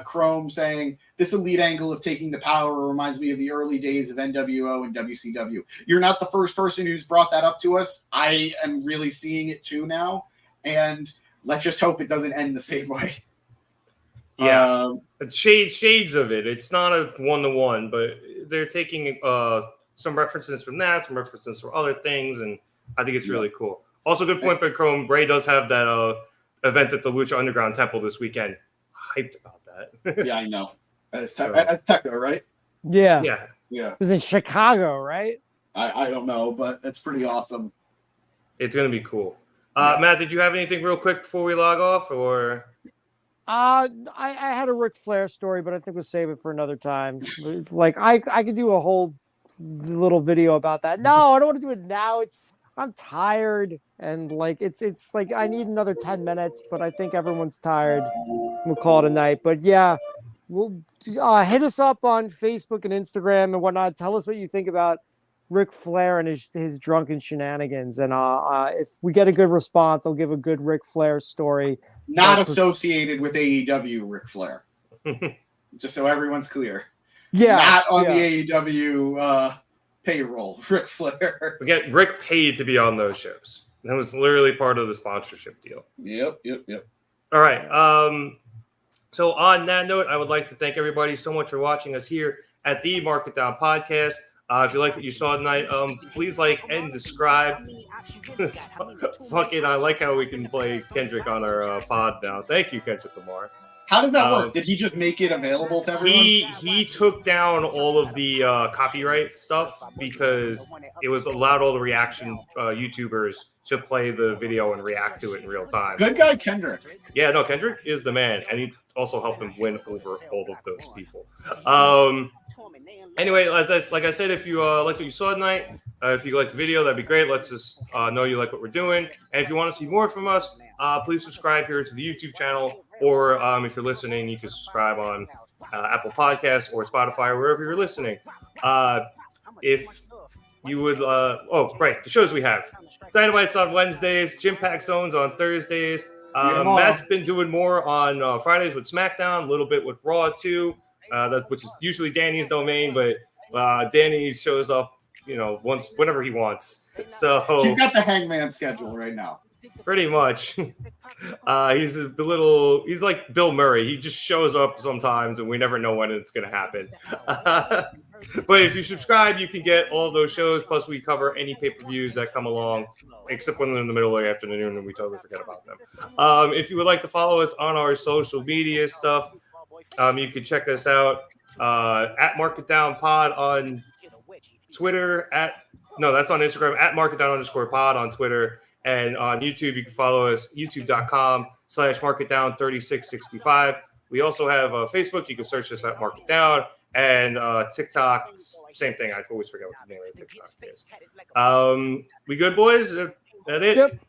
Chrome saying, this elite angle of taking the power reminds me of the early days of NWO and WCW. You're not the first person who's brought that up to us. I am really seeing it too now. And let's just hope it doesn't end the same way. Yeah, shades of it. It's not a one-to-one, but they're taking some references from that, some references from other things, and I think it's really cool. Also, good point by Chrome. Ray does have that event at the Lucha Underground Temple this weekend. Hyped about that. Yeah, I know. That's Teco, right? Yeah. It was in Chicago, right? I don't know, but that's pretty awesome. It's going to be cool. Matt, did you have anything real quick before we log off, or? I had a Ric Flair story, but I think we'll save it for another time. Like I could do a whole little video about that. No, I don't want to do it now. I'm tired, and like it's like I need another 10 minutes, but I think everyone's tired. We'll call it a night. But yeah, we'll hit us up on Facebook and Instagram and whatnot. Tell us what you think about Ric Flair and his drunken shenanigans. And if we get a good response, I'll give a good Ric Flair story. Not associated with AEW Ric Flair. Just so everyone's clear. Yeah. Not on the AEW payroll, Ric Flair. We get Rick paid to be on those shows. That was literally part of the sponsorship deal. Yep. All right. So on that note, I would like to thank everybody so much for watching us here at the Mark It Down podcast. If you like what you saw tonight, please like and subscribe. Fucking, I like how we can play Kendrick on our pod now. Thank you, Kendrick Lamar. How did that work? Did he just make it available to everyone? He took down all of the copyright stuff because it was allowed all the reaction YouTubers to play the video and react to it in real time. Good guy, Kendrick. Yeah, no, Kendrick is the man, and he also helped him win over all of those people. Anyway, like I said, if you like what you saw tonight, if you like the video, that'd be great. Let's just know you like what we're doing. And if you want to see more from us, please subscribe here to the YouTube channel. Or if you're listening, you can subscribe on Apple Podcasts or Spotify or wherever you're listening. If you would, the shows we have. Dynamite's on Wednesdays, Gym Pack Zones on Thursdays. Matt's been doing more on Fridays with SmackDown, a little bit with Raw too, which is usually Danny's domain, but Danny shows up, whenever he wants. So he's got the Hangman schedule right now. Pretty much. He's like Bill Murray. He just shows up sometimes and we never know when it's going to happen. But if you subscribe, you can get all those shows. Plus, we cover any pay-per-views that come along, except when they're in the middle of the afternoon and we totally forget about them. If you would like to follow us on our social media stuff, you can check us out at Mark It Down Pod on Twitter. That's on Instagram, at Mark It Down _pod on Twitter. And on YouTube, you can follow us, youtube.com/markitdown3665. We also have Facebook. You can search us at Mark It Down. And TikTok, same thing. I always forget what the name of TikTok is. We good, boys? Is that it? Yep.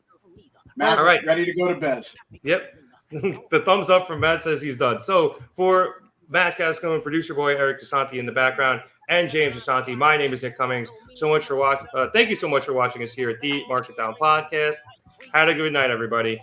Matt's all right. Ready to go to bed. Yep. The thumbs up from Matt says he's done. So for Matt Cascone, producer boy Eric DeSanti in the background, and James DeSanti, my name is Nick Cummings. Thank you so much for watching us here at the Mark It Down podcast. Have a good night, everybody.